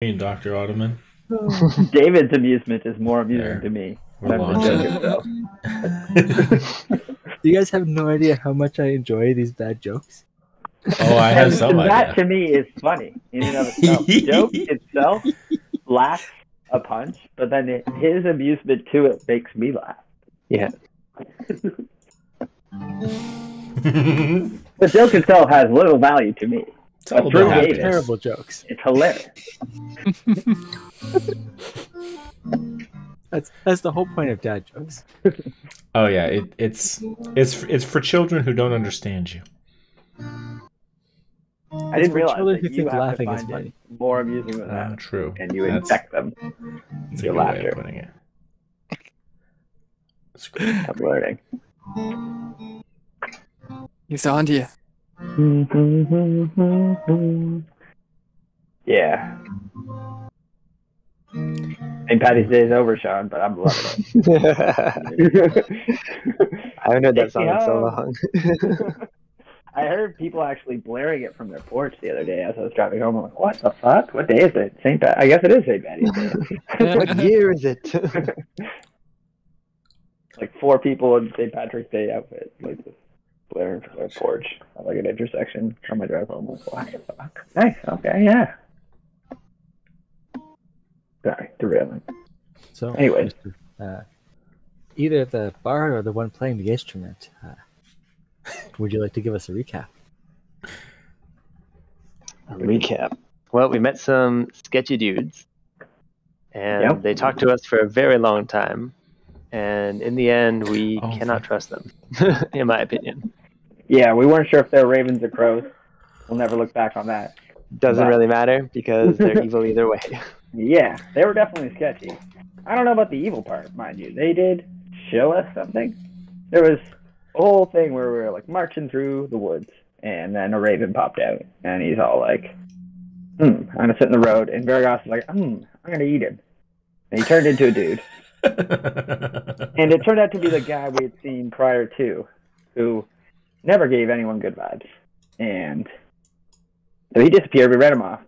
Me and Dr. Ottoman. David's amusement is more amusing There. to me We're than the joke itself. You guys have no idea how much I enjoy these bad jokes. Oh, I have some That idea. to me is funny in and of itself. The joke itself laughs a punch, but then his amusement to it makes me laugh. Yeah. The joke itself has little value to me. It's all through about David, happiness. Terrible jokes. it's hilarious. That's the whole point of dad jokes. Oh yeah, it's for children who don't understand you. I didn't for realize children that who you think have laughing to is find funny. it more amusing than that, True. and you That's infect them. a Your good way laughter. of putting it. That's great. I'm learning. He's on to you. Yeah. St. Patty's Day is over, Sean, but I'm loving it. I haven't heard that song in so long. I heard people actually blaring it from their porch the other day as I was driving home. I'm like, what the fuck? What day is it? St. Pat? I guess it is St. Patty's Day. What year is it? Like 4 people in St. Patrick's Day outfit, like just blaring from their porch at like an intersection on my drive home. I'm like, what the fuck? Nice. Okay, yeah. Sorry, derailing. So, Anyway. either the bard or the one playing the instrument, would you like to give us a recap? A recap. Well, we met some sketchy dudes, and Yep. they talked to us for a very long time. And in the end, we Oh, cannot fuck. trust them, in my opinion. Yeah, we weren't sure if they were ravens or crows. We'll never look back on that. Doesn't But- really matter because they're evil either way. Yeah, they were definitely sketchy. I don't know about the evil part, mind you. They did show us something. There was a whole thing where we were like marching through the woods, and then a raven popped out, and he's all like, I'm gonna sit in the road, and Vargas is like, I'm gonna eat him. And he turned into a dude. And it turned out to be the guy we had seen prior to, who never gave anyone good vibes. And so he disappeared, we read him off,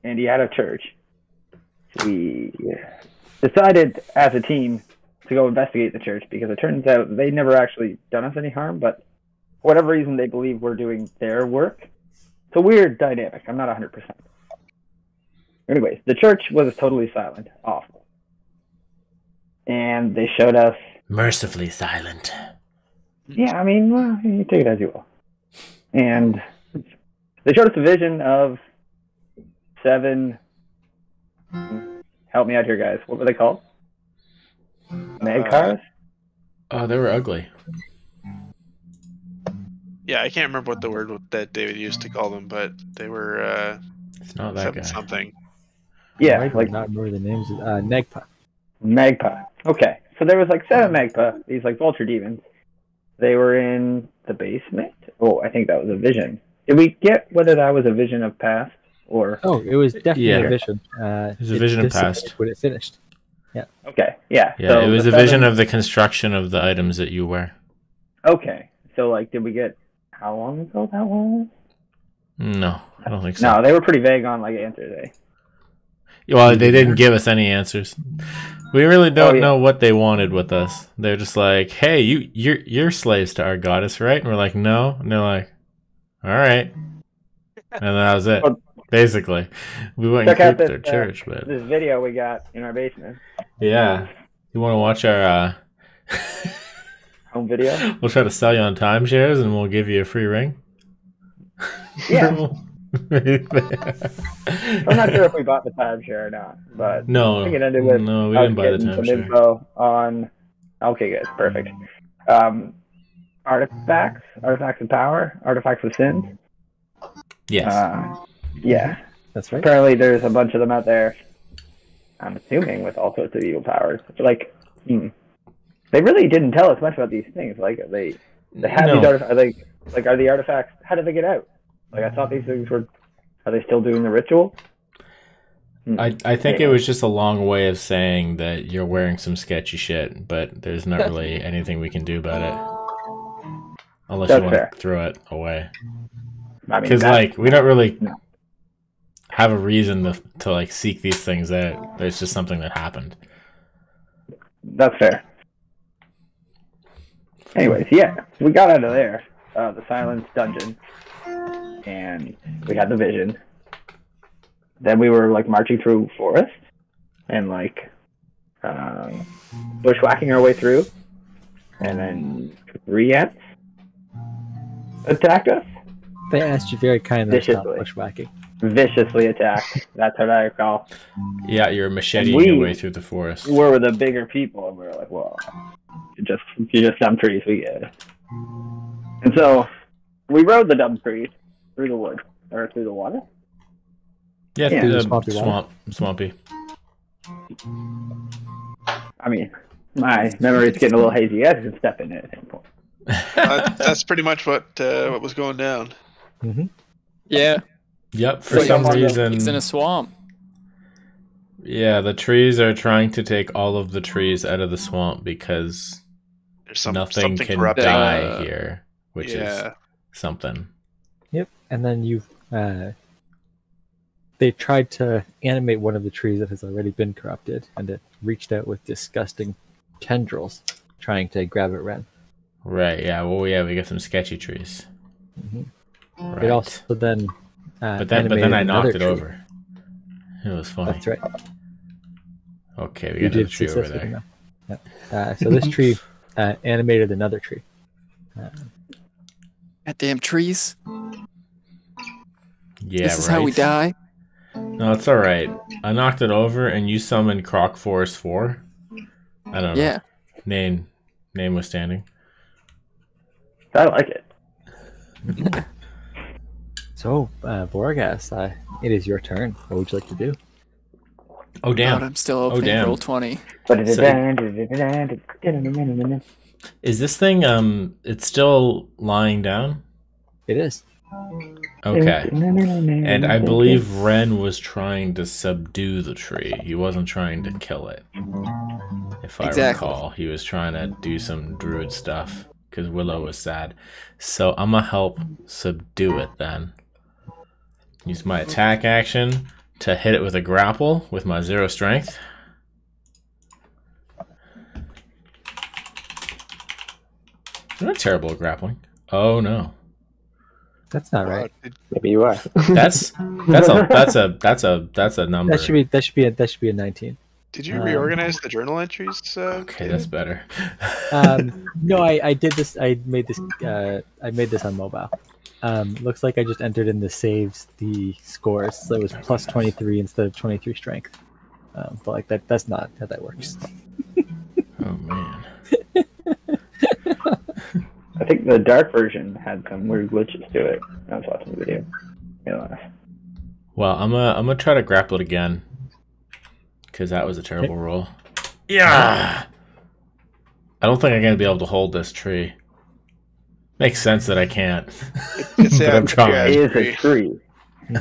and he had a church. We decided as a team to go investigate the church because it turns out they never actually done us any harm, but for whatever reason they believe we're doing their work. It's a weird dynamic. I'm not 100%. Anyways, the church was totally silent. Awful. And they showed us... Mercifully silent. Yeah, I mean, well, you take it as you will. And they showed us a vision of 7... Help me out here, guys. What were they called? Magpies? Oh, they were ugly. Yeah, I can't remember what the word that David used to call them, but they were It's not that guy. something. Yeah, I might like not remember the names. Negpa. magpie. Okay, so there was like 7 magpie, these like vulture demons. They were in the basement. Oh, I think that was a vision. Did we get whether that was a vision of past or? Oh, it was definitely Yeah. a vision. It was a vision of disappeared past. when it finished. Okay, yeah. Yeah, so it was the a vision 7 of the construction of the items that you wear. Okay, so like, did we get how long ago that was? No, I don't think so. No, they were pretty vague on like answers. Well, they didn't give us any answers. We really don't Oh, yeah. know what they wanted with us. They're just like, "Hey, you're slaves to our goddess, right?" And we're like, "No." And they're like, "All right." And that was it. Well, Basically, we went and check out creeped this, their church, but This video we got in our basement. yeah, you want to watch our? Home video. We'll try to sell you on timeshares, and we'll give you a free ring. Yeah. I'm not sure if we bought the timeshare or not, but No, I think it ended with no, we us didn't buy the getting some timeshare. info on. Okay, good, perfect. Artifacts of power, artifacts of sin. Yes. Yeah. That's right. Apparently, there's a bunch of them out there. I'm assuming with all sorts of evil powers. Like, they really didn't tell us much about these things. Like, they have No. these artifacts. Like, are the artifacts? How did they get out? Like, I thought these things were. Are they still doing the ritual? I think it was just a long way of saying that you're wearing some sketchy shit, but there's not really anything we can do about it. Unless That's you want fair. to throw it away. I mean, Because, that- like, we don't really No. have a reason to like seek these things out. There's just something that happened. That's fair. Anyways, yeah, we got out of there, the Silence Dungeon, and we had the vision. Then we were like marching through forest and like bushwhacking our way through, and then 3 ants attacked us. They asked you very kindly to stop Viciously. bushwhacking. Viciously attacked. That's what I recall. Yeah, you're macheting your way through the forest. We're the bigger people, and we were like, well, you're just dumb trees, we get it. And so we rode the dumb trees through the woods, or through the water. Yeah, Yeah. through the Swampy water. swampy. I mean, my memory's getting a little hazy. You guys can step in it at any point. That's pretty much what was going down. Mm-hmm. Yeah. Yep, for Like some a reason. He's in a swamp. Yeah, the trees are trying to take all of the trees out of the swamp because There's nothing something can corrupting. die here, which is Yeah. something. Yep. And then they tried to animate one of the trees that has already been corrupted, and it reached out with disgusting tendrils, trying to grab at Ren. Right, yeah. Well, yeah, we got some sketchy trees. Mm-hmm. Right. It also then, but then animated I knocked another it tree. over. It was funny. That's right. Okay, we You got another did tree over successfully there. know. Yeah. So this tree animated another tree. Goddamn trees. Yeah, This is how we right. die. No, it's all right. I knocked it over, and you summoned Croc Force 4. I don't know. Yeah. Name was standing. I like it. So, Borgas, it is your turn. What would you like to do? Oh God, damn! I'm still opening damn. roll 20. Is this thing it's still lying down? It is. Okay. And I believe Ren was trying to subdue the tree. He wasn't trying to kill it. If I Exactly. recall, he was trying to do some druid stuff because Willow was sad. So I'm gonna help subdue it then. Use my attack action to hit it with a grapple with my 0 strength. I'm not terrible at grappling. Oh no. That's not right. Maybe you are. That's a number. That should be a 19. Did you reorganize the journal entries? Okay, that's better. No, I did this. I made this on mobile. Looks like I just entered in the saves the scores, so it was plus 23 instead of 23 strength. But like that's not how that works. Oh man. I think the dark version had some weird glitches to it. I was watching the video. Well, I'm gonna try to grapple it again because that was a terrible roll. Yeah. I don't think I'm gonna be able to hold this tree. Makes sense that I can't. But I'm trying. It is a tree.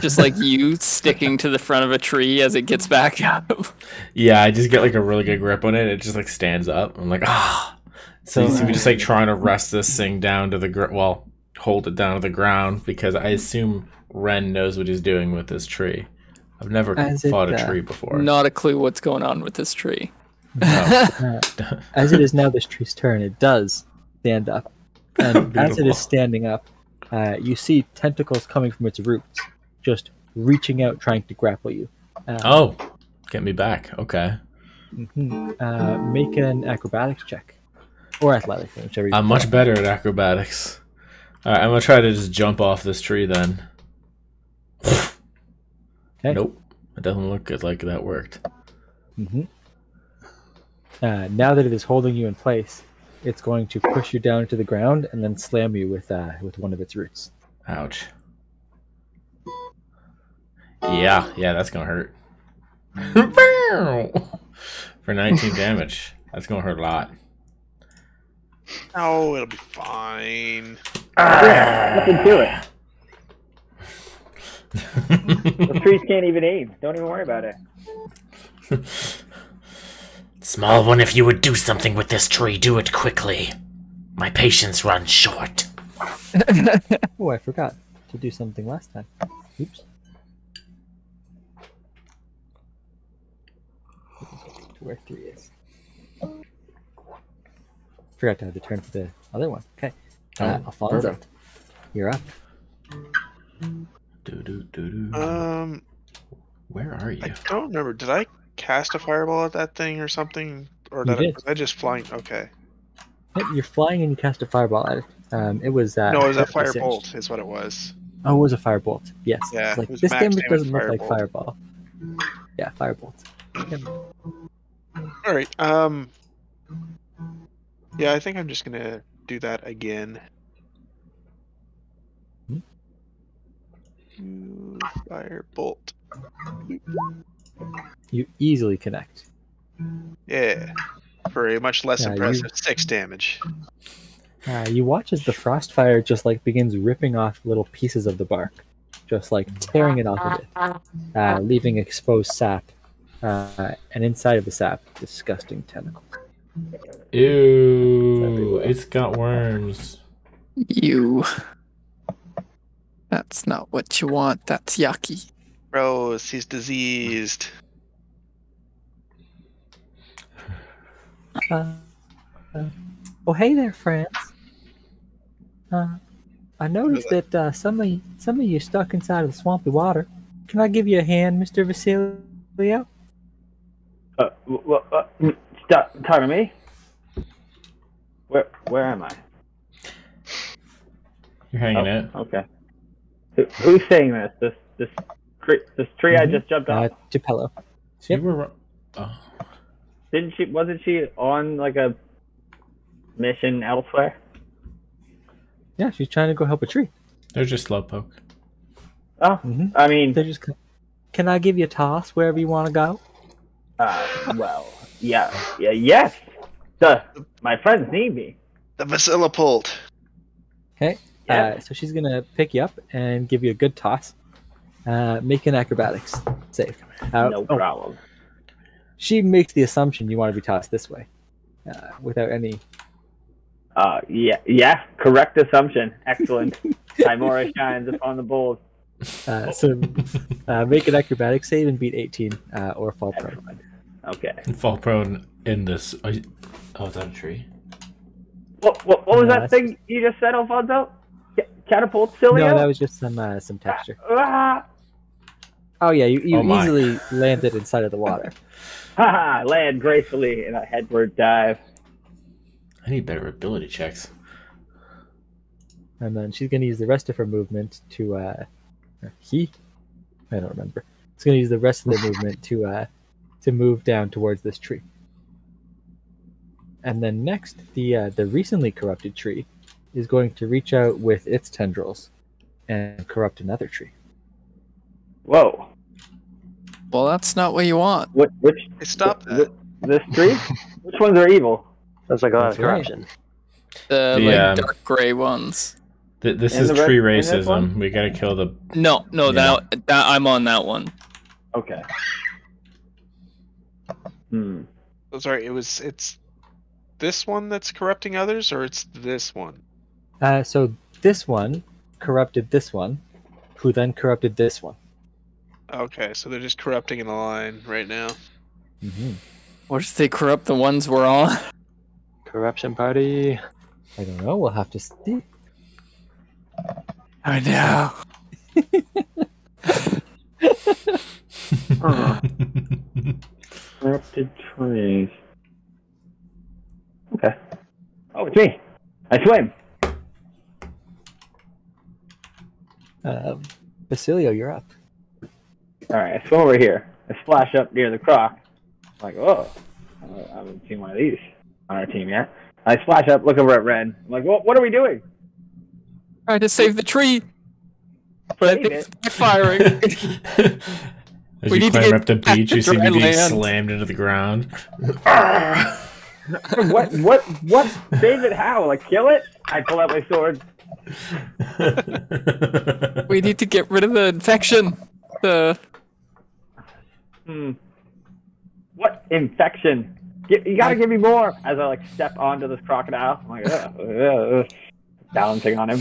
Just like you sticking to the front of a tree as it gets back up. Yeah, I just get like a really good grip on it. It just like stands up. I'm like, ah. So you see me just like trying to wrest this thing down to the hold it down to the ground because I assume Ren knows what he's doing with this tree. I've never fought a tree before. Not a clue what's going on with this tree. No. As it is now this tree's turn, it does stand up. And as it is standing up, you see tentacles coming from its roots, just reaching out, trying to grapple you. Oh, get me back. Okay. Make an acrobatics check. Or athletics, whichever you I'm prefer. much better at acrobatics. Alright, I'm gonna try to just jump off this tree then. Okay. Nope. It doesn't look good like that worked. Now that it is holding you in place, it's going to push you down to the ground and then slam you with one of its roots. Ouch. Yeah, that's gonna hurt. For 19 damage. That's gonna hurt a lot. Oh, it'll be fine. Nothing to it. Those trees can't even aim. Don't even worry about it. Small one, if you would do something with this tree, do it quickly. My patience runs short. Oh, I forgot to do something last time. Oops. to where 3 is. Forgot to have the turn for the other one. Okay. Alfonso, perfect. you're up. Where are you? I don't remember. Did I cast a fireball at that thing or something? Or You did. was I just flying? Okay. Yep, you're flying and you cast a fireball at it. It was No, it was a perfectly singed. firebolt is what it was. Oh, it was a firebolt. Yes. Yeah, It's like it was this max damage damage doesn't look like firebolt. fireball. Yeah, firebolt. Yep. All right. Yeah, I think I'm just gonna do that again. Firebolt. You easily connect. Yeah. For a much less Yeah, impressive 6 damage. You watch as the frost fire just like begins ripping off little pieces of the bark, just like tearing it off of it, leaving exposed sap, and inside of the sap, disgusting tentacles. Ew, it's got worms. You. That's not what you want. That's yucky. Gross, he's diseased. Oh, hey there, friends. I noticed that some of you stuck inside of the swampy water. Can I give you a hand, Mr. Vasilio? Stop talking to me. Where am I? You're hanging it. Okay. Who's saying this? This tree I just jumped off. Geppetto. So Yep. you were. Oh. Wasn't she on like a mission elsewhere? Yeah, she's trying to go help a tree. They're just slowpoke. Oh, Mhm. I mean, They're just. Can I give you a toss wherever you want to go? well, yes. My friends need me. The Vasilipult. Okay. Yeah. So she's gonna pick you up and give you a good toss. Make an acrobatics save. No problem. She makes the assumption you want to be tossed this way, without any. Yeah. Correct assumption. Excellent. Timora shines upon the bold. So make an acrobatics save and beat 18, or fall prone. Excellent. Okay. Fall prone in this. Oh, is that a tree? What was No, that thing you just said, Alfonso? Catapult Cilio? No, that was just some texture. Ah! Oh yeah, you Oh my. easily landed inside of the water. Haha! Land gracefully in a headward dive. I need better ability checks. And then she's going to use the rest of her movement to, I don't remember. It's going to use the rest of the movement to move down towards this tree. And then next, the recently corrupted tree is going to reach out with its tendrils and corrupt another tree. Whoa! Well, that's not what you want. Which Hey, stop that. this tree? Which ones are evil? Sounds like a lot of That's right. corruption. The The, dark gray ones. This And is the red- tree and this racism. one? We gotta kill the. No, Yeah. that I'm on that one. Okay. Oh, sorry, it's this one that's corrupting others, or it's this one? So this one corrupted this one, who then corrupted this one. Okay, so they're just corrupting in a line right now. Mm-hmm. What if they corrupt the ones we're on? Corruption party. I don't know. We'll have to see. I know. Corrupted trees. Okay. Oh, it's me. I swim. Basilio, you're up. All right, I swim over here. I splash up near the croc. I'm like, oh, I haven't seen one of these on our team yet. I splash up, look over at Ren. I'm like, what are we doing? Trying to save the tree, but I Save think it? it's backfiring. As We you need to climb get up the back beach, to you see me dry being land. slammed into the ground. What? Save it how? Like, kill it? I pull out my sword. We need to get rid of the infection. What infection? You gotta give me more. As I like step onto this crocodile, I'm like, balancing on him.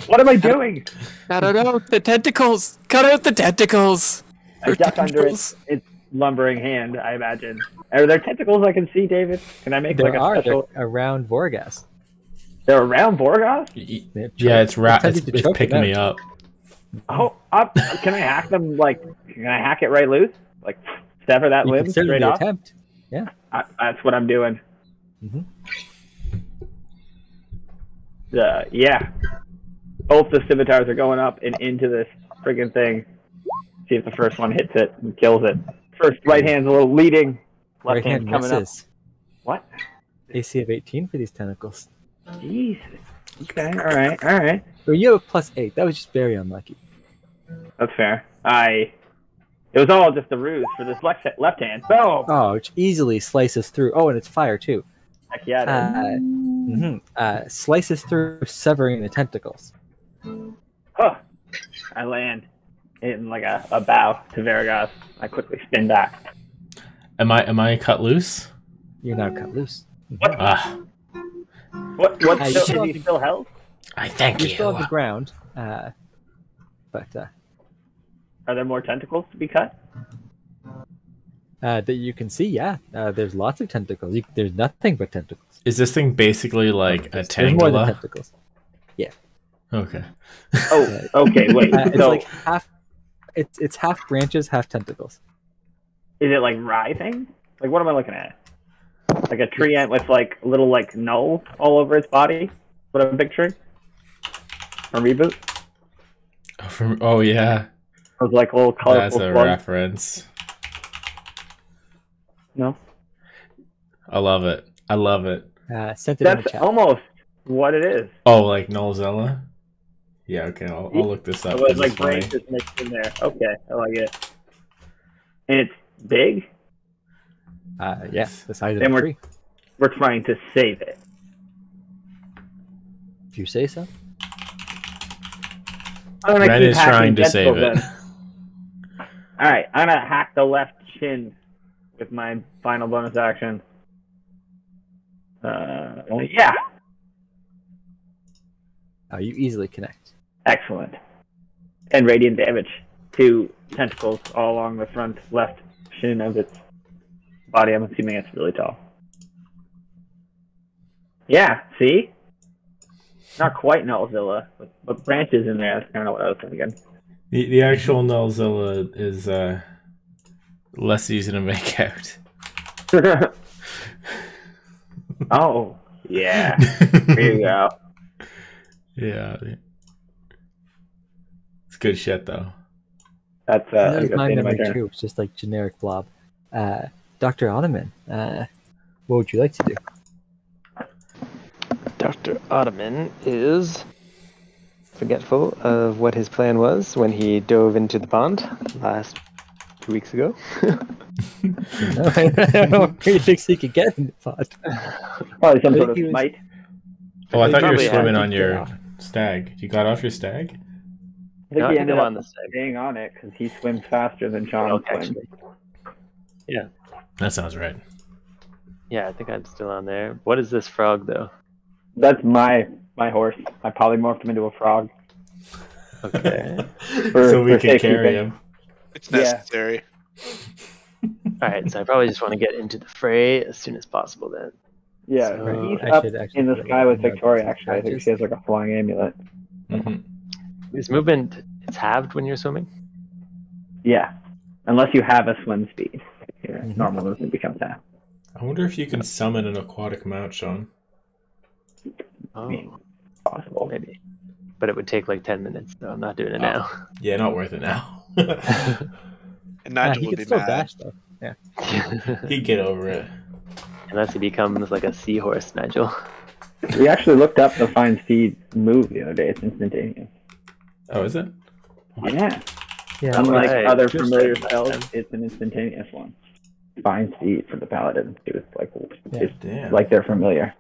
What am I doing? I don't know. The tentacles. Cut out the tentacles. I Or duck under it. tendrils. lumbering hand, I imagine. Are there tentacles I can see, David? Can I make There like a are special? they're around Vorgas. They're around Vorgoth? Yeah, it's Intended to it's choke picking him me out. up. Oh, can I hack them? Like, can I hack it right loose? Like, sever that You limb can certainly straight off? attempt. That's what I'm doing. Mhm. Yeah. Both the scimitars are going up and into this friggin' thing. See if the first one hits it and kills it. First right hand's a little leading. Left Right hand hand's coming misses. up. What? AC of 18 for these tentacles. Jesus. Okay, alright. Well, you have a +8. That was just very unlucky. That's fair. It was all just a ruse for this left hand. Boom! Oh, which easily slices through. Oh, and it's fire too. Heck yeah, it is. Slices through, severing the tentacles. Huh. I land in like a bow to Varagos. I quickly spin back. Am I cut loose? You're now cut loose. What? Ah, Is he still held? I thank You're you. still on the ground, but Are there more tentacles to be cut? that you can see, yeah. There's lots of tentacles. There's nothing but tentacles. Is this thing basically like a There's more than tangula? tentacles. Okay. Oh, okay, wait. It's So, like half. It's half branches, half tentacles. is it like writhing? Like, what am I looking at? Like a tree ant with like little like null all over its body? What I'm picturing? From Reboot? Oh yeah, Those like little colorful that's a slugs? reference. No? I love it. Sent it in the That's chat. almost what it is. Oh, like Nullzilla? Yeah, okay, I'll look this up. It was 'cause like it's funny. brains just mixed in there. Okay, I like it. And it's big? Yeah, the size of Then the we're- tree. We're trying to save it. If you say so. I'm gonna Ren keep is hacking trying to save tentacles it. then. Alright, I'm gonna hack the left shin with my final bonus action. Yeah, You easily connect. excellent. 10 radiant damage. 2 tentacles all along the front left shin of its body. I'm assuming it's really tall. Yeah, see? Not quite Nullzilla, but branches in there. That's kind of what I was thinking. The actual Nullzilla is less easy to make out. Oh, yeah. There you go. Yeah. It's good shit though. That's That a was good my thing in my memory turn. too. It's just like generic blob. Dr. Ottoman, what would you like to do? Dr. Ottoman is forgetful of what his plan was when he dove into the pond last 2 weeks ago. I don't know where he thinks he could get in the pod. Probably some I sort think of he was- smite. Oh, I thought you were Probably swimming had on to your get off. stag. You got off your stag? I think No, I he think ended I'm up on the stag. staying on it because he swims faster than Sean Okay, swims. Yeah. That sounds right. Yeah, I think I'm still on there. What is this frog, though? That's my horse. I polymorphed him into a frog. Okay. So we for can carry safekeeping. him. It's Yeah. necessary. Alright, so I probably just want to get into the fray as soon as possible then. Yeah, So he's I up should actually in the put sky it with in the Victoria, actually. I think patches. she has like a flying amulet. Mhm. Is movement, it's halved when you're swimming? Yeah. Unless you have a swim speed. Your Mhm. normal movement becomes half. I wonder if you can summon an aquatic mount, Sean. Oh, Possible. maybe. But it would take like 10 minutes, so I'm not doing it now. Yeah, not worth it now. And Nigel he would could be still mad. dash though. He'd get over it. Unless he becomes like a seahorse, Nigel. We actually looked up the Find Speed move the other day. It's instantaneous. Oh, is it? Yeah. Yeah, Unlike right. other Just familiar like last spells, time. it's an instantaneous one. Find Speed for the Paladin. It's Damn. like they're familiar.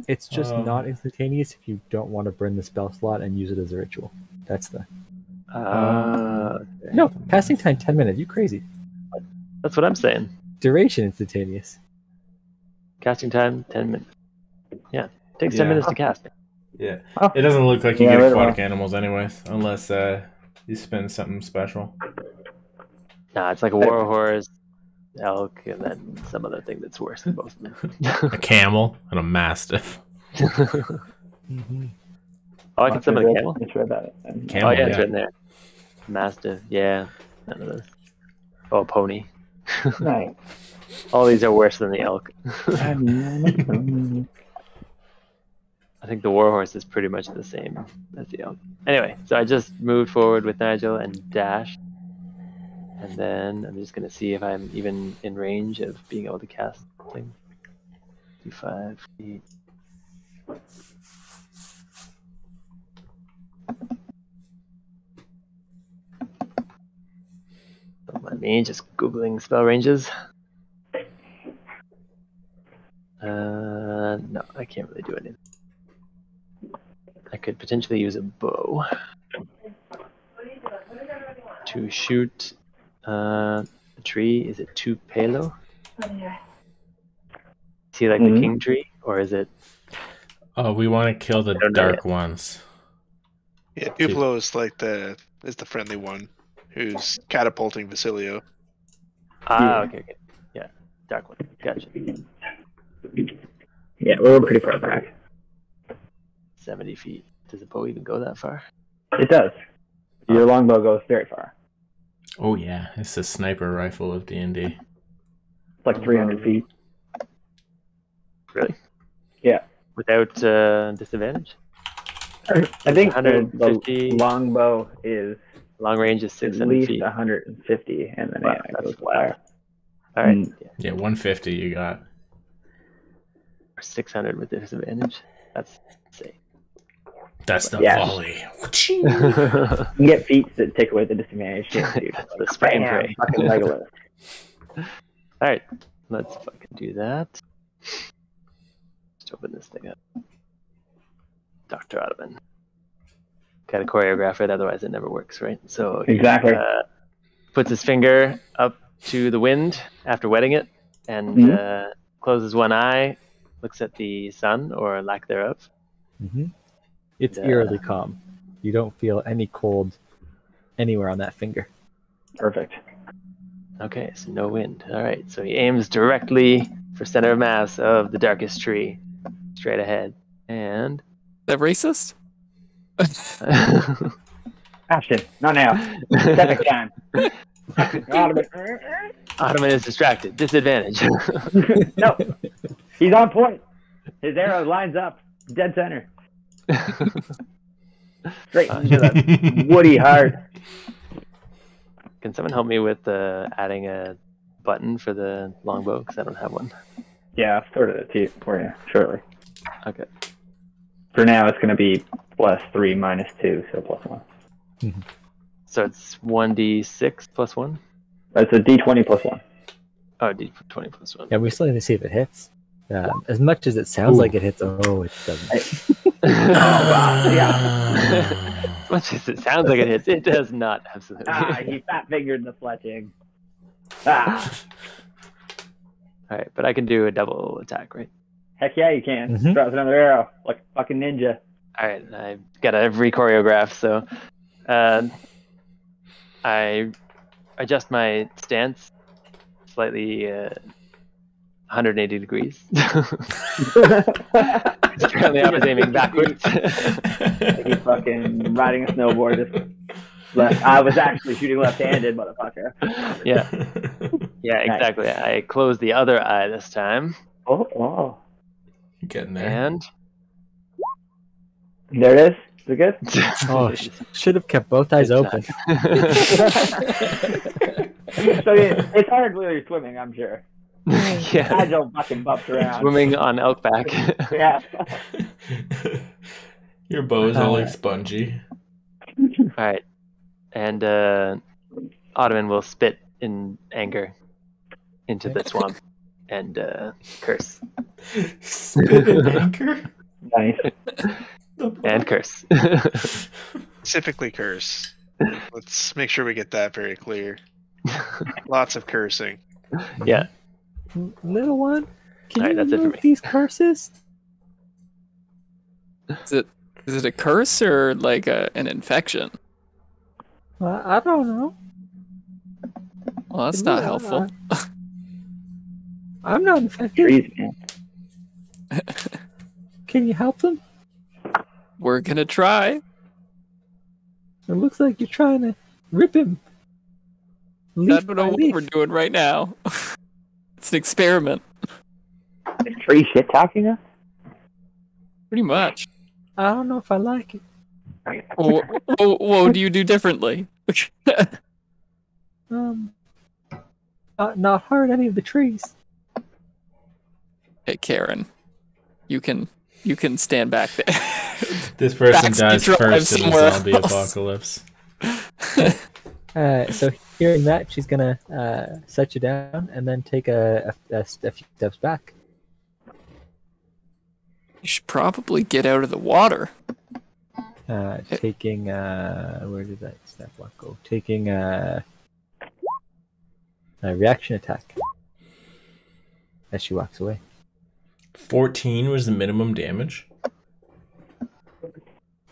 it's just Oh. not instantaneous if you don't want to burn the spell slot and use it as a ritual. That's the no casting time 10 minutes. You crazy? That's what I'm saying. Duration instantaneous. Casting time, 10 minutes. Yeah, takes 10 Yeah. minutes to cast. Yeah. Oh. It doesn't look like you Yeah, get right aquatic animals anyways, unless you spend something special. Nah, it's like a war horse, elk, and then some other thing that's worse than both of them. A camel and a mastiff. Mm-hmm. Oh, I can summon a camel. It's read that. Camel, Oh yeah, it's yeah. right there. Mastiff, yeah. None of those. Oh, pony. Nice. All these are worse than the elk. I think the warhorse is pretty much the same as the elk. Anyway, so I just moved forward with Nigel and dashed. And then I'm just going to see if I'm even in range of being able to cast things. 5 feet. Don't mind me just Googling spell ranges. No, I can't really do anything. I could potentially use a bow to shoot a tree. Is it 2 palo? Is he like the king tree, or is it? Oh, we want to kill the dark ones. Yeah, Tupelo is like the friendly one who's catapulting Vasilio. Ah, okay. Yeah, dark one. Gotcha. Yeah, we're pretty far back. 70 feet. Does the bow even go that far? It does. Your longbow goes very far. Oh yeah, it's the sniper rifle of D&D. It's like 300 feet. Really? Yeah. Without disadvantage? I think the 150. longbow is Long range is at 600 least feet. 150, and then Wow, it that's goes flat. higher. All right. Mm. Yeah, 150 you got. 600 with disadvantage. That's insane. That's the Yeah. volley. You can get feats that take away the disadvantage too, dude. That's the spray and pray. Fucking Legolas. All right, let's fucking do that. Just open this thing up. Dr. Ottoman. Gotta choreograph it, otherwise it never works, right? So he, Exactly. puts his finger up to the wind after wetting it, and closes one eye, looks at the sun or lack thereof. Mm-hmm. It's eerily calm. You don't feel any cold anywhere on that finger. Perfect. Okay, so no wind. All right, so he aims directly for center of mass of the darkest tree, straight ahead, and Is that racist? Action. Not now. Second time. Ottoman is distracted. Disadvantage. No. He's on point. His arrow lines up. Dead center. Straight into the woody heart. Can someone help me with adding a button for the longbow? Because I don't have one. Yeah, I've sorted it too for you shortly. Okay. For now, it's going to be +3 -2, so +1. So it's 1d6 plus 1? That's a D20 +1. Oh, d20 plus 1. Yeah, we still need to see if it hits. As much as it sounds like it hits, it doesn't. Wow, yeah. As much as it sounds like it hits, it does not. Absolutely. He fat-fingered the fletching. Ah. All right, but I can do a double attack, right? Heck yeah, you can. Mhm. Drops another arrow like a fucking ninja. All right, I got to re-choreograph, so I adjust my stance slightly 180 degrees. Apparently I was aiming backwards. Like he's fucking riding a snowboard. Just left. I was actually shooting left-handed, motherfucker. Yeah, exactly. I closed the other eye this time, Oh. Getting there. and There it is. Is it good? Oh, should have kept both eyes open. So it's hard while you're swimming, I'm sure. yeah, Agile fucking bumps around. swimming on elk back. Yeah. Your bow is all like spongy. All right, and Ottoman will spit in anger into the swamp and curse. Spit in anchor? Nice. And curse. Specifically curse. Let's make sure we get that very clear. Lots of cursing. Yeah. Little one, can Alright, you that's it for remove me. these curses? Is it a curse or like an infection? I don't know. Well, that's not helpful. I'm not infected. Trees, man. Can you help them? We're gonna try. It looks like you're trying to rip him. I Leaf don't by know what leaf. we're doing right now. It's an experiment, Is tree shit talking us? pretty much. I don't know if I like it. What do you do differently? Not hurt any of the trees. Hey, Karen, you can stand back there. This person dies Backseat drive first in the somewhere zombie else. apocalypse. So hearing that, she's gonna set you down and then take a few steps back. You should probably get out of the water. Taking where did that step block go? Taking a reaction attack as she walks away. 14 was the minimum damage.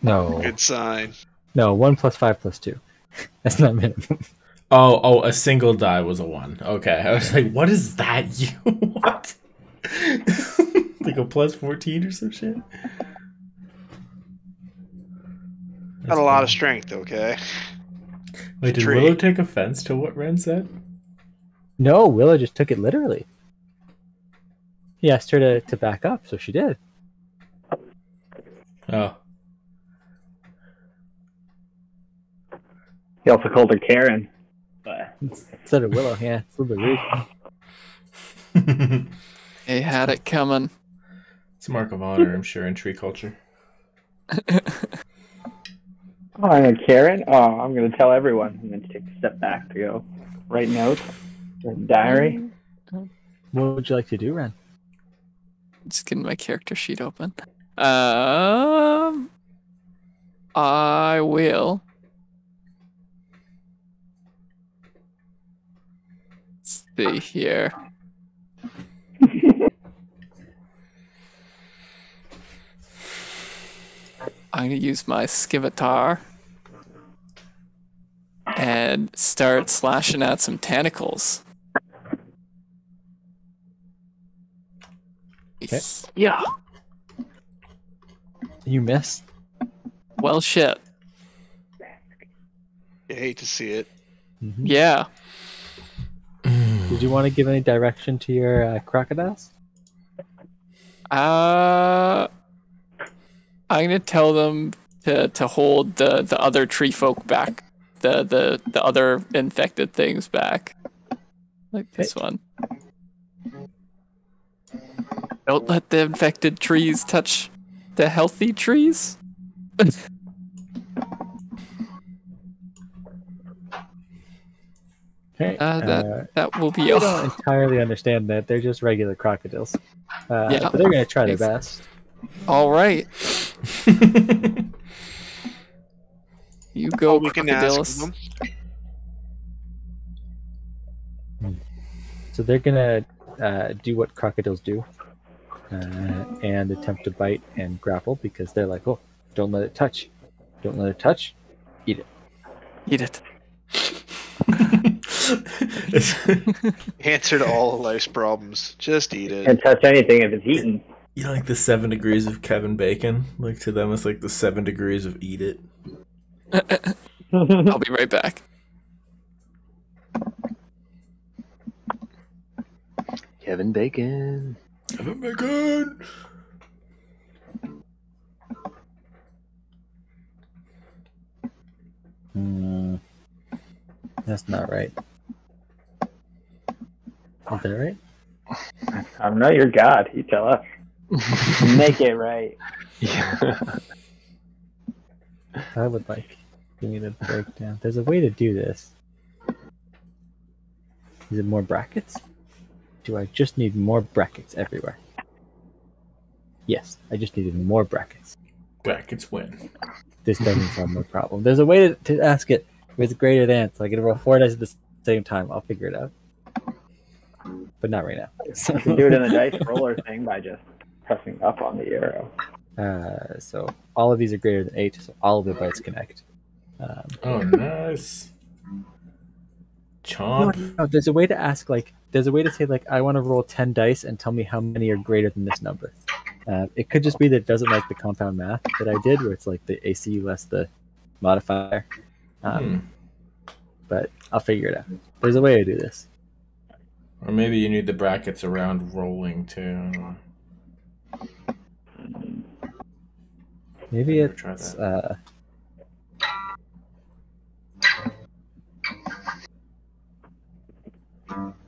No, Good sign. no, 1 + 5 + 2. That's not minimum. Oh, a single die was a 1. Okay, I was like, what is that? You what? Like a +14 or some shit? Got a lot of strength, okay? Wait, did Tree. Willow take offense to what Ren said? No, Willow just took it literally. He asked her to back up, so she did. Oh. He also called her Karen. But Instead of Willow, yeah, it's a little bit rude. They had it coming. It's a mark of honor, I'm sure, in tree culture. oh, I'm Karen. Oh, I'm gonna tell everyone. I'm gonna take a step back to go write notes, write a diary. What would you like to do, Ren? Just getting my character sheet open. I will. See here. I'm gonna use my Skivatar and start slashing out some tentacles. Okay. Yeah. You missed. Well, shit. You hate to see it. Mm-hmm. Yeah. Did you want to give any direction to your crocodiles? I'm gonna tell them to hold the other tree folk back, the other infected things back, like this one. Don't let the infected trees touch the healthy trees. Okay. That will be I all. don't entirely understand that. They're just regular crocodiles. Yeah. But they're going to try their best. All right. You go, We can ask crocodilis. them. So they're going to do what crocodiles do and attempt to bite and grapple because they're like, oh, don't let it touch. Don't let it touch. Eat it. Eat it. Answer to all of life's problems. Just eat it. Can't touch anything if it's eaten. You know, like the 7 degrees of Kevin Bacon? Like to them, it's like the 7 degrees of eat it. I'll be right back. Kevin Bacon. Kevin Bacon! That's not right. Is that right? I'm not your god. You tell us. Make it right. Yeah. I would like me to break down. There's a way to do this. Is it more brackets? Do I just need more brackets everywhere? Yes, I just needed more brackets. Brackets win. This doesn't solve my problem. There's a way to ask it with greater than, so I can roll 4 dice at the same time. I'll figure it out. But not right now. You can do it in the dice roller thing by just pressing up on the arrow. So all of these are greater than 8, so all of the bites connect. Oh, nice. Chomp. No, there's a way to ask, like, there's a way to say like I want to roll 10 dice and tell me how many are greater than this number. It could just be that it doesn't like the compound math that I did, where it's like the AC less the modifier. But I'll figure it out. There's a way to do this. Or maybe you need the brackets around rolling too. Maybe I've never it's tried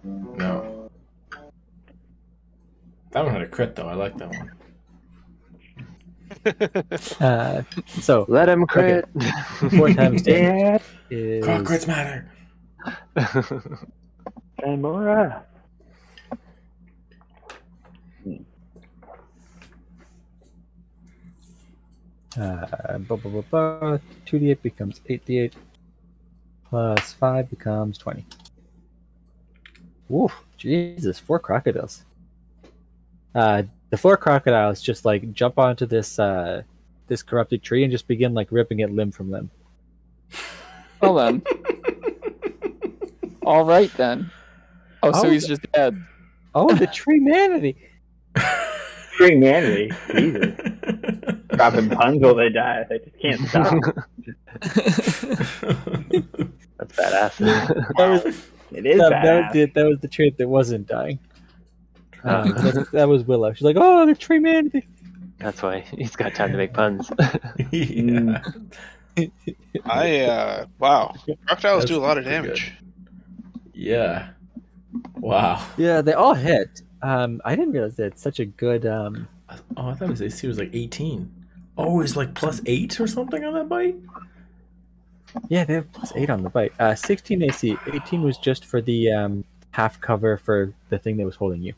no. That one had a crit though. I like that one. So Let him crit. 4 times 10 is Crits matter. Samora. 2d8 becomes 8d8 plus 5 becomes 20. Ooh, Jesus, 4 crocodiles. The 4 crocodiles just like jump onto this this corrupted tree and just begin like ripping it limb from limb. Well then. All right then. Oh, so Oh, he's just dead. Oh, the tree manatee. Humanity. Jesus. Dropping puns while they die. They just can't stop. That's badass. It is badass. That was the trait that wasn't dying. That was Willow. She's like, oh, the tree manatee. That's why he's got time to make puns. Yeah. Wow. Crocodiles That's do a lot of pretty damage. Yeah. Wow. Yeah, they all hit. I didn't realize that it's such a good. Oh, I thought his AC was like 18. Oh, it's like +8 or something on that bite? Yeah, they have +8 on the bite. 16 AC. 18 was just for the half cover for the thing that was holding you.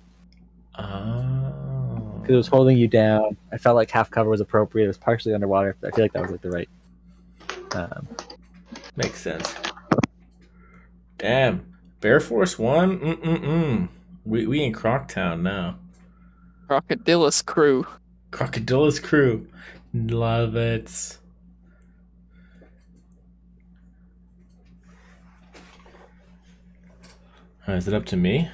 Oh. Because it was holding you down. I felt like half cover was appropriate. It was partially underwater. I feel like that was like the right. Makes sense. Damn. Bear Force 1? We in Croctown now. Crocodilus crew. Crocodilus crew. Love it. Is it up to me?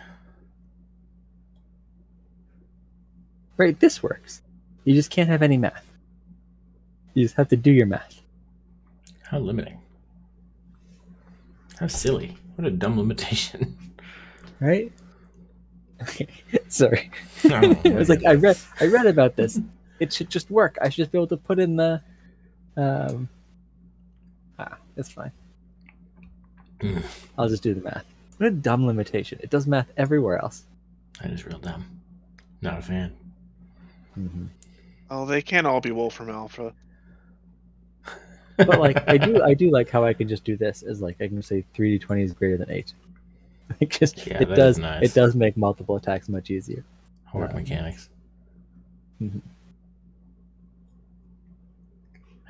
Right, this works. You just can't have any math. You just have to do your math. How limiting. How silly. What a dumb limitation. Right? Okay, sorry. Oh, I was like, I read about this. It should just work. I should just be able to put in the. It's fine. I'll just do the math. What a dumb limitation. It does math everywhere else. That is real dumb. Not a fan. Mm-hmm. Oh, they can't all be Wolfram Alpha. But like, I do like how I can just do this. Is like I can say 3d20 is greater than 8. It just Yeah, it that does is nice. it does make multiple attacks much easier. Horde mechanics. Mm-hmm.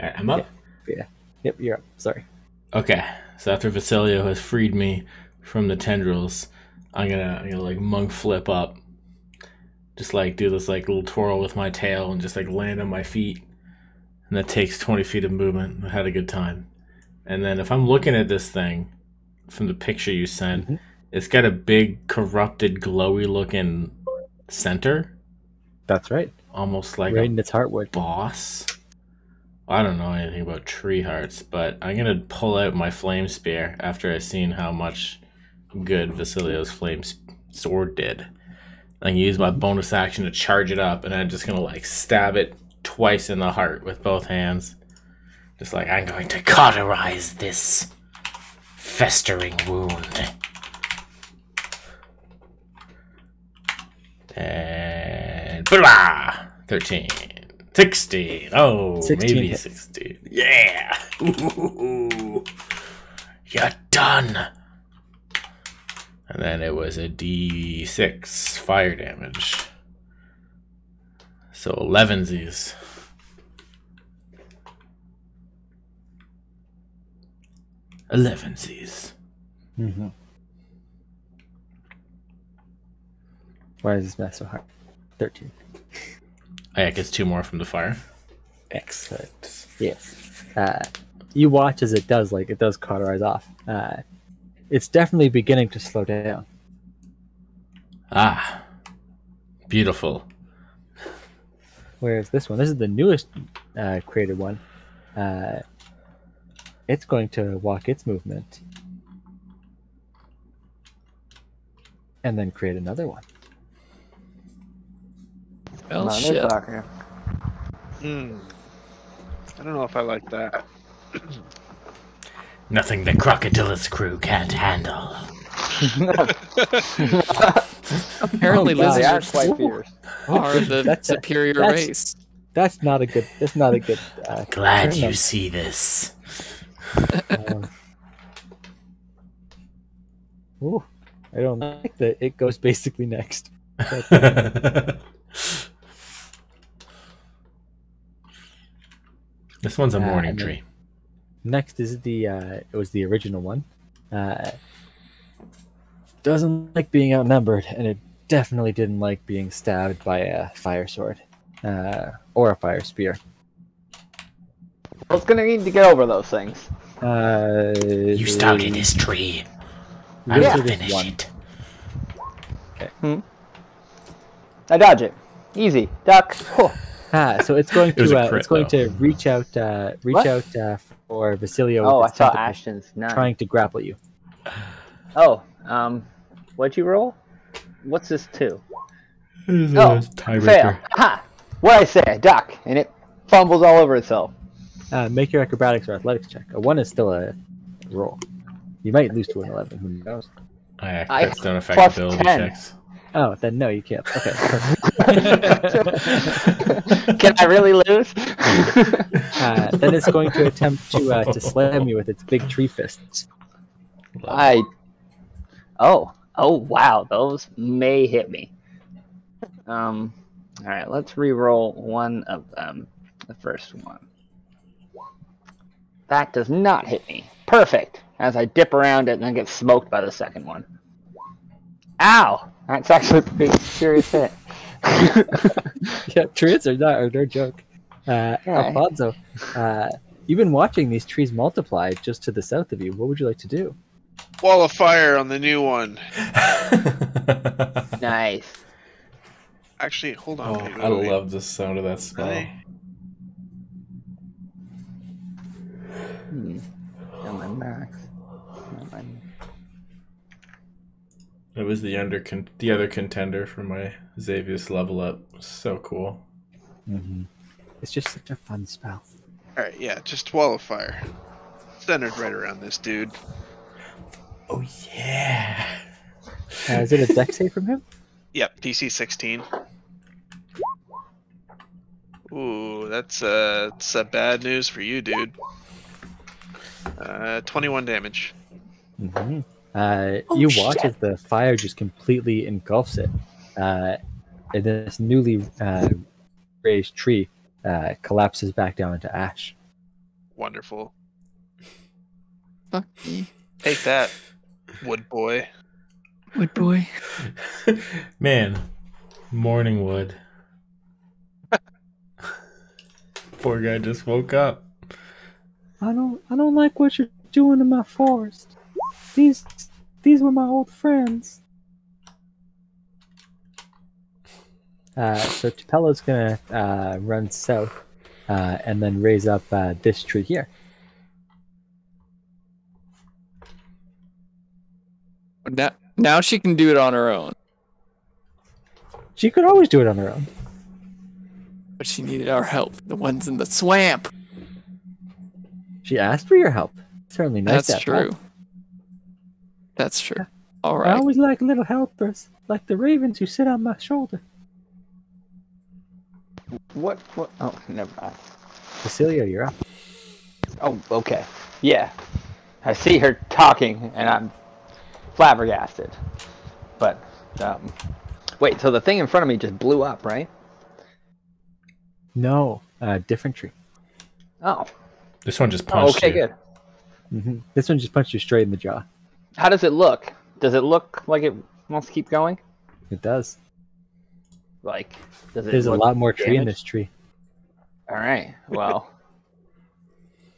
Alright, I'm up. Yeah. Yep, you're up. Sorry. Okay, so after Vasilio has freed me from the tendrils, I'm gonna like monk flip up, just like do this like little twirl with my tail and just like land on my feet, and that takes 20 feet of movement. I had a good time. And then if I'm looking at this thing from the picture you sent, it's got a big corrupted, glowy looking center, That's right. almost like Right a in its heartwood. boss. I don't know anything about tree hearts, but I'm gonna pull out my flame spear after I've seen how much good Vasilio's flame sword did. I can use my bonus action to charge it up, and I'm just gonna like stab it twice in the heart with both hands. Just like, I'm going to cauterize this festering wound. And blah! 13. 16. Oh, 16 maybe hits. 16. Yeah! Ooh, you're done! And then it was a D6 fire damage. So 11sies. Mm-hmm. Why is this math so hard? 13. I guess 2 more from the fire. Excellent. Yes. You watch as it does cauterize off. It's definitely beginning to slow down. Ah, beautiful. Whereas this one, this is the newest created one. It's going to walk its movement and then create another one. Well, Come on, shit. Soccer. I don't know if I like that. Nothing the Crocodile's crew can't handle. Apparently, Oh, God. They are lizards quite fierce. are the That's a- superior that's- race. That's not a good. That's not a good. Glad turn you of- see this. Ooh, I don't like that. It goes basically next. This one's a morning and then- tree. Next is the. It was the original one. Doesn't like being outnumbered, and it definitely didn't like being stabbed by a fire sword, or a fire spear. Well, it's gonna need to get over those things. You started this tree. I Lizard will is finish one. it. I dodge it. Easy. Duck. Oh. So it's going It was to. a crit, It's going though. to reach out. What? For Basilio. Oh, I with its saw tentacles, Ashton's. Nice. trying to grapple you. Oh, what'd you roll? What's this two? This is Oh, a fail. tiebreaker. Ha! What'd I say? Duck, and it fumbles all over itself. Make your acrobatics or athletics check. A 1 is still a roll. You might lose to an 11. Who knows? I I crits don't affect plus ability 10. checks. Oh, then no, you can't. Okay. Can I really lose? Then it's going to attempt to slam you with its big tree fists. Oh, wow, those may hit me. All right, let's re-roll one of them. The first one. That does not hit me. Perfect. As I dip around it and then get smoked by the second one. Ow! That's actually a pretty serious hit. Yeah, trees are no joke. Alfonso, you've been watching these trees multiply just to the south of you. What would you like to do? Wall of fire on the new one. Nice. Actually, hold on. Oh, wait, I wait, wait. love the sound of that spell. And my max. And my- It was the other contender for my Xavius level up. So cool. Mm-hmm. It's just such a fun spell. Alright, yeah, just wall of fire. Centered right around this dude. Oh yeah. Is it a dex save from him? Yep, DC 16. Ooh, that's bad news for you, dude. 21 damage. Mm-hmm. You watch as the fire just completely engulfs it. And this newly raised tree collapses back down into ash. Wonderful. Fuck me. Take that, wood boy. Wood boy. Man, morning wood. Poor guy just woke up. I don't like what you're doing in my forest. These were my old friends. So Tupelo's gonna run south and then raise up this tree here. Now she can do it on her own, She could always do it on her own. but she needed our help. The ones in the swamp. She asked for your help. Certainly nice. That's true. That's true. All I right. always like little helpers, like the ravens who sit on my shoulder. What? Oh, never mind. Cecilia, you're up. Oh, okay. Yeah. I see her talking, and I'm flabbergasted. But, wait, so the thing in front of me just blew up, right? No, different tree. Oh. This one just Oh, punched okay, you. good. Mm-hmm. This one just punched you straight in the jaw. How does it look? Does it look like it wants to keep going? It does. Like, does it There's a look lot more tree in damaged? this tree. All right. Well,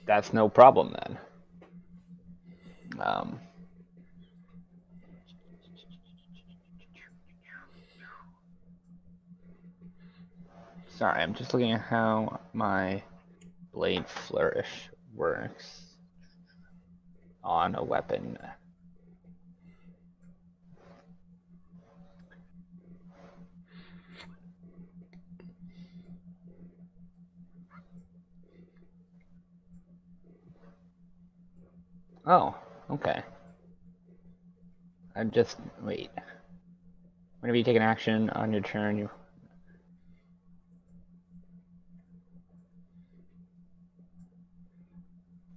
that's no problem then. Sorry, I'm just looking at how my blade flourish works on a weapon. Oh, okay. Wait. Whenever you take an action on your turn, you...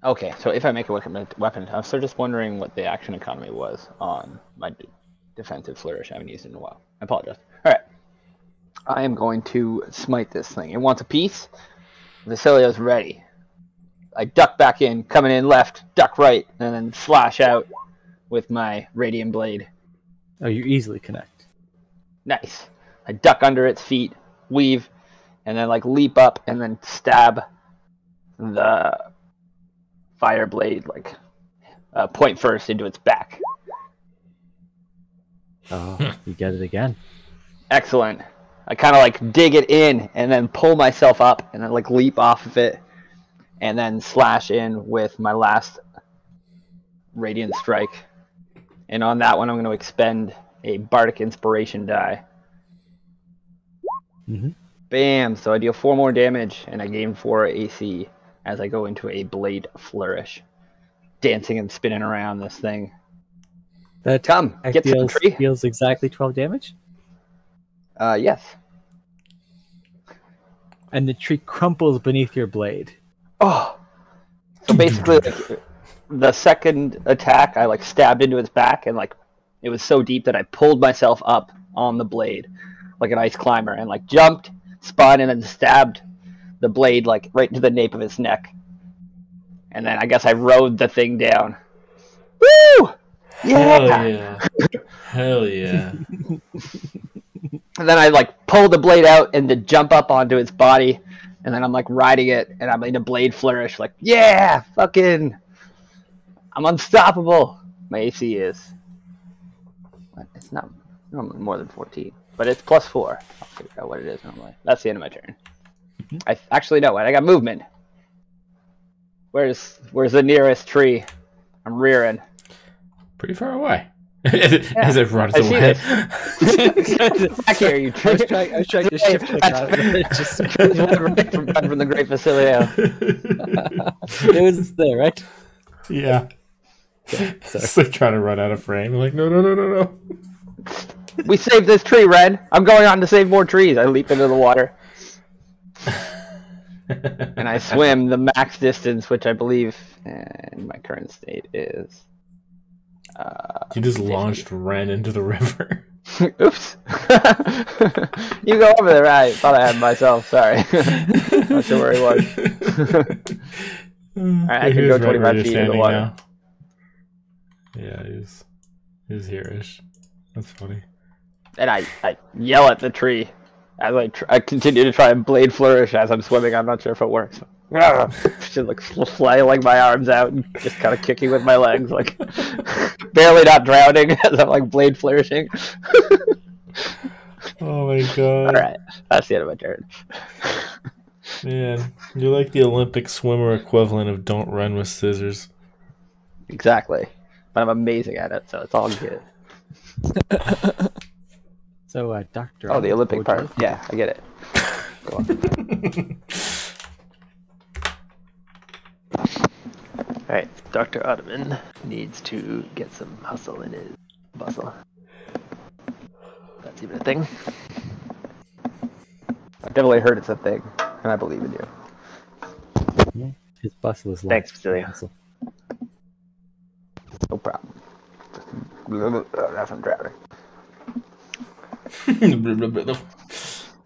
Okay, so if I make a weapon, I was sort of just wondering what the action economy was on my defensive flourish. I haven't used it in a while. I apologize. Alright. I am going to smite this thing. It wants a piece. Vasileo's ready. I duck back in, coming in left, duck right, and then slash out with my radiant blade. Oh, you easily connect. Nice. I duck under its feet, weave, and then like leap up and then stab the fire blade like point first into its back. Oh, you get it again. Excellent. I kind of like dig it in and then pull myself up and then like leap off of it and then slash in with my last radiant strike. And on that one, I'm going to expend a bardic inspiration die. Mm-hmm. Bam! So I deal 4 more damage and I gain 4 AC as I go into a blade flourish, dancing and spinning around this thing. That Come, get some tree. Deals exactly 12 damage. Yes. And the tree crumples beneath your blade. Oh. So basically, like, the second attack, I like stabbed into its back, and like it was so deep that I pulled myself up on the blade, like an ice climber, and like jumped, spun, and then stabbed the blade like right into the nape of its neck. And then I guess I rode the thing down. Woo! Yeah! Hell yeah. Hell yeah. And then I like pull the blade out and to jump up onto its body, and then I'm like riding it, and I'm in a blade flourish, like, yeah, fucking, I'm unstoppable. My AC is, it's not normally more than 14, but it's +4. I'll figure out what it is normally. That's the end of my turn. I actually know what I got movement. Where's the nearest tree? I'm rearing. Pretty far away. As it runs away. Back here, you tree. I was trying to shift the Run from the Great Facilio. It was there, right? Yeah. Sorry. It's like trying to run out of frame. I'm like, no. We saved this tree, Red. I'm going on to save more trees. I leap into the water. And I swim the max distance, which I believe in my current state is... You just launched Ren into the river. Oops. You go over there. I thought I had myself. Sorry. Not sure where he was. Alright, I can go 25 feet in the water. Now. Yeah, he's here-ish. That's funny. And I yell at the tree as I continue to try and blade flourish as I'm swimming. I'm not sure if it works. Just like flailing my arms out and just kind of kicking with my legs, like barely not drowning as I'm like blade flourishing. Oh my god. Alright, that's the end of my turn. Man, you're like the Olympic swimmer equivalent of don't run with scissors. Exactly. But I'm amazing at it, so it's all good. So, Doctor. Oh, the Olympic part. Yeah, I get it. Go on. Alright, Dr. Ottoman needs to get some hustle in his bustle. That's even a thing. I've definitely heard it's a thing, and I believe in you. Yeah, his bustle is Thanks, Facilio. No problem. That's I'm drowning.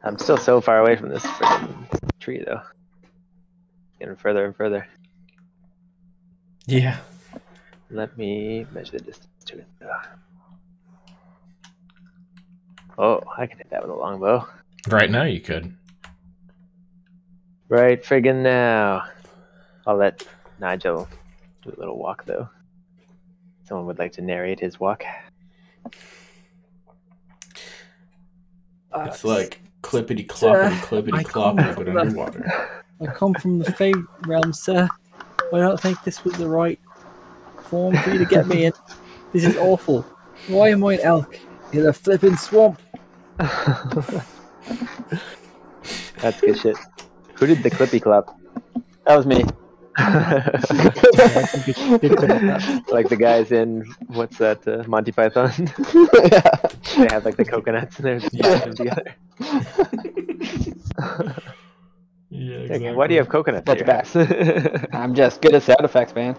I'm still so far away from this freaking tree, though. Getting further and further. Yeah. Let me measure the distance to it. Oh, I can hit that with a longbow. Right now you could. Right friggin' now. I'll let Nigel do a little walk, though. Someone would like to narrate his walk. It's like Clippity Sir, cloppity clippity I clop, can't I put do that. underwater. I come from the Fey realm, sir. I don't think this was the right form for you to get me in. This is awful. Why am I an elk in a flippin' swamp? That's good shit. Who did the clippy clop? That was me. Like the guys in what's that Monty Python? They have like the coconuts and they're just bashing them together. Yeah, Like, exactly. why do you have coconuts That's in your house? I'm just good at sound effects, man.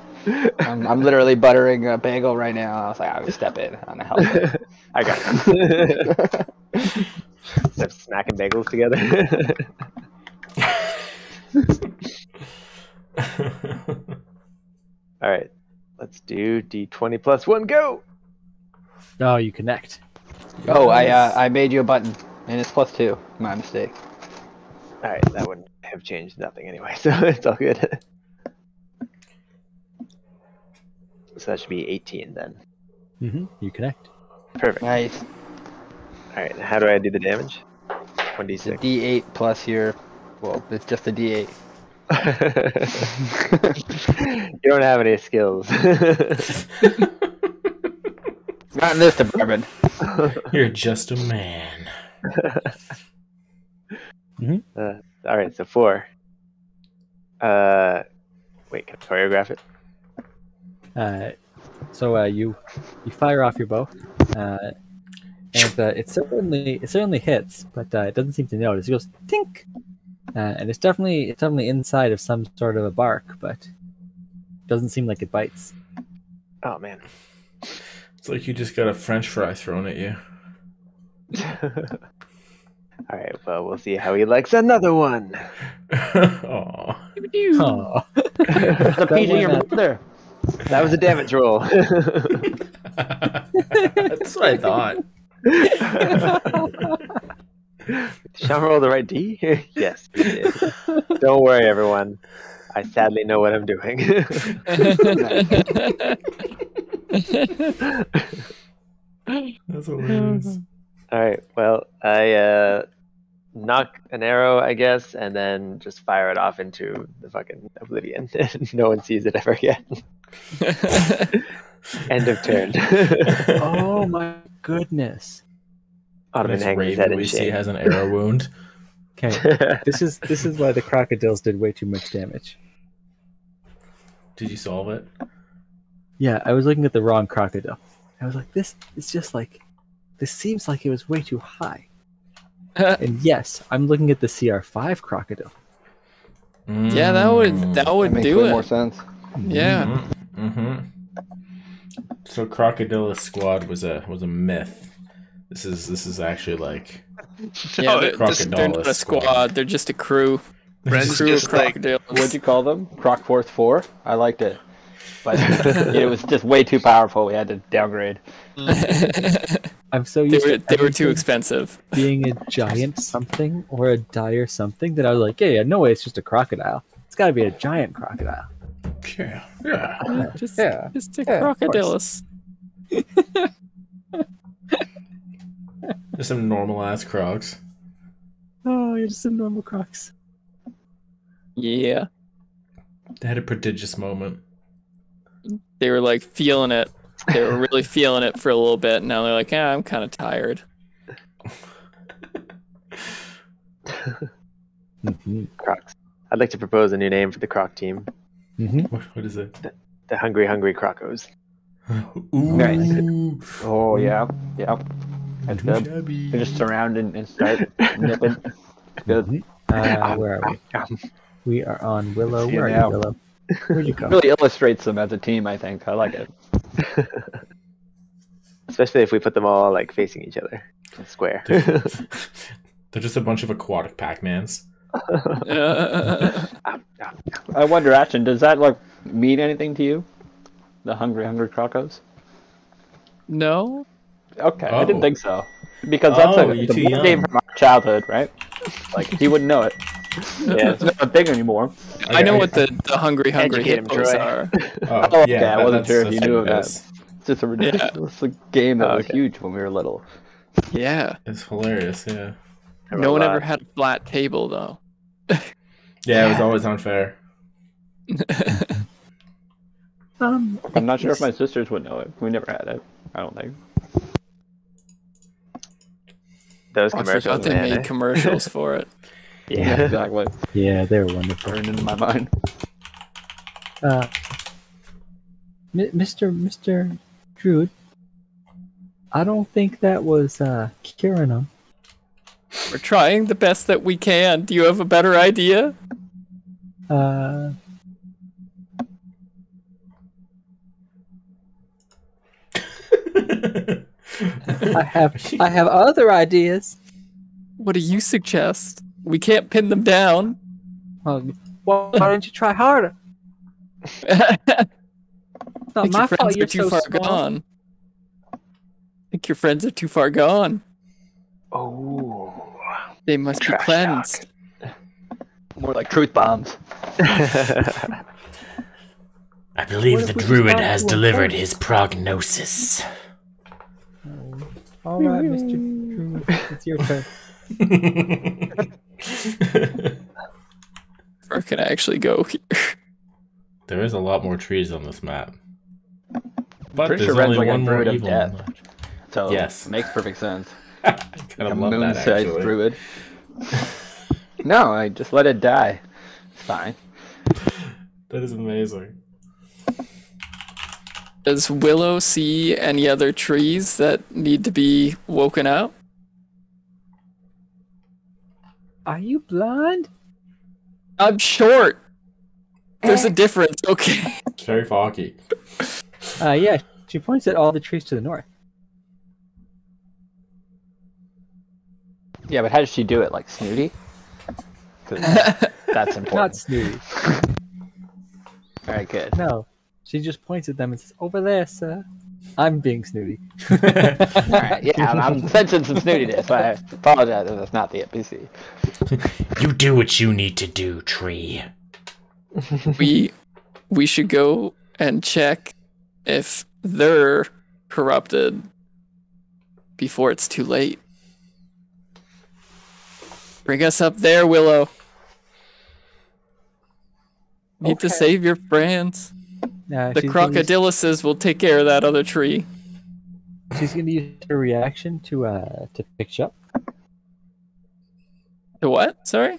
I'm literally buttering a bagel right now. I was like, I would step in on a help. I got it. Start smacking bagels together. All right, let's do D20 plus 1, go! Oh, you connect. Oh, I made you a button, and it's +2. My mistake. All right, that wouldn't have changed nothing anyway, so it's all good. So that should be 18 then. You connect. Perfect. Nice. All right, how do I do the damage? It's a 1d6. D8 plus your. Well, it's just a D8. You don't have any skills. Not in this department. You're just a man. All right, so 4. Wait, can I choreograph it? So you fire off your bow, and it certainly hits, but it doesn't seem to notice. It goes tink, and it's definitely inside of some sort of a bark, but it doesn't seem like it bites. Oh man. It's like you just got a French fry thrown at you. All right, well, we'll see how he likes another one. Aww. Oh, The piece in your brother. That was a damage roll. That's what I thought. Sean roll the right D? Yes, he did. Don't worry, everyone. I sadly know what I'm doing. That's hilarious. All right, well, I knock an arrow, I guess, and then just fire it off into the fucking oblivion. No one sees it ever again. End of turn. oh my goodness. Ottoman This hangs his head raven in we see shame. has an arrow wound. Okay, this is why the crocodiles did way too much damage. Did you solve it? Yeah, I was looking at the wrong crocodile. I was like, this seems like it was way too high. And yes, I'm looking at the CR5 crocodile. Yeah, that would That makes do way it. more sense. Yeah. So Crocodilla Squad was a myth. This is actually like Yeah, No, they're not a Crocodile squad. They're just a crew. Ren's Crew of just like crocodiles. What'd you call them? Croc Force 4? I liked it. But it was just way too powerful. We had to downgrade. I'm so They used were to too everything expensive. being a giant something or a dire something that I was like, yeah, no way, it's just a crocodile. It's got to be a giant crocodile. yeah. Just Yeah, a of course. crocodilus. Just some normal ass crocs. Oh, you're just some normal crocs. Yeah. They had a prodigious moment. They were like feeling it. They were really feeling it for a little bit. And now they're like, I'm kind of tired. Crocs. I'd like to propose a new name for the Croc team. What is it? The Hungry Hungry Crocos. Ooh. Nice. Oh, yeah. Yeah. That's good. Shabby. They just surround and start nipping. Good. Where are we? We are on Willow. See you Where are now. you, Willow? Where'd you go? Really illustrates them as a team, I think. I like it. Especially if we put them all like facing each other. Square. They're just a bunch of aquatic Pac-Mans. I wonder, Ashton, does that like mean anything to you? The Hungry Hungry Crocos? No? Okay, I Oh. didn't think so. Because that's Oh, a you're it's a too board young. game from our childhood, right? Like, he wouldn't know it. Yeah. It's not a thing anymore. I know what the Hungry Hungry Educate him, hippos Troy. are. Oh, okay, I wasn't sure if you knew of that. It's It's just a ridiculous game that was okay. huge when we were little. Yeah. hilarious, yeah. No one ever had a flat table though. Yeah, it was always unfair. I'm not sure if my sisters would know it. We never had it. I don't think. Those I commercials, forgot they man. made commercials for it. Yeah, exactly. Yeah, they were wonderful. Burned into my mind. Mr. Druid, I don't think that was curing him. We're trying the best that we can. Do you have a better idea? I have other ideas. What do you suggest? We can't pin them down. Why don't you try harder? It's not my fault you're too so far small. gone. I think your friends are too far gone. Oh. They must be Trash cleansed. More like truth bombs. I believe What the if we druid just has got to a delivered point? his prognosis. All right, Mr. Druid, it's your turn. Or can I actually go here? There is a lot more trees on this map. But Pretty there's sure Ren's only like a one more druid of evil death. one left. So Yes. it makes perfect sense. I kind A of love that, moon-sized actually. druid. No, I just let it die. It's fine. That is amazing. Does Willow see any other trees that need to be woken up? Are you blind? I'm short. There's a difference, okay? It's very foggy. Yeah, she points at all the trees to the north. Yeah, but how does she do it? Like Snooty? 'Cause that's important. Not Snooty. Alright, good. No. She just points at them and says, "Over there, sir." I'm being Snooty. Alright, yeah, I'm sensing some snootiness, so I apologize if that's not the NPC. You do what you need to do, tree. We should go and check if they're corrupted before it's too late. Bring us up there, Willow. Need to Okay. save your friends. The she's gonna use- crocodiluses will take care of that other tree. She's going to use her reaction to pick you up. To what? Sorry?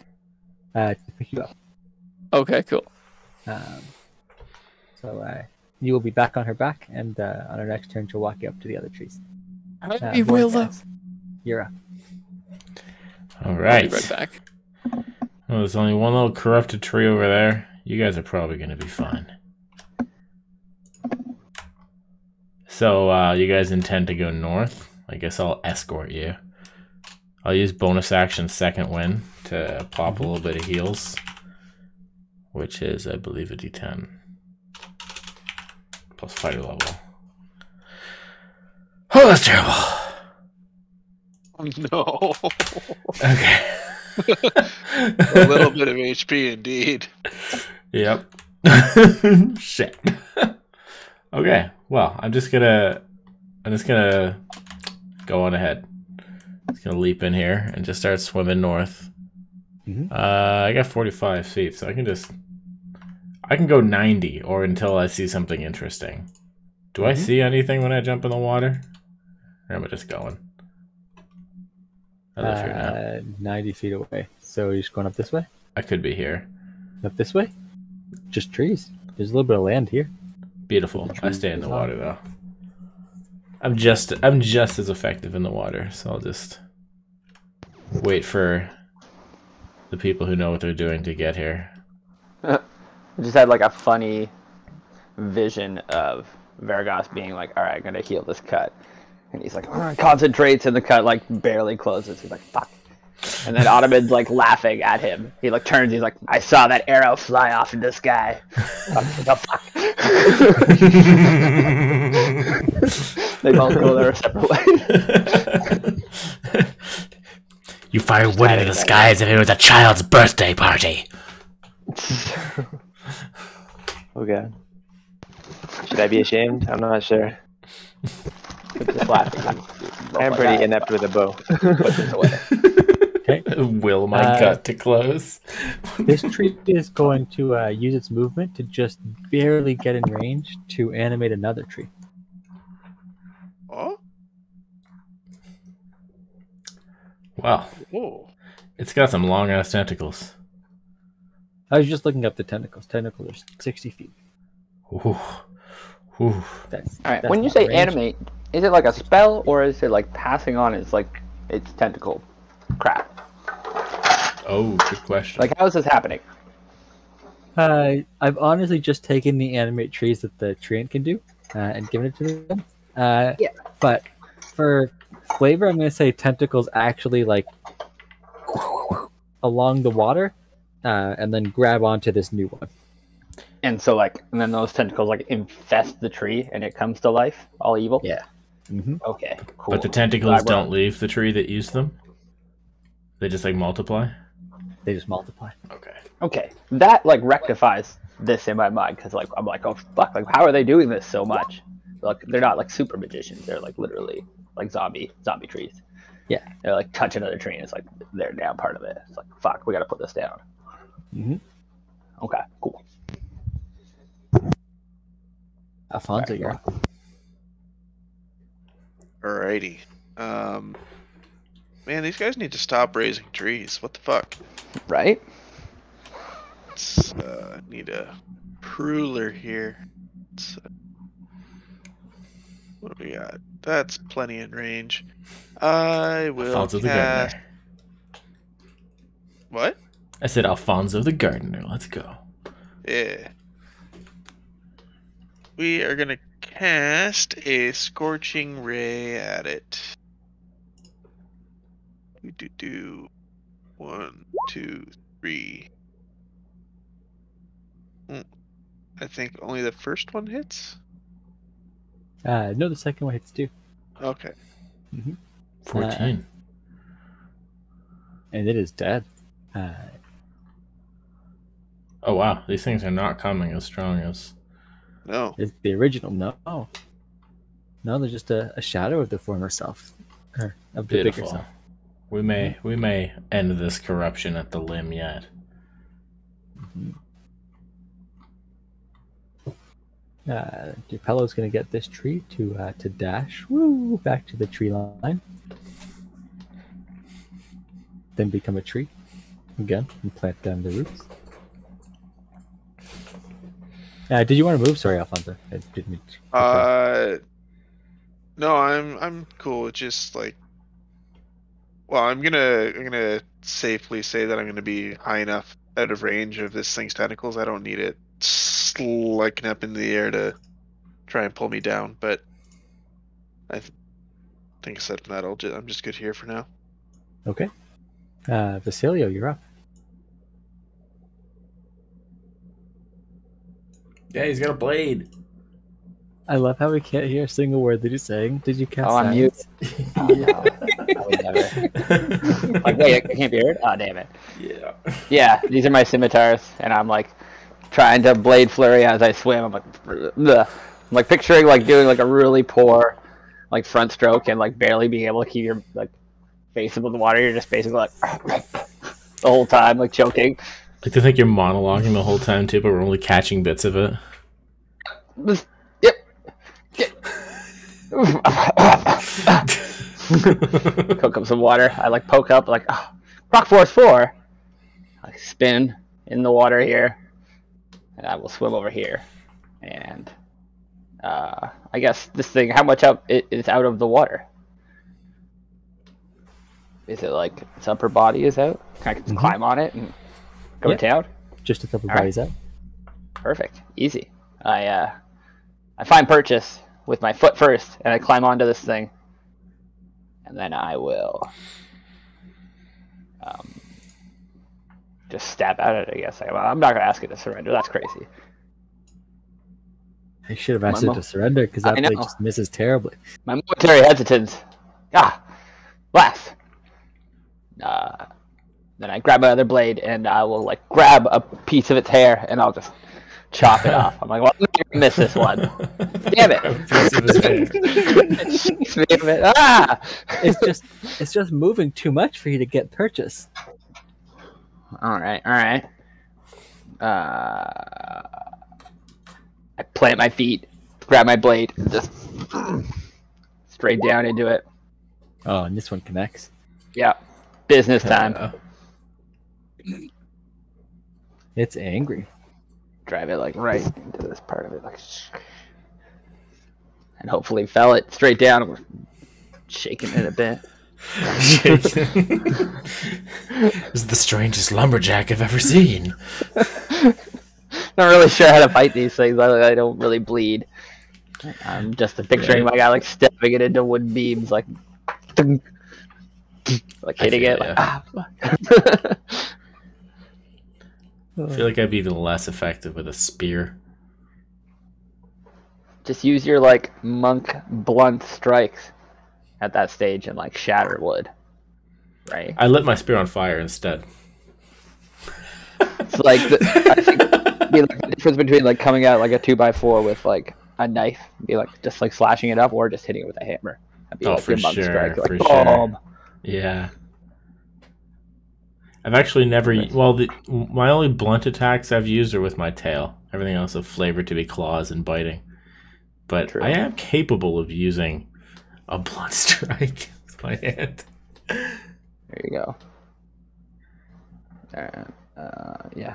To pick you up. Okay, cool. So you will be back on her back, and on her next turn, she'll walk you up to the other trees. Hey, Willow. Vortex, you're up. All I'll right. be right back. Well, there's only one little corrupted tree over there. You guys are probably going to be fine. So, you guys intend to go north? I guess I'll escort you. I'll use bonus action second wind to pop a little bit of heals, which is, I believe, a d10 plus fighter level. Oh, that's terrible. No. Okay. A little bit of HP indeed. Yep. Shit. Okay. Well, I'm just gonna go on ahead. Just gonna leap in here and just start swimming north. I got 45 feet, so I can go 90 or until I see something interesting. Do I see anything when I jump in the water? Or am I just going? I live here now. 90 feet away. So you're just going up this way? I could be here. Up this way? Just trees. There's a little bit of land here. Beautiful. I stay in the water though. I'm just as effective in the water, so I'll just wait for the people who know what they're doing to get here. I just had like a funny vision of Varagos being like, "All right, I'm gonna heal this cut," and he's like, concentrates, and the cut like barely closes. He's like, "Fuck." And then Ottoman's like laughing at him. He like turns. He's like, "I saw that arrow fly off in the sky." The fuck? They both go their separate ways. You fire wood into the sky as if it was a child's birthday party. Okay. Should I be ashamed? I'm not sure. Just laughing. I'm pretty inept with a bow. Put this away. Okay. Will my gut to close. This tree is going to use its movement to just barely get in range to animate another tree. Oh, Wow, whoa. it's got some long ass tentacles. I was just looking up the tentacles. Tentacles are 60 feet. Ooh. Ooh. That's, All right. that's When you not say range. animate, is it like a spell or is it like passing on its tentacle crap? Oh, good question. Like, how is this happening? I've honestly just taken the animate trees that the treant can do and given it to them. Yeah. But for flavor, I'm going to say tentacles actually like along the water and then grab onto this new one. And so, like, and then those tentacles like infest the tree, and it comes to life, all evil. Yeah. Mm-hmm. Okay. Cool. But the tentacles Glad don't leave the tree that used them. They just like multiply. They just multiply. Okay. Okay, that like rectifies this in my mind because like I'm like, oh fuck, like how are they doing this so much? Like they're not like super magicians; they're like literally like zombie trees. Yeah. They're like touch another tree, and it's like they're down part of it. It's like fuck, we got to put this down. Mm-hmm. Okay, cool. Alfonso, you're up. Alrighty. Man, these guys need to stop raising trees. What the fuck? Right? Let's need a ruler here. What do we got? That's plenty in range. I will Alfonso the cast... Gardener. What? I said Alfonso the Gardener. Let's go. Yeah. We are gonna cast a Scorching Ray at it. Do 1, 2, 3. I think only the first one hits. No, the second one hits too. Okay. 14. And it is dead. Oh wow, these things are not coming as strong as. No. It's the original. No, they're just a shadow of the former self, or of the bigger Beautiful. self. We may end this corruption at the limb yet. Dupello's going to get this tree to dash back to the tree line, then become a tree again and plant down the roots. Did you want to move? Sorry, Alfonso. I didn't mean to- No, I'm cool. It's just like, well, I'm gonna safely say that I'm gonna be high enough out of range of this thing's tentacles. I don't need it slicking up in the air to try and pull me down. But I think aside from that, I'm just good here for now. Okay. Vasilio, you're up. Yeah, he's got a blade. I love how we can't hear a single word that he's saying. Did you cast Oh, I'm mute. silence? Oh, no. I would never. Like, wait, I can't be heard? Oh, damn it. Yeah. Yeah, these are my scimitars, and I'm like trying to blade flurry as I swim. I'm like, bleh. I'm like picturing like doing like a really poor like front stroke and like barely being able to keep your like face above the water. You're just basically like the whole time like choking. Like to think you're monologuing the whole time too, but we're only catching bits of it. Yep. Cook up some water. I like poke up like Rock Force 4. I spin in the water here, and I will swim over here. And I guess this thing, how much up it is out of the water? Is it like its upper body is out? Can I just climb on it and go to town? Just a couple All right. bodies out. Perfect, easy. I find purchase with my foot first, and I climb onto this thing, and then I will just stab at it. I guess I'm not gonna ask it to surrender. That's crazy. I should have asked it to surrender because that I blade know. just misses terribly. My momentary hesitance. Blast. Then I grab my other blade and I will like grab a piece of its hair and I'll just chop it off. I'm like, well, I'm gonna miss this one. Damn it! Damn it! Ah! It's just moving too much for you to get purchase. All right. I plant my feet, grab my blade, and just straight down into it. Oh, and this one connects. Yeah, business time. It's angry. Drive it like right into this part of it, like, and hopefully fell it straight down. We're shaking it a bit. This is the strangest lumberjack I've ever seen. Not really sure how to fight these things. I don't really bleed. I'm just picturing my guy like stepping it into wood beams, like hitting it. Like, fuck. I feel like I'd be even less effective with a spear. Just use your like monk blunt strikes at that stage and like shatter wood, right? I lit my spear on fire instead. It's like I think be like the difference between like coming out like a 2x4 with like a knife, be like just like slashing it up, or just hitting it with a hammer. That'd be like for your monk sure, strike, like, for boom. sure. Yeah. I've actually never. Well, my only blunt attacks I've used are with my tail. Everything else is flavored to be claws and biting. But True. I am capable of using a blunt strike with my hand. There you go. Yeah,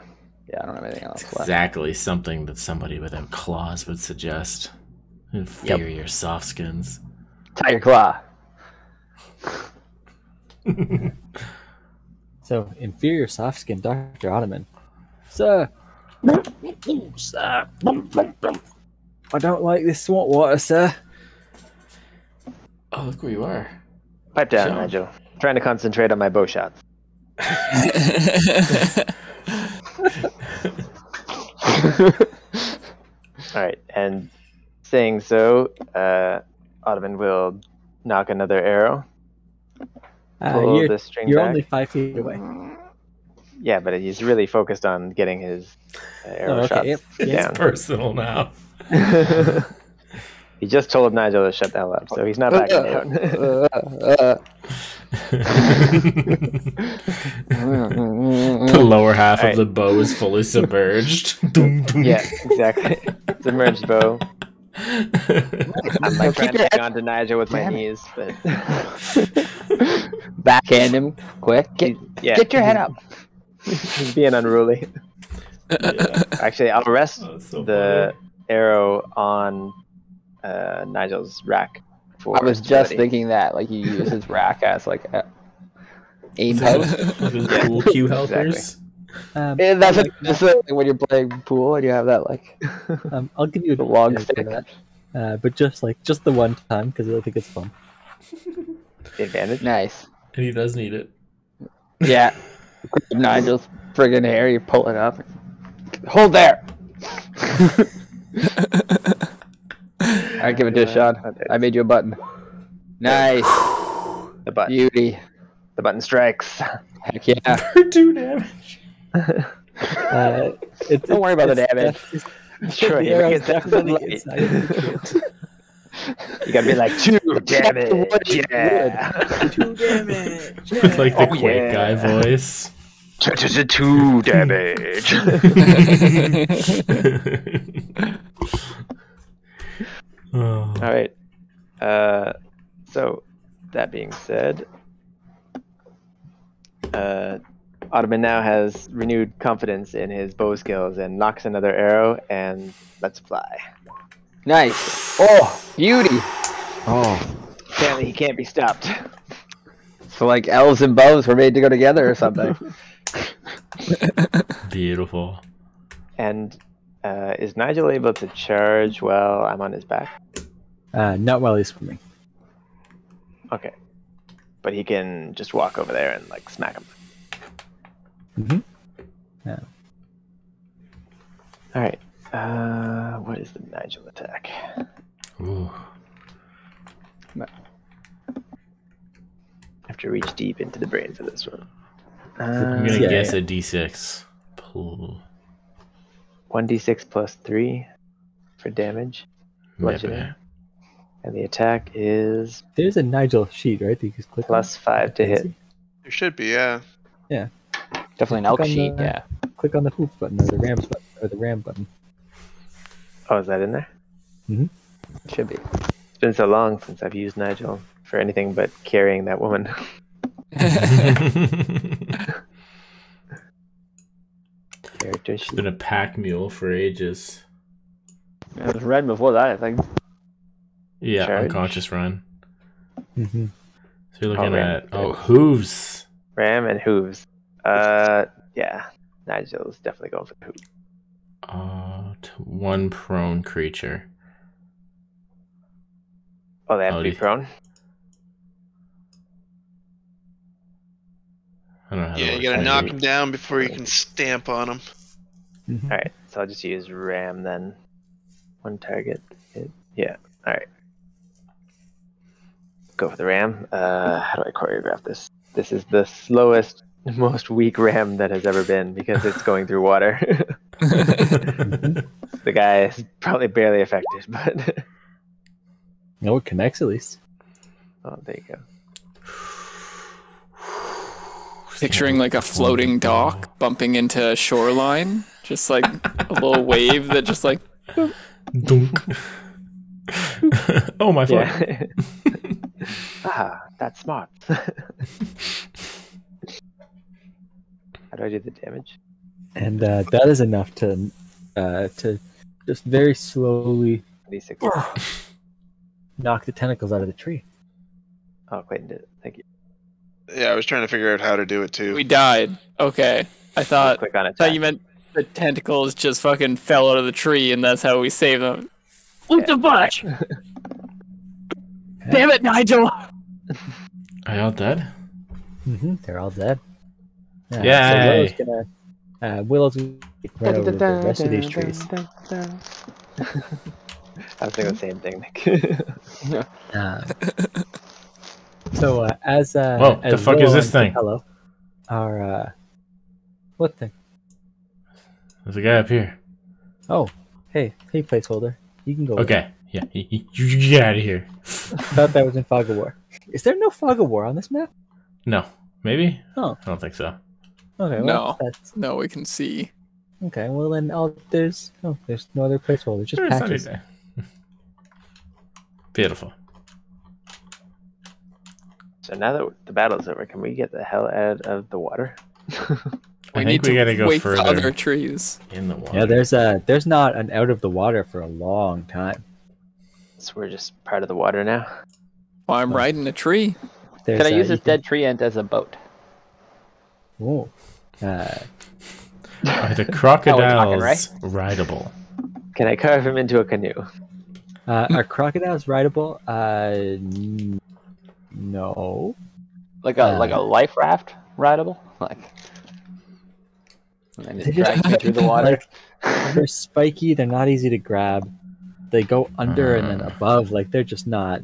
I don't have anything else left. Exactly something that somebody without claws would suggest. Inferior soft skins. Tiger claw. So, inferior soft skin, Dr. Ottoman. Sir, sir, I don't like this swamp water, sir. Oh, look where you are. Pipe down, Sure. Nigel. I'm trying to concentrate on my bow shots. Alright, and saying so, Ottoman will knock another arrow. Pull the string you're back. only 5 feet away. Yeah, but he's really focused on getting his arrow shots Yep. It's down. personal now. He just told Nigel to shut the hell up, so he's not backing down. The lower half of the bow is fully submerged. Yeah, exactly. Submerged bow. I'm like trying to hang on to Nigel with my knees, but Backhand him quick. Get your head up. He's being unruly. Yeah. Actually, I'll rest the arrow on Nigel's rack. I was just thinking that, like, you use his rack as like a aim post. Those pool cue helpers. And that's just like when you're playing pool and you have that like I'll give you the long a stick. but just the one time because I think it's fun. The advantage. Nice. And he does need it. Yeah. Nigel's friggin' hair, you pull it up. Hold there. Alright, give it to a shot. I made you a button. Nice. The button. Beauty. The button strikes. Heck yeah. For 2 damage. Don't worry about the damage. Sure, The you arrow's make it definitely light. inside of the shield. You gotta be like 2 damage. Yeah. 2 damage. It's like the Oh, Quake yeah. guy voice. 2 damage. Oh. All right. So, that being said, Ottoman now has renewed confidence in his bow skills and knocks another arrow and lets fly. Nice. Oh, beauty. Oh. Apparently, he can't be stopped. So like elves and bows were made to go together or something. Beautiful. And is Nigel able to charge while I'm on his back? Not while he's swimming. Okay. But he can just walk over there and like smack him. Mm-hmm. Yeah. All right. What is the Nigel attack? Ooh. I have to reach deep into the brain for this one. I'm gonna Yeah, guess yeah. a D6. Pull. 1d6 plus 3 for damage. Bludgeoning. Maybe. And the attack is There's a Nigel sheet, right? That you just click plus on? 5 to hit. Crazy. There should be, yeah. Definitely an Click elk on sheet, the- yeah. Click on the hoof button or the Rams button or the Ram button. Oh, is that in there? Should be. It's been so long since I've used Nigel for anything but carrying that woman. Character It's sheet. been a pack mule for ages. It was red before that, I think. Yeah, Charge. unconscious run. Mm-hmm. So you're looking Ram. at hooves. Ram and hooves. Yeah. Nigel's definitely going for the hooves. To one prone creature. Oh, they have Oh, to be do you- prone? I don't know how Yeah, to you gotta work knock that. him down before you can stamp on him. Alright, so I'll just use Ram then. One target. Hit. Yeah, alright. Go for the Ram. How do I choreograph this? This is the slowest, most weak Ram that has ever been because it's going through water. The guy is probably barely affected, but No, it connects at least. oh, there you go. Picturing like a floating dock bumping into a shoreline, just like a little wave that just like. Dunk. Oh my fuck. Yeah. Ah, that's smart. How do I do the damage? And that is enough to just very slowly D6. knock the tentacles out of the tree. Oh, Clayton did it. Thank you. Yeah, I was trying to figure out how to do it too. We died. Okay. I thought Click on it. you meant the tentacles just fucking fell out of the tree and that's how we saved them. What the fuck? Damn it, Nigel! Are y'all dead? They're all dead. Yay. Willow's gonna run over the rest of these trees. I was thinking the same thing, Nick. So as Whoa, as the fuck Willow is this and thing? Capello are what thing? There's a guy up here. Oh, hey, placeholder. You can go. Okay. Yeah, you get out of here. Thought that was in Fog of War. Is there no Fog of War on this map? No. Maybe? Oh. I don't think so. Okay, well, No. that's No, we can see. okay. Well, then there's no other placeholder. Just There's patches. anything. Beautiful. So now that the battle's over, can we get the hell out of the water? I think we gotta go wake further the other trees. in the water. Yeah, there's not an out of the water for a long time. So we're just part of the water now. Well, I'm riding a tree. There's, Can I use you this dead tree ant as a boat? Ooh. Are the crocodiles right? rideable? Can I carve him into a canoe? Are crocodiles rideable? No. Like a life raft rideable? Like and They just just- drag me through the water. Like, they're spiky. They're not easy to grab. They go under and then above. Like they're just not.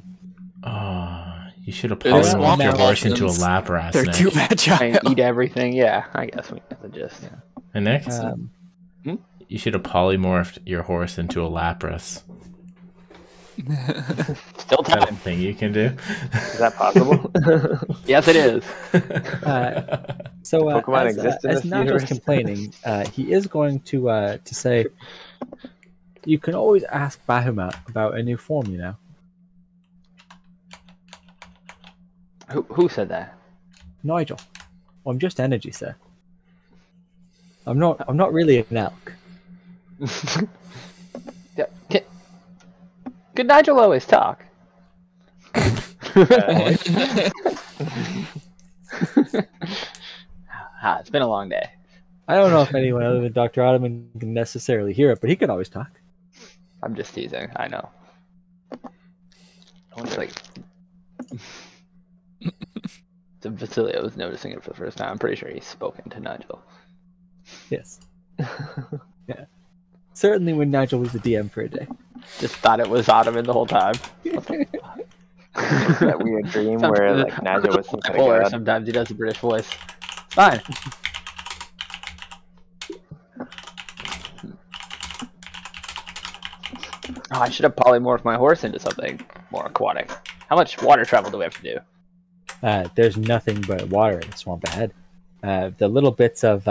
Oh, you should have They're polymorphed swamp your horse into a dolphins. lapras, They're Nick. too And agile. eat everything. Yeah, I guess we get the gist. And Nick, you should have polymorphed your horse into a lapras. Still Is that a time. thing you can do? Is that possible? Yes, it is. So Pokemon as, exist in as this Nacho's universe? complaining, he is going to say, you can always ask Bahamut about a new form. You know, Who said that? Nigel. Well, I'm just energy, sir. I'm not really an elk. Yeah. Could Nigel always talk? It's been a long day. I don't know if anyone other than Dr. Ottoman can necessarily hear it, but he can always talk. I'm just teasing. I know. It's like Vasilia was noticing it for the first time. I'm pretty sure he's spoken to Nigel. Yes. Yeah. Certainly when Nigel was the DM for a day. Just thought it was Ottoman the whole time. That weird dream where like Nigel was some kind of Or god. sometimes he does a British voice. Fine. Oh, I should have polymorphed my horse into something more aquatic. How much water travel do we have to do? There's nothing but water in the swamp ahead. The little bits of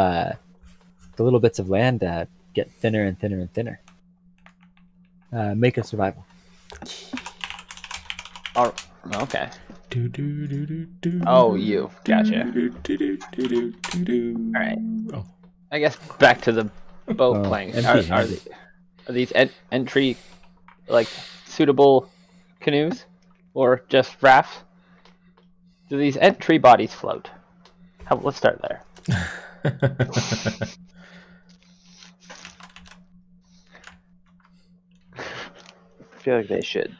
land get thinner and thinner and thinner. Make a survival. Oh, okay. Oh, you. Gotcha. Alright. Oh. I guess back to the boat playing. Are these entry, like, suitable canoes? Or just rafts? Do these entry bodies float? Let's start there. I feel like they should.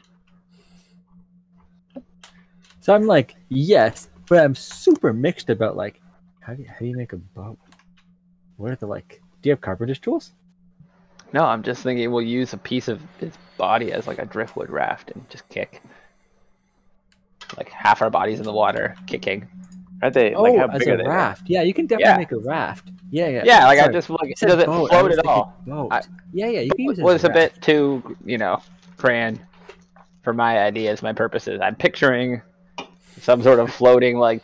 So I'm like, yes, but I'm super mixed about like, how do you make a boat? What are the like? Do you have carpenter's tools? No, I'm just thinking we'll use a piece of its body as like a driftwood raft and just kick. Like half our bodies in the water, kicking. Aren't they? Oh, like, how as big a are they? raft. Yeah, you can definitely make a raft. Yeah. Yeah, like Sorry. I just like I it said doesn't boat. float I was at all. thinking boat. Yeah, you can use it. Was as a a raft. bit too, crayon for my ideas, my purposes. I'm picturing some sort of floating like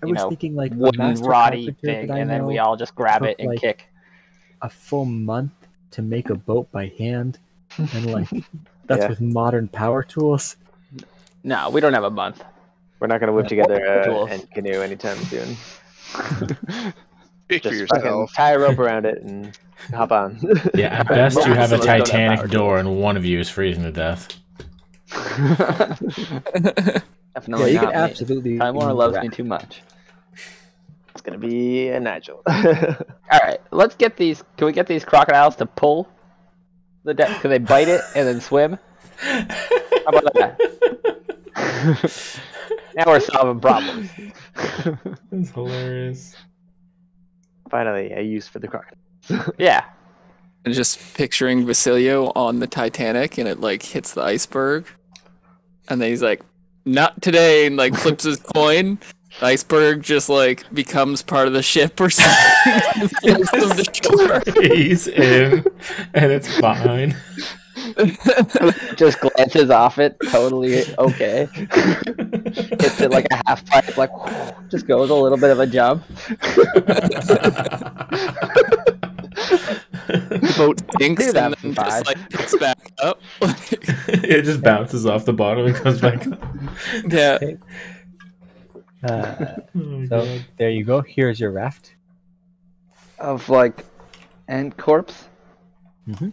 I was thinking like a wooden master roddy carpenter thing, that I and then we know all just grab took, it and like, kick. a full month to make a boat by hand, and like that's Yeah. with modern power tools. No, we don't have a month. We're not going to whip together Tools. a canoe anytime soon. Speak for Just fucking yourself. tie a rope around it and hop on. Yeah, at best you have a Most don't have Titanic power door and one of you is freezing to death. Definitely Yeah, you not could me. absolutely. Time Warner use a loves me raft. too much. It's going to be a Nigel. All right, let's get these. Can we get these crocodiles to pull the deck? Can they bite it and then swim? How about that? Now we're solving problems. That's hilarious. Finally, a use for the crocodile. Yeah. And just picturing Basilio on the Titanic, and it like hits the iceberg, and then he's like, "Not today," and like flips his coin. The iceberg just like becomes part of the ship or something. And floats them to shore. He's in, and it's fine. Just glances off it, totally okay. Hits it like a half pipe, like just goes a little bit of a jump. The boat sinks Do that and for then five. just like picks back up. It just bounces off the bottom and comes back up. Yeah. Okay. Oh my So God. there you go. Here's your raft. Of like end corpse. Perfect.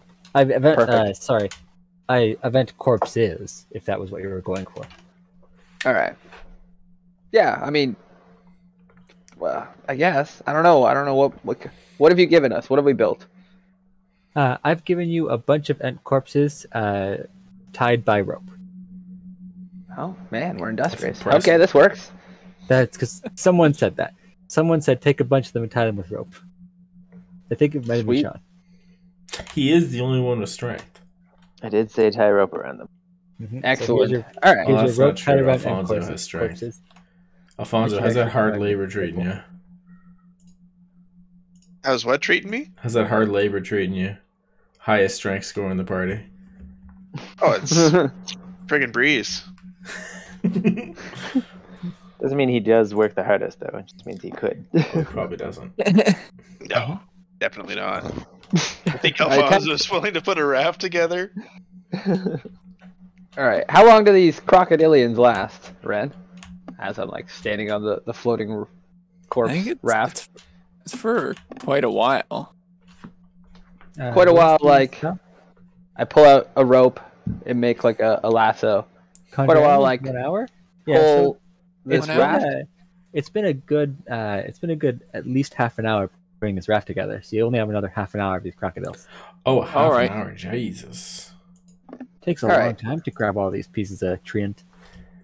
Event corpses, if that was what you were going for. All right. Yeah, I mean, well, I guess I don't know. What have you given us? What have we built? I've given you a bunch of ent corpses tied by rope. Oh man, we're industrious. impressive. Okay, this works. That's because someone said that. Someone said take a bunch of them and tie them with rope. I think it might have been Sweet. Sean. He is the only one with strength. I did say tie a rope around them. Excellent. So All right. Oh, here's that's your not rope tied true. around ent Alfonso has corpses. strength. Alfonso, Which how's that actually hard might be labor treating you? How's what treating me? How's that hard labor treating you? Highest strength score in the party. Oh, it's friggin' breeze. Doesn't mean he does work the hardest, though. It just means he could. Well, probably doesn't. No, definitely not. I think All right, Alfonso is willing to put a raft together. All right. How long do these crocodilians last, Ren? As I'm like standing on the floating I corpse think raft. it's for quite a while. Quite a while, what's the like- stuff? I pull out a rope and make like a lasso. Quite a while, like 1 hour. Yeah, so pull this One hour? raft. it's been a good at least half an hour putting this raft together. So you only have another half an hour of these crocodiles. Oh, half All right. an hour. Jesus. Takes a All long right. time to grab all these pieces of tree and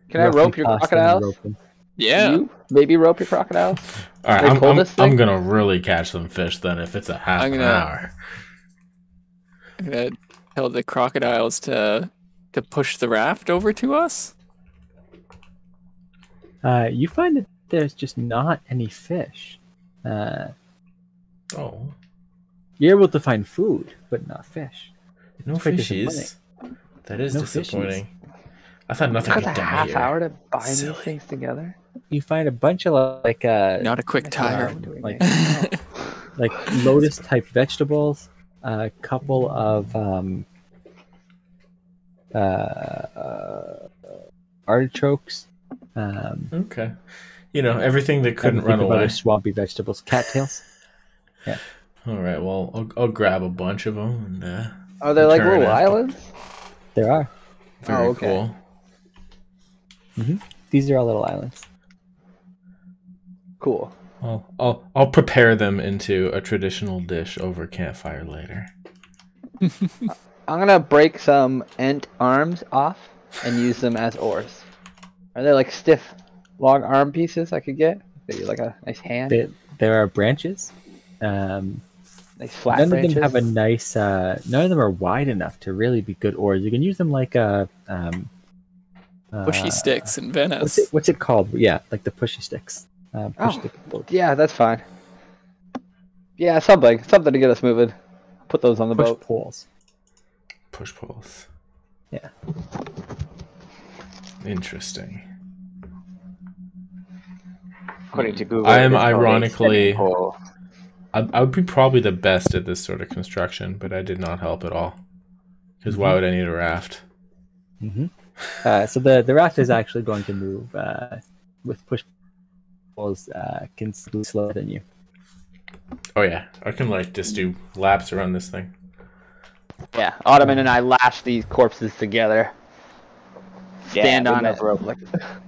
Can I roughly rope your toss them and crocodiles? rope them. Yeah. You maybe rope your crocodiles? All right, They pull this thing? I'm gonna really catch some fish then if it's a half I'm an gonna- hour. I'm gonna tell the crocodiles to push the raft over to us. You find that there's just not any fish. Oh, You're able to find food, but not fish. no Quite fishies. That is No disappointing. I thought nothing Took could us a die half here. hour to bind these Silly. things together. You find a bunch of like Not a quick tire. like like lotus type vegetables, a couple of artichokes. Okay. You know, everything that I couldn't think run of away. other swampy vegetables, cattails. All right. Well, I'll grab a bunch of them and. Are there like return little after. islands? There are. Very okay. cool. These are all little islands. Cool. I'll prepare them into a traditional dish over campfire later. I'm gonna break some ent arms off and use them as oars. Are there like stiff, long arm pieces I could get? Maybe like a nice hand. There are branches. Nice flat None branches. of them have a nice. None of them are wide enough to really be good oars. You can use them like a. Pushy sticks in Venice. What's it called? Yeah, like the pushy sticks. Stick boat. Yeah, that's fine. Yeah, something to get us moving. Put those on the Push boat. poles. Push poles. Yeah. Interesting. According to Google, I am it's called a ironically- spinning pole. I would be probably the best at this sort of construction, but I did not help at all. Because why would I need a raft? So the raft is actually going to move with push poles considerably slower than you. Oh yeah, I can like just do laps around this thing. Yeah, Ottoman and I lash these corpses together. Stand on it. rope.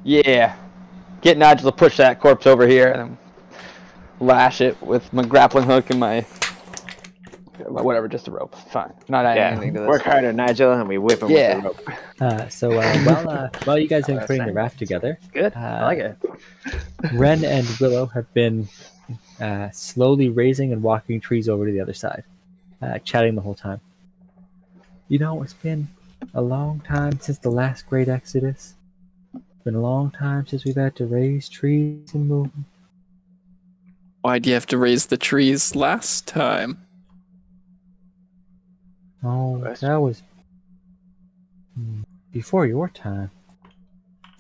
Yeah. Get Nigel to push that corpse over here and then lash it with my grappling hook and my whatever, just a rope. Fine. Not adding anything to this. Work harder, Nigel, and we whip him with the rope. So while you guys are putting the raft together, Good. I like it. Ren and Willow have been slowly raising and walking trees over to the other side, chatting the whole time. You know, it's been a long time since the last great exodus. It's been a long time since we've had to raise trees and move them. Why'd you have to raise the trees last time? Oh, that was before your time.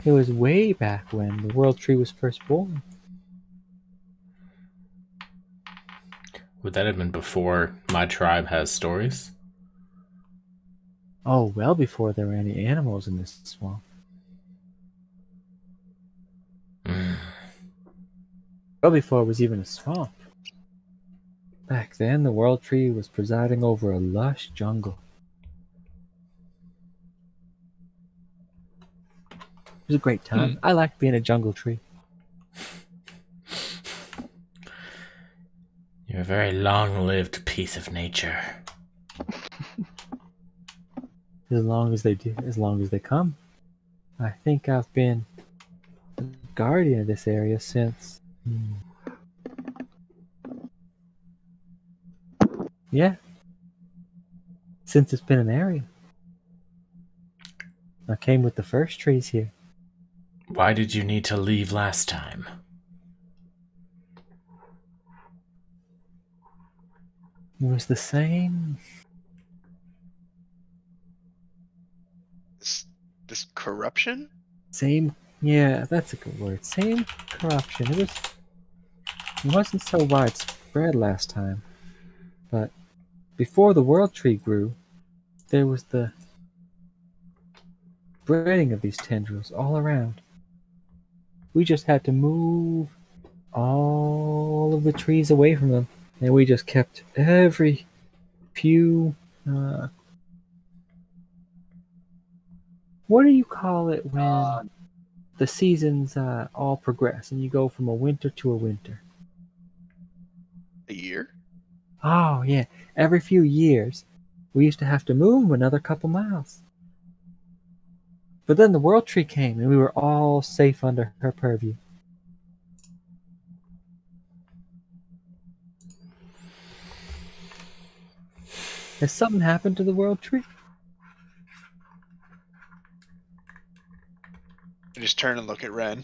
It was way back when the world tree was first born. Would that have been before my tribe has stories? Oh, well before there were any animals in this swamp. Well before it was even a swamp. Back then, the world tree was presiding over a lush jungle. It was a great time. I liked being a jungle tree. You're a very long-lived piece of nature. As long as they do, as long as they come. I think I've been the guardian of this area since. Yeah. Since it's been an area. I came with the first trees here. Why did you need to leave last time? It was the same. This corruption? Same. Yeah, that's a good word. Same corruption. It wasn't so widespread last time. But before the world tree grew, there was the spreading of these tendrils all around. We just had to move all of the trees away from them, and we just kept every few what do you call it when the seasons all progress and you go from a winter to a winter? A year? Oh, yeah. Every few years, we used to have to move another couple miles. But then the world tree came, and we were all safe under her purview. Has something happened to the world tree? I just turn and look at Ren.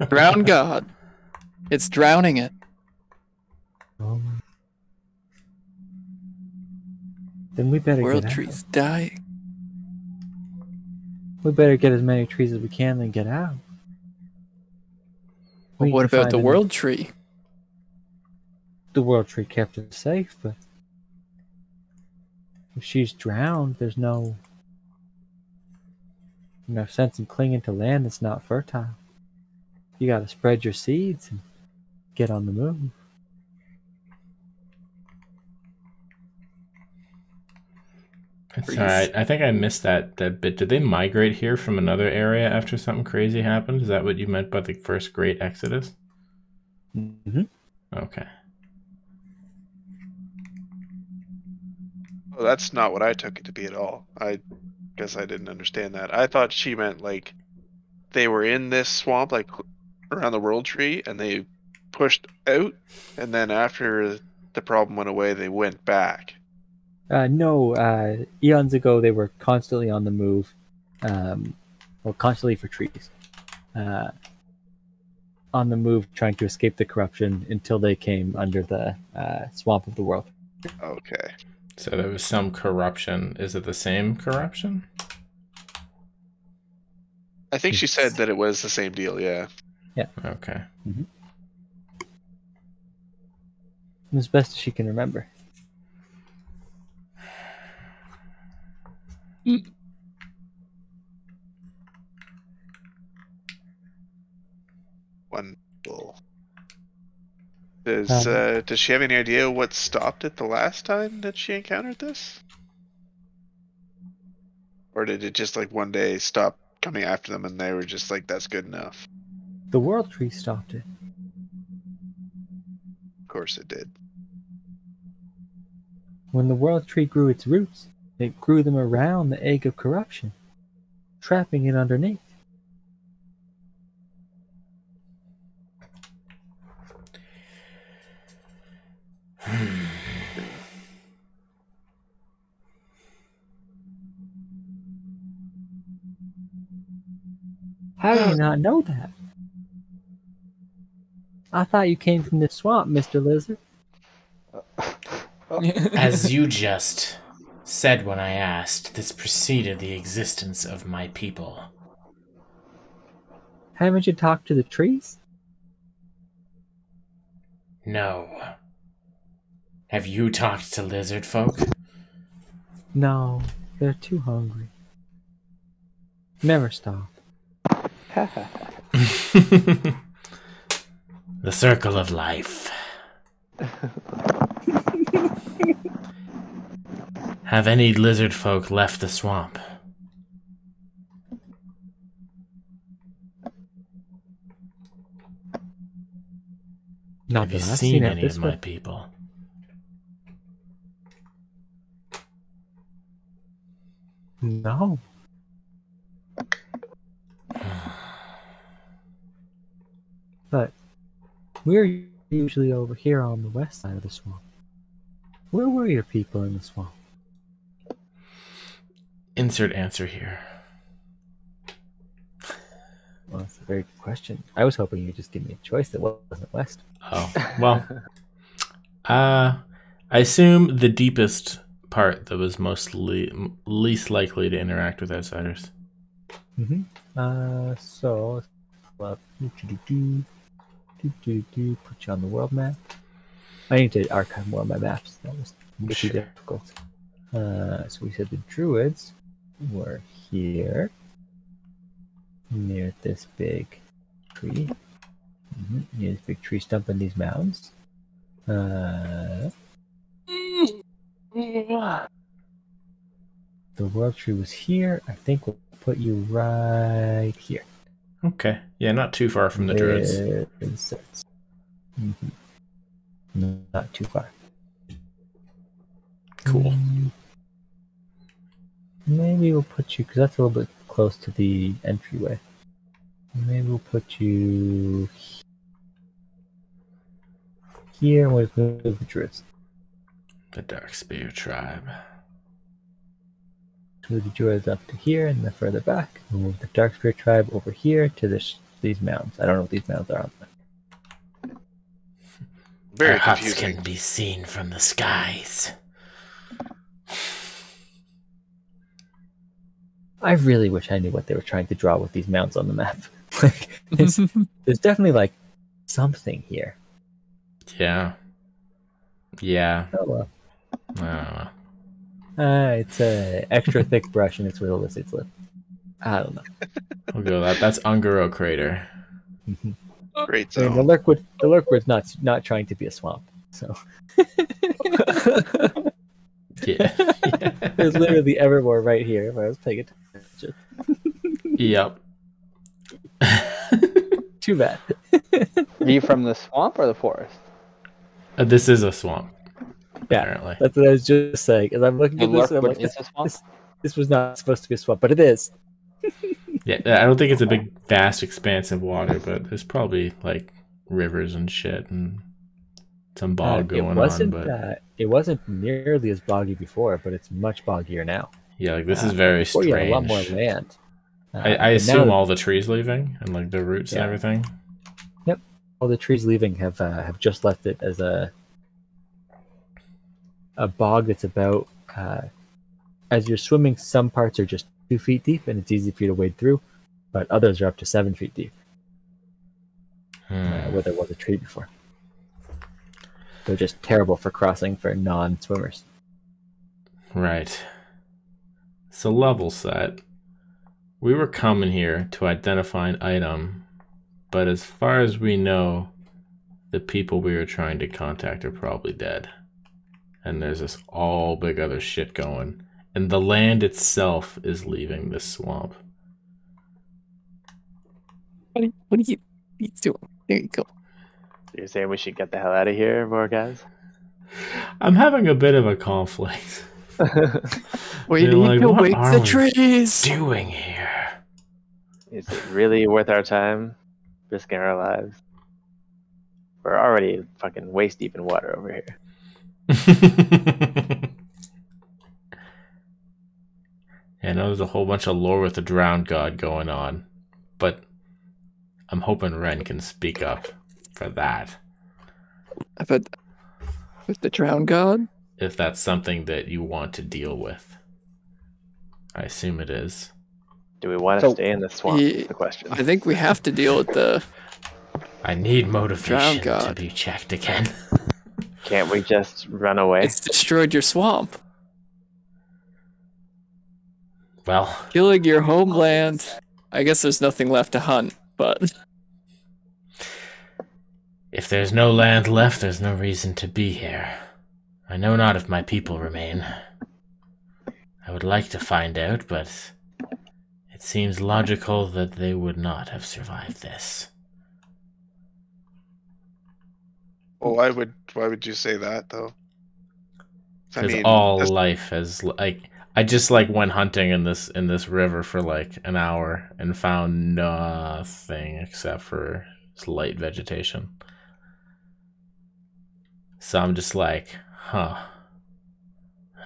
Drown God. It's drowning it. Then we better World get out. tree's dying. We better get as many trees as we can, then get out. But We what need to about find the world tree? The world tree kept us safe, but if she's drowned, there's no sense in clinging to land that's not fertile. You got to spread your seeds and get on the move. It's alright. I think I missed that bit. Did they migrate here from another area after something crazy happened? Is that what you meant by the first great exodus? Mm-hmm. Okay. Well, that's not what I took it to be at all. I guess I didn't understand that. I thought she meant like they were in this swamp, like around the world tree, and they pushed out, and then after the problem went away, they went back. No, eons ago they were constantly on the move, constantly for trees, on the move trying to escape the corruption until they came under the swamp of the world. Okay. So there was some corruption. Is it the same corruption? I think she said that it was the same deal, yeah. Yeah. Okay. Mm-hmm. As best as she can remember. Wonderful. Does she have any idea what stopped it the last time that she encountered this? Or did it just like one day stop coming after them and they were just like, that's good enough? The world tree stopped it. Of course it did. When the world tree grew its roots, it grew them around the egg of corruption, trapping it underneath. How do you not know that? I thought you came from this swamp, Mr. Lizard. As you just said when I asked, this preceded the existence of my people. Haven't you talked to the trees? No. Have you talked to lizard folk? No, they're too hungry. Never stop. The circle of life. Have any lizard folk left the swamp? Not Have you that I've seen it any this of my way. people? No. But we're usually over here on the west side of the swamp. Where were your people in the swamp? Insert answer here. Well, that's a very good question. I was hoping you'd just give me a choice that wasn't west. Oh, well. I assume the deepest part that was least likely to interact with outsiders. Mm-hmm. So, put you on the world map. I need to archive more of my maps. That was way too difficult. So we said the druids were here, near this big tree. Near this big tree stump in these mounds. The world tree was here. I think we'll put you right here. Okay. Yeah, not too far from the druids. Not too far. Cool. Maybe we'll put you, because that's a little bit close to the entryway. Maybe we'll put you here and we'll move the druids. The Darkspear tribe. Move the druids up to here and then further back. We'll move the Darkspear tribe over here to these mounds. I don't know what these mounds are on. Very Our huts confusing. can be seen from the skies. I really wish I knew what they were trying to draw with these mounts on the map. Like, there's definitely like something here. Yeah. Yeah. Oh well. I don't know. It's a extra thick brush and it's where the lizards live. I don't know. We'll go with that. That's Ungaro Crater. Great I mean, zone. the Lurkwood's not trying to be a swamp, so Yeah. there's literally Evermore right here if I was paying attention. Yep. Too bad. Are you from the swamp or the forest? This is a swamp. Yeah, Apparently. that's what I was just saying. As I'm looking The at this, I'm Lurkwood like, is a swamp? this was not supposed to be a swamp, but it is. Yeah, I don't think it's a big, vast expanse of water, but there's probably like rivers and shit and some bog going on. But it wasn't nearly as boggy before, but it's much boggier now. yeah, like this is very Before strange. you had a lot more land. I but now assume that all the trees leaving and like the roots and Yeah. everything. all the trees leaving have just left it as a bog that's about as you're swimming. Some parts are just 2 feet deep, and it's easy for you to wade through, but others are up to 7 feet deep, where there was a tree before. They're just terrible for crossing for non-swimmers. Right. So level set. We were coming here to identify an item, but as far as we know, the people we were trying to contact are probably dead. And there's this all big other shit going. And the land itself is leaving this swamp. What are you doing? There you go. You're saying we should get the hell out of here, more guys? I'm having a bit of a conflict. We They're need like, to "What wake are the we trees. doing here?" Is it really worth our time risking our lives? We're already fucking waist deep in water over here. I know there's a whole bunch of lore with the drowned god going on, but I'm hoping Ren can speak up for that. But with the drowned god? If that's something that you want to deal with. I assume it is. Do we want to So- stay in the swamp? Is the question. I think we have to deal with the. I need motivation Drowned to god. be checked again. Can't we just run away? It's destroyed your swamp, Well, killing your homeland. I guess there's nothing left to hunt, but If there's no land left, there's no reason to be here. I know not if my people remain. I would like to find out, but it seems logical that they would not have survived this. Well, why would you say that though? I because mean, all that's- life has like I just like went hunting in this river for like an hour and found nothing except for light vegetation. So I'm just like,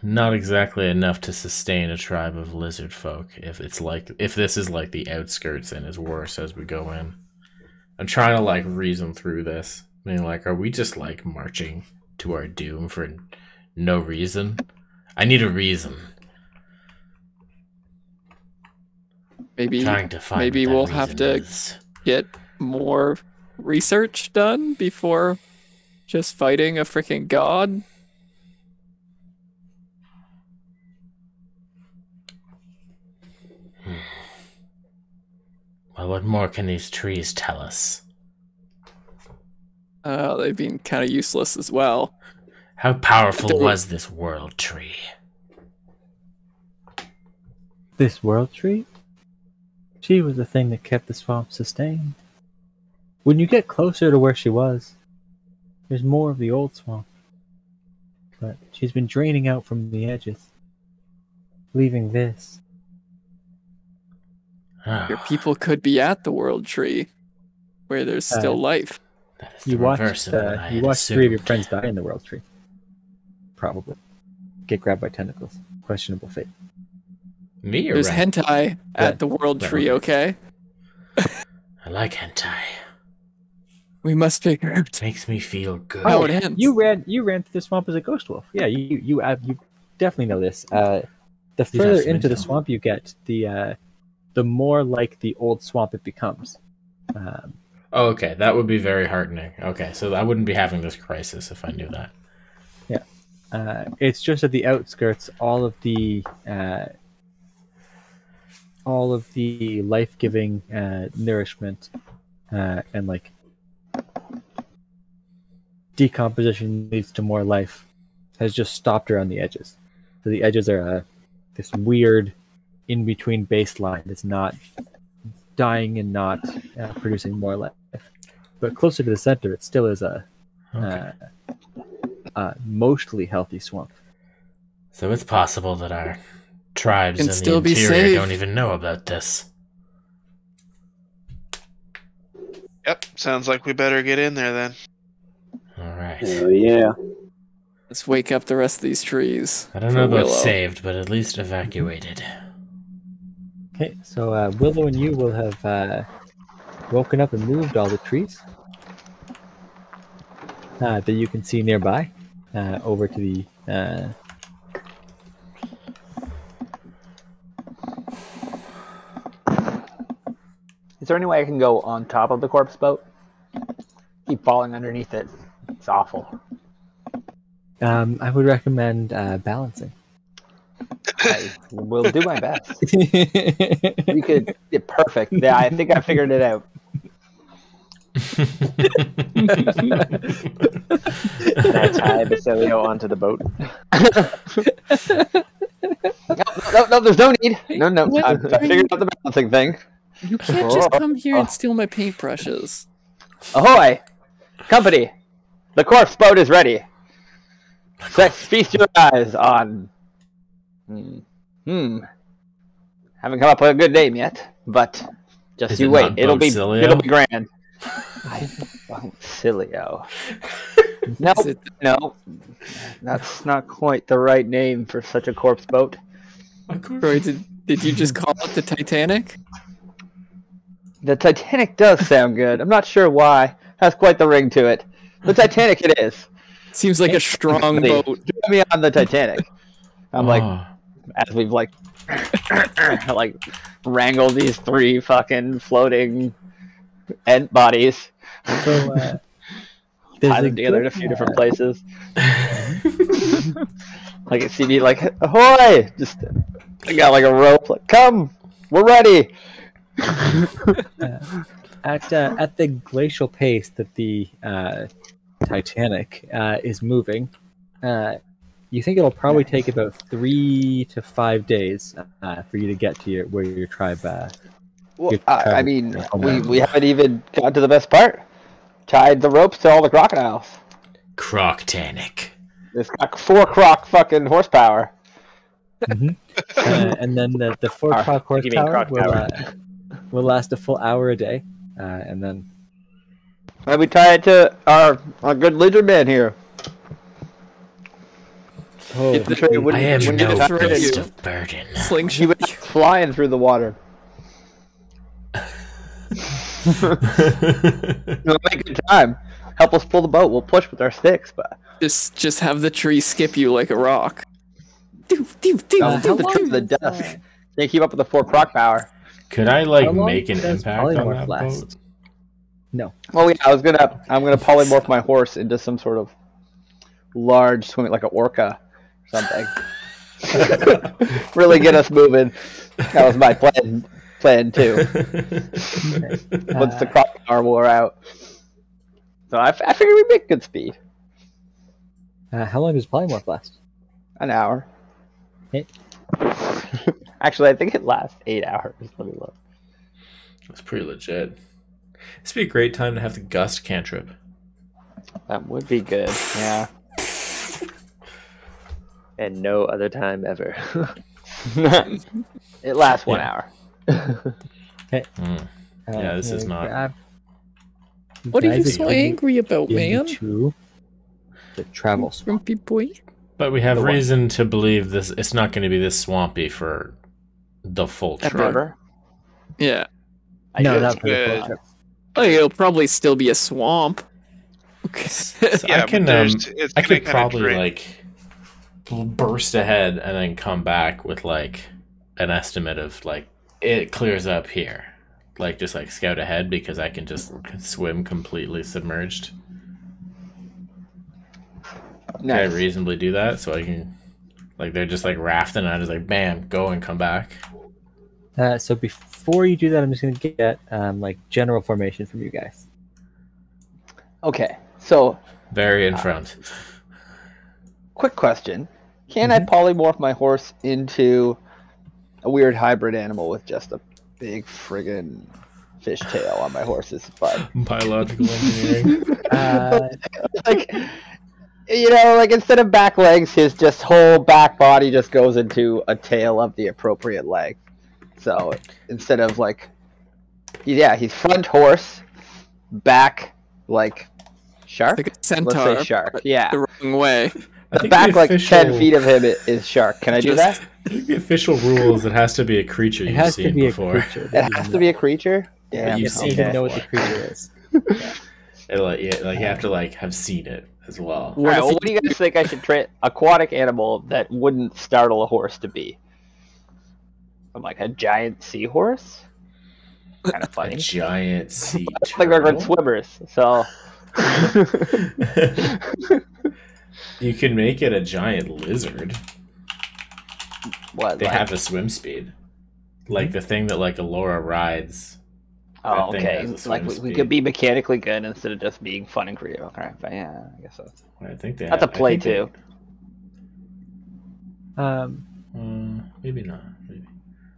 not exactly enough to sustain a tribe of lizard folk if this is like the outskirts and is worse as we go in. I'm trying to like reason through this. I mean, like, are we just like marching to our doom for no reason? I need a reason. maybe Trying to find maybe what that we'll have reason to is. get more research done before just fighting a freaking god. Well, what more can these trees tell us? They've been kind of useless as well. How powerful There- was this world tree? This world tree? She was the thing that kept the swamp sustained. When you get closer to where she was, there's more of the old swamp. But she's been draining out from the edges, leaving this. Your people could be at the world tree, where there's still life. That is the You reverse watched of what I you had watched 3 of your assumed. friends die in the world tree. Probably. Get grabbed by tentacles. Questionable fate. Me or There's Ren? hentai at the world Ren. tree, okay? I like hentai. We must figure out It makes me feel good. how it ends. You ran through the swamp as a ghost wolf. Yeah, you definitely know this. The You'd have further some into the intel. swamp you get, the more like the old swamp it becomes. Oh, okay, that would be very heartening. Okay, so I wouldn't be having this crisis if I knew that. It's just at the outskirts, all of the life-giving nourishment and like decomposition leads to more life has just stopped around the edges. So the edges are this weird in-between baseline that's not dying and not producing more life. But closer to the center, it still is a mostly healthy swamp. So it's possible that our tribes Can in the still be interior safe. don't even know about this. Yep, sounds like we better get in there then. All right. Oh yeah. Let's wake up the rest of these trees. I don't for know about Willow. saved, but at least evacuated. Okay, so Willow and you will have woken up and moved all the trees that you can see nearby over to the Is there any way I can go on top of the corpse boat? Keep falling underneath it. It's awful. I would recommend balancing. I will do my best. You could. Yeah, perfect. Yeah, I think I figured it out. Can I tie Basilio onto the boat? No, there's no need. No. I figured out the balancing thing. You can't just come here and steal my paintbrushes. Ahoy! Company! The corpse boat is ready. Let's feast your eyes on... Haven't come up with a good name yet, but just Is you it wait. not It'll be Boatzilio? grand. Boatzilio. No. That's not quite the right name for such a corpse boat. Roy, did you just call it the Titanic? The Titanic does sound good. I'm not sure why. Has quite the ring to it. The Titanic it is. Seems like a strong Please, boat. join me on the Titanic. I'm like, Oh, as we've like wrangled these three fucking floating ant bodies, So tied them together in a few different places. Like it CD like ahoy! Just I got like a rope. Like, come, we're ready. At the glacial pace that the Titanic is moving, you think it'll probably take about 3 to 5 days for you to get to where your tribe. Well, Your I travel- mean, yeah. we haven't even got to the best part. Tied the ropes to all the crocodiles. Croctanic. It's got 4 croc fucking horsepower. and then the 4 o'clock you mean horsepower croc will last a full hour a day, and then And we tie it to our good lizard man here. oh, If the- Sure, it I wouldn't- am wouldn't no get it beast you. of burden. He Slingshot. would flying through the water. It'll make good time. Help us pull the boat. We'll push with our sticks, but Just have the tree skip you like a rock. Doof, doof, doof, I'll how do the long trick of the does, dust. They keep up with the 4 croc power. Could I How like long make an does impact on polymorph that last? boat? No. Oh yeah, I'm gonna polymorph my horse into some sort of large swimming like an orca or something. Really get us moving. That was my plan too. Once the crop power wore out. So I figured we'd make good speed. How long does polymorph last? An hour. Okay. Actually, I think it lasts 8 hours. Let me look. That's pretty legit. This would be a great time to have the gust cantrip. That would be good. Yeah. And no other time ever. It lasts 1 Yeah. hour. Yeah, this is not- What are you so angry about, man? To the travel swamp. Grumpy boy. But we have The what? reason to believe this. It's not going to be this swampy for the full trip. Ever. Yeah. No, not for the Good. full trip. Oh, it'll probably still be a swamp. Okay. So Yeah, I can, but it's I gonna could kinda probably drain. like burst ahead and then come back with like an estimate of like it clears up here. Like just like scout ahead because I can just swim completely submerged. Can I reasonably do that so I can like they're just like rafting and I just like bam, go and come back? So before you do that, I'm just going to get like general formation from you guys. Okay, so Very in front. quick question. Can I polymorph my horse into a weird hybrid animal with just a big friggin' fishtail on my horse's butt? Biological engineering. Like, you know, like instead of back legs, his just whole back body just goes into a tail of the appropriate leg. So instead of like, he's front horse, back like shark. Like a centaur. Let's say shark. but Yeah. The wrong way. I The back like 10 feet of him is shark. Can I do that? I think the official rule is it has to be a creature It you've has to seen be before. a creature. It has to be a creature. Yeah, Damn. you've You seen even it know what the before. creature is. It, like, yeah, like you have to like have seen it as well. All right, well, what do you guys think I should train aquatic animal that wouldn't startle a horse to be? I'm like a giant seahorse. Kind of A funny. giant sea Like they're good turtle. swimmers, so You can make it a giant lizard. what? They like, have a swim speed, like the thing that like Alora rides. oh, that thing okay. has a Like swim we speed. could be mechanically good instead of just being fun and creative. Okay, but yeah, I guess so. I think they. That's a have, I play think they- too. Maybe not. Maybe.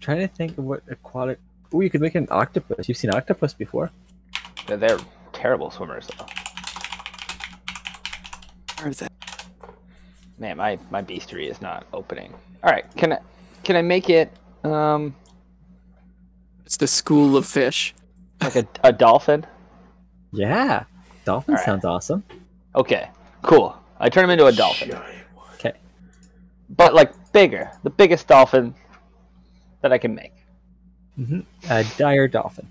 Trying to think of what aquatic. Oh, you could make an octopus. You've seen octopus before. They're terrible swimmers though. Where is that? Man, my beastery is not opening. All right, can I make it It's the school of fish. like a dolphin? Yeah, dolphin Alright. sounds awesome. Okay, cool. I turn him into a dolphin, Giant one. Okay. but like bigger, the biggest dolphin that I can make. A dire dolphin.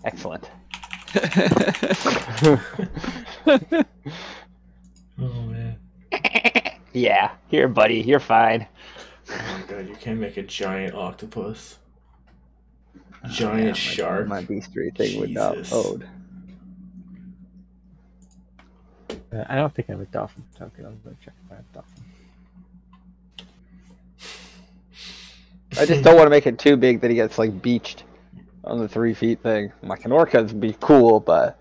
Excellent. Oh man. Yeah, here, buddy, you're fine. Oh my god, you can make a giant octopus. Giant shark. My beastery thing would not Jesus. load. I don't think I have a dolphin. Okay, I'm going to check if I have a dolphin. I just don't want to make it too big that he gets like beached on the 3 feet thing. Like an orcas would be cool, but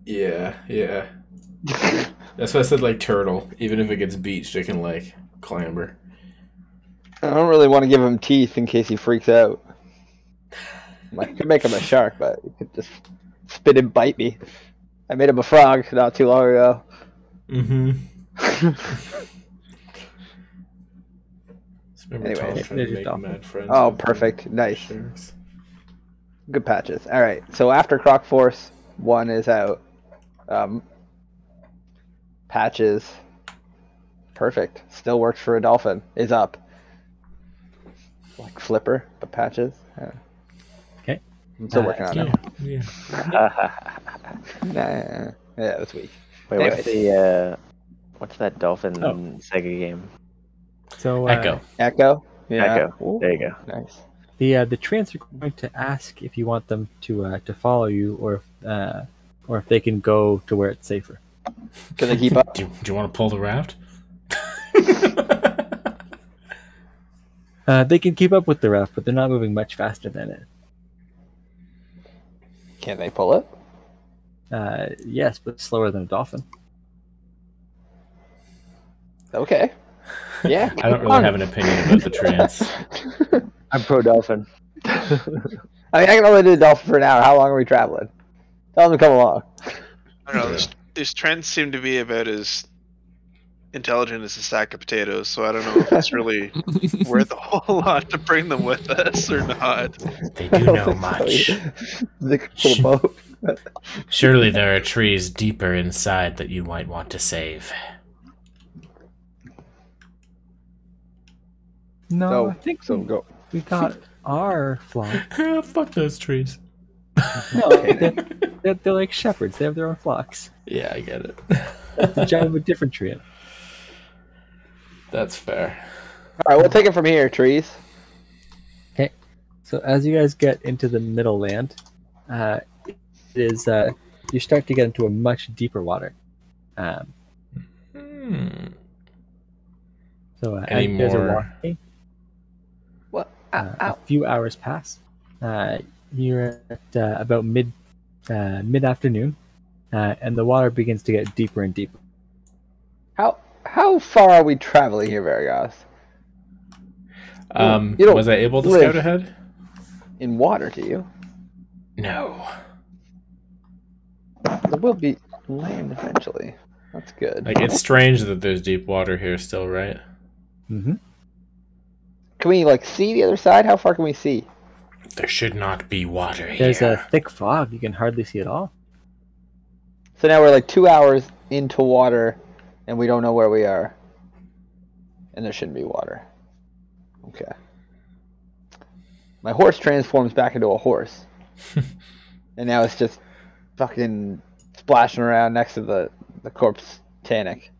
Yeah, yeah. That's why I said like turtle. Even if it gets beached, it can like clamber. I don't really want to give him teeth in case he freaks out. Like, I could make him a shark, but he could just spit and bite me. I made him a frog not too long ago. Mm-hmm. Remember Anyway, Tom trying they're to just make dolphins. mad friends. Oh, with perfect. Nice. sharks. Good patches. All right. So after Croc Force 1 is out, patches. Perfect. Still works for a dolphin. Is up. Like Flipper, but patches. Yeah. Okay. I'm still working on it. Yeah. Nah. Yeah, that's weak. Wait, what's what's that dolphin Oh. Sega game? So Echo. Echo. Yeah. Echo. Ooh, There you go. nice. the trans are going to ask if you want them to follow you or if they can go to where it's safer. Can they keep up? Do you want to pull the raft? They can keep up with the raft, but they're not moving much faster than it. Can they pull it? Yes, but slower than a dolphin. Okay. Yeah. I don't really have an opinion about the trans. I'm pro dolphin. I mean, I can only do the dolphin for an hour. How long are we traveling? Tell them to come along. I don't know. These trends seem to be about as intelligent as a sack of potatoes, so I don't know if it's really worth a whole lot to bring them with us or not. They do know much. They could pull a boat. Surely there are trees deeper inside that you might want to save. No, So- I think So go. we got our flock. Fuck those trees. No, they're like shepherds. They have their own flocks. Yeah, I get it. That's a giant of a different tree. That's fair. All right, we'll take it from here, trees. Okay. So as you guys get into the middle land, it is you start to get into a much deeper water. So as you guys are walking, What? a few hours pass. You're at about mid-afternoon, and the water begins to get deeper and deeper. How far are we traveling here, Vargas? You don't Was I able to live scout ahead? in water, do you? No. There will be land eventually. That's good. Like, it's strange that there's deep water here still, right? Mm-hmm. Can we like see the other side? How far can we see? There should not be water here. There's a thick fog; you can hardly see it all. So now we're like 2 hours into water, and we don't know where we are. And there shouldn't be water. Okay. My horse transforms back into a horse. And now it's just fucking splashing around next to the corpse Titanic.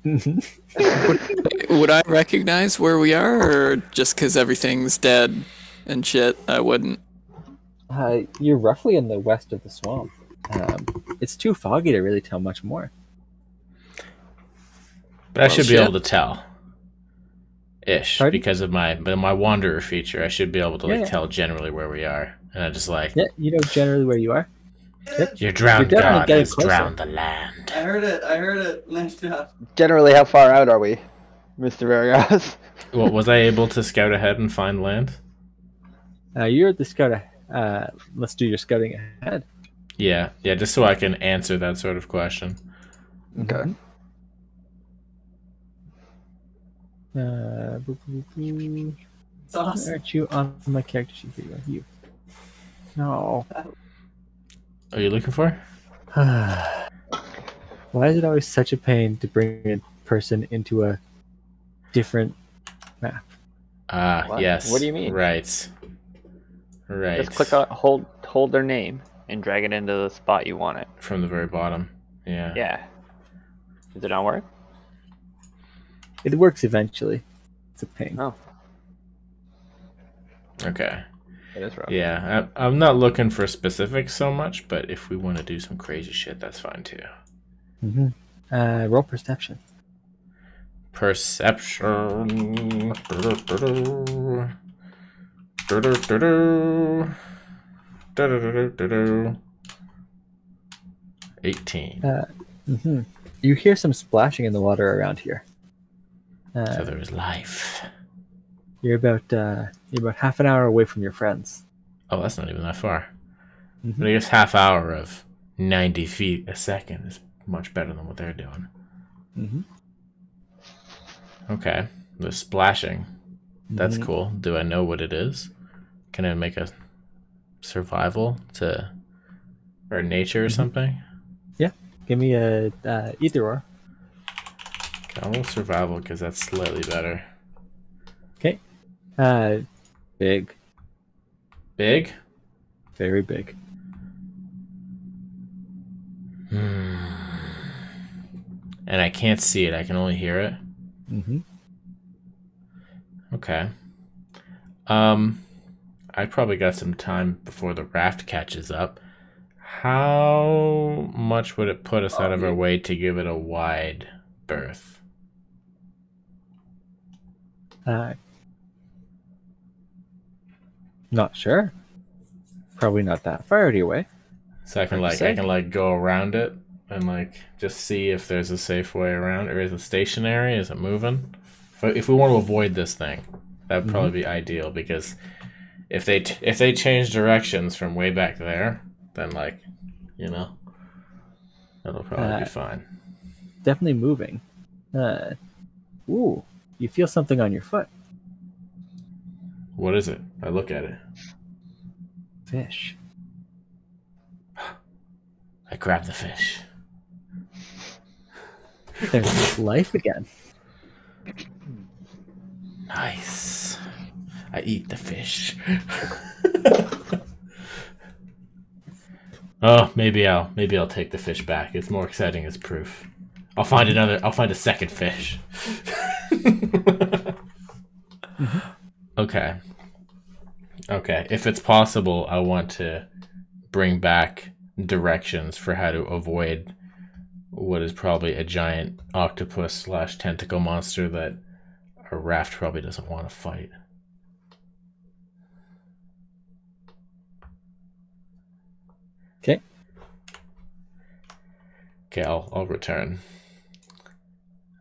Would I recognize where we are, or just because everything's dead and shit, I wouldn't? You're roughly in the west of the swamp. It's too foggy to really tell much more. But I should be shit. able to tell. Pardon? Because of my wanderer feature. I should be able to Yeah. tell generally where we are. And I just like, Yeah, you know generally where you are. Yep. Your drowned You're definitely god getting has closer. drowned the land. I heard it. Nice job. Generally, how far out are we, Mr. Vargas? well, was I able to scout ahead and find land? You're at the scout. Let's do your scouting ahead. Yeah, just so I can answer that sort of question. Okay. It's awesome. Aren't you on my character sheet? Here you go. You. No. Are you looking for? Why is it always such a pain to bring a person into a different map? What? Yes. What do you mean? Right. Just click on hold their name and drag it into the spot you want it. From the very bottom. Yeah. Yeah. Does it not work? It works eventually. It's a pain. Oh, Okay. it is rough. Yeah, I'm not looking for specifics so much, but if we want to do some crazy shit, that's fine too. Mm-hmm. Roll perception. Perception. 18. Mm-hmm. You hear some splashing in the water around here. So there is life. You're about half an hour away from your friends. Oh, that's not even that far. Mhm. But I guess half hour of 90 feet a second is much better than what they're doing. Mm-hmm. Okay. The splashing. That's Mhm. cool. Do I know what it is? Can I make a survival to or nature or something? Give me a either or. Okay, I'll roll survival because that's slightly better. Okay. Big, Big? very big. And I can't see it. I can only hear it. Mm-hmm. Okay. I probably got some time before the raft catches up. How much would it put us out of our way to give it a wide berth? Not sure. Probably not that far away. So I can Hard to say. go around it and just see if there's a safe way around, or is it stationary? Is it moving? If we want to avoid this thing, that would probably be ideal, because if they change directions from way back there, then that'll probably be fine. Definitely moving. Ooh, you feel something on your foot. What is it? I look at it. Fish. I grab the fish. There's life again. Nice. I eat the fish. Oh, maybe I'll take the fish back. It's more exciting as proof. I'll find a second fish. Okay. Okay. If it's possible, I want to bring back directions for how to avoid what is probably a giant octopus / tentacle monster that a raft probably doesn't want to fight. Okay. Okay, I'll return.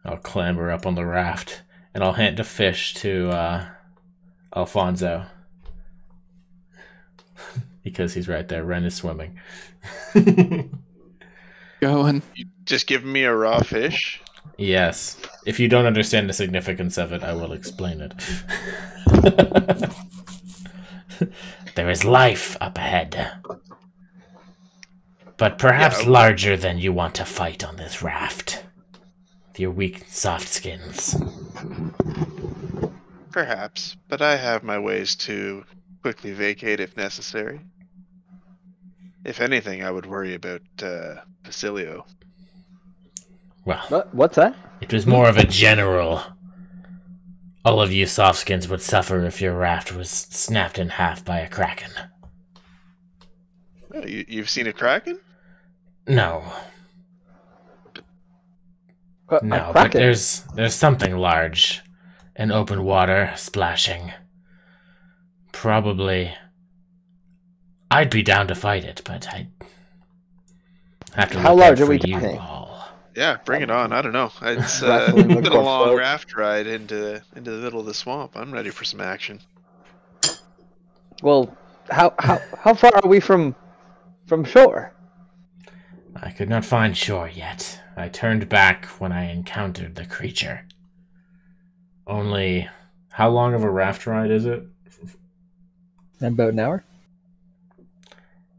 I'll clamber up on the raft and I'll hand a fish to Alfonso. Because he's right there. Ren is swimming. Going. You just giving me a raw fish? Yes. If you don't understand the significance of it, I will explain it. There is life up ahead. But perhaps larger than you want to fight on this raft. With your weak, soft skins. Perhaps, but I have my ways to quickly vacate if necessary. If anything, I would worry about Basilio. Well, What's that? it was more of a general. All of you softskins would suffer if your raft was snapped in half by a kraken. Oh, you've seen a kraken? No. No, A but kraken? there's something large in open water splashing. Probably. I'd be down to fight it, but I'd have to How look large out are we for you talking? all. Yeah, bring it on. I don't know. It's Wrestling the been a long corpse raft ride into the middle of the swamp. I'm ready for some action. Well, how far are we from shore? I could not find shore yet. I turned back when I encountered the creature. Only, how long of a raft ride is it? About an hour?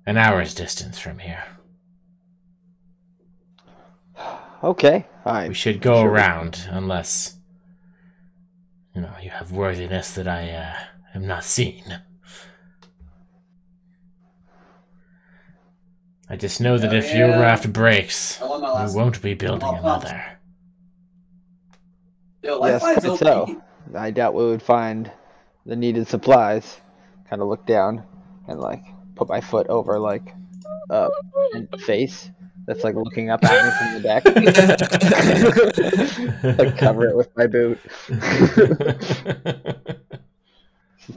An hour's distance from here. Okay, fine. We should go around, unless, you have worthiness that I have not seen. I just know that if your raft breaks, I won my we last won't be building one. another. Yo, Yes, Lifeline's quite OP. so. I doubt we would find the needed supplies. Kind of look down and put my foot over and face that's looking up at me from the deck. Cover it with my boot.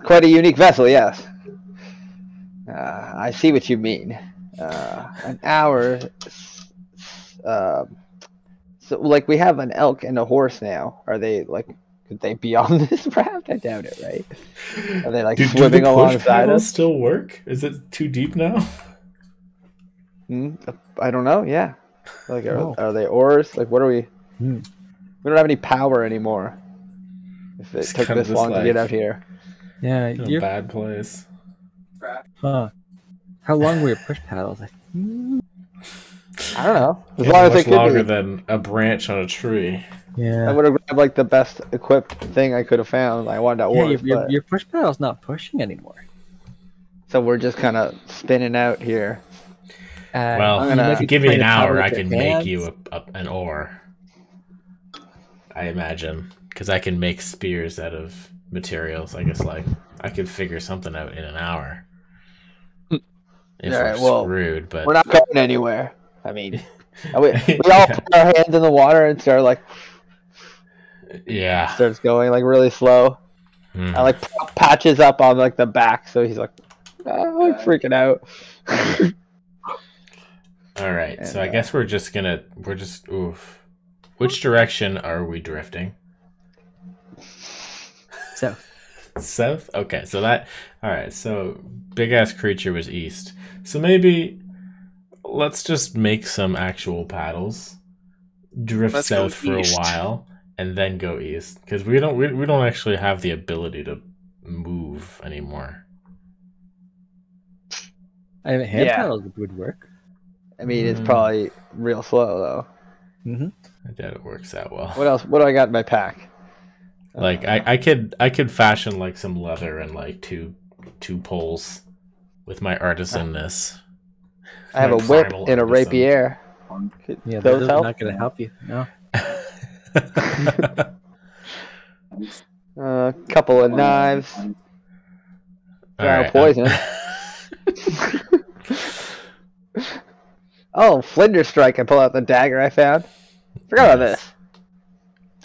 Quite a unique vessel, yes. I see what you mean. An hour. So we have an elk and a horse now. Are they could they be on this raft? I doubt it, right? Are they Do swimming the push alongside paddles us? still work? Is it too deep now? I don't know. Yeah. Are they oars? What are we? We don't have any power anymore. If it It's took kind of this long to get like- out here. Yeah, In a you're. bad place. Huh. How long were your push paddles? I don't know. As Yeah, long as much it could longer be. than a branch on a tree. I Yeah. would have grabbed the best equipped thing I could have found. I wanted Yeah, oars, your push paddle's not pushing anymore. so we're just kind of spinning out here. Well, I'm gonna- if you give me Trying an to paddle hour, with I your can make hands. you an oar. I imagine. Because I can make spears out of materials. I guess, I could figure something out in an hour. If All right, we're well, screwed, but... We're not going anywhere. I mean, we all put our hands in the water and start Yeah. starts going really slow. Hmm. I patches up on the back, so he's freaking out. Alright, so I And, guess oof. Which direction are we drifting? So, South? Okay, so alright, so big ass creature was east. So maybe let's just make some actual paddles. Drift Let's go south for a east. while and then go east. Because we don't actually have the ability to move anymore. I mean, hand Yeah. paddles would work. I mean, it's probably real slow though. Mm-hmm. I doubt it works that well. What else? What do I got in my pack? I could fashion some leather and two poles with my artisanness. I have a My whip primal and a artisan. rapier. Yeah, Those those help? are not going to help you. No. A couple of knives. Drow Alright, poison. Oh, Flinders Strike. I pull out the dagger I found. Forgot about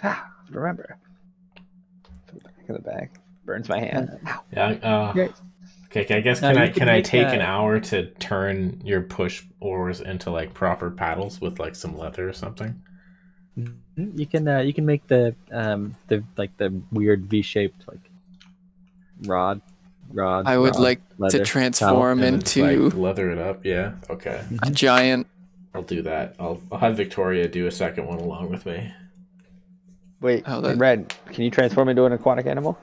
this. Remember. Put it back in the bag. Burns my hand. Yeah. Great. Okay. I guess can I take an hour to turn your push oars into like proper paddles with like some leather or something? You can make the weird V-shaped like rod. I would like leather, to transform And then just, into like, leather it up. Yeah. Okay. a giant. I'll do that. I'll have Victoria do a second one along with me. Wait, Oh, that- Red, can you transform into an aquatic animal?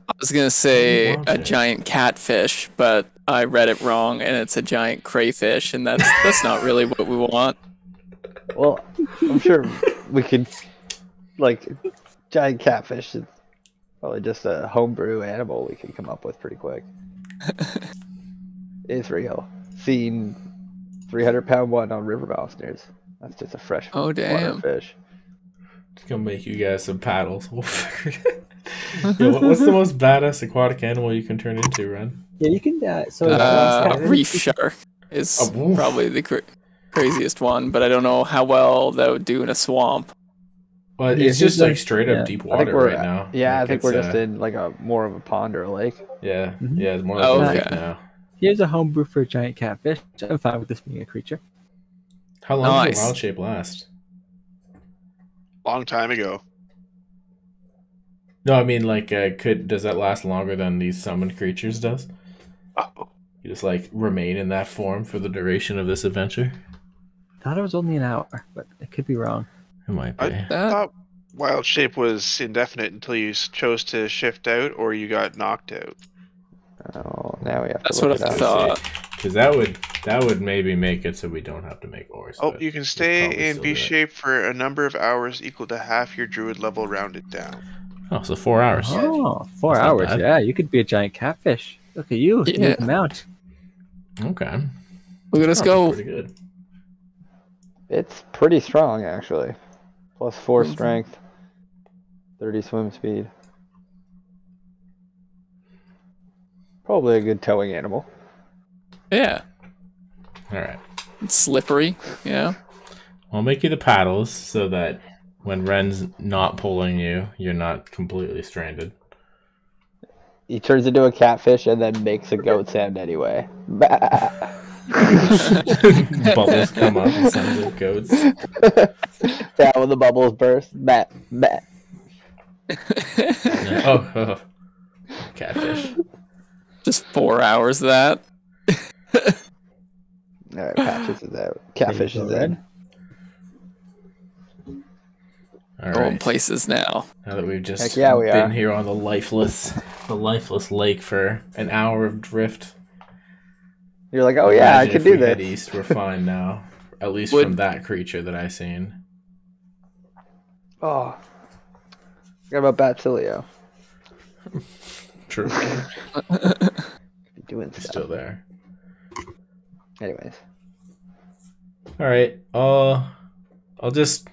I was gonna say want a it. giant catfish, but I read it wrong, and it's a giant crayfish, and that's not really what we want. Well, I'm sure we could, like, giant catfish is probably just a homebrew animal we could come up with pretty quick. It's real. Seen 300-pound one on River Monsters. That's just a fresh Oh, damn. water fish. Just gonna make you guys some paddles. We'll figure it out. Yeah, what's the most badass aquatic animal you can turn into, Ren? Yeah, you can. Reef shark is Oh, oof. probably the craziest one, but I don't know how well that would do in a swamp. Well, Yeah, it's just he's like like- straight yeah. up deep I think water we're right now. Yeah, Like, I think it's, we're just in like a more of a pond or a lake. Yeah, Mhm. yeah, it's more like Oh, a lake okay. now. Here's a homebrew for a giant catfish. I'm fine with this being a creature. How long does Nice. the wild shape last? Long time ago. No, I mean like does that last longer than these summoned creatures does? Oh, You just like remain in that form for the duration of this adventure? Thought it was only an hour, but I could be wrong. It might be. I That thought wild shape was indefinite until you chose to shift out or you got knocked out. Oh, now we have to That's look what I it up. thought. Because that would maybe make it so we don't have to make oars. Oh, but you can it's stay probably in still V good. shape for a number of hours equal to half your druid level rounded down. Oh, so 4 hours. Oh, 4 That's not hours. bad. Yeah, you could be a giant catfish. Look at you. Yeah. You can mount. Okay. Look at us Probably go. Pretty good. It's pretty strong, actually. Plus 4 Mhm. strength, 30 swim speed. Probably a good towing animal. Yeah, All right. it's slippery. Yeah. I'll make you the paddles so that when Ren's not pulling you, you're not completely stranded. He turns into a catfish and then makes a goat sound anyway. Bah. Bubbles come up and sounds like goats. Yeah, when the bubbles burst. Bah, bah. Oh, catfish. Just 4 hours of that. Alright, Patches is out. Catfish There you is go, in. Red. All Going right. places now. Now that we've just Heck yeah, we been are. here on the lifeless lake for an hour of drift. You're like, oh yeah, I Imagine can if do we head this. east, we're fine now. At least Would- from that creature that I seen. Oh. Forgot about Batilio. True. Be doing It's stuff. still there. Anyways. All right. I'll just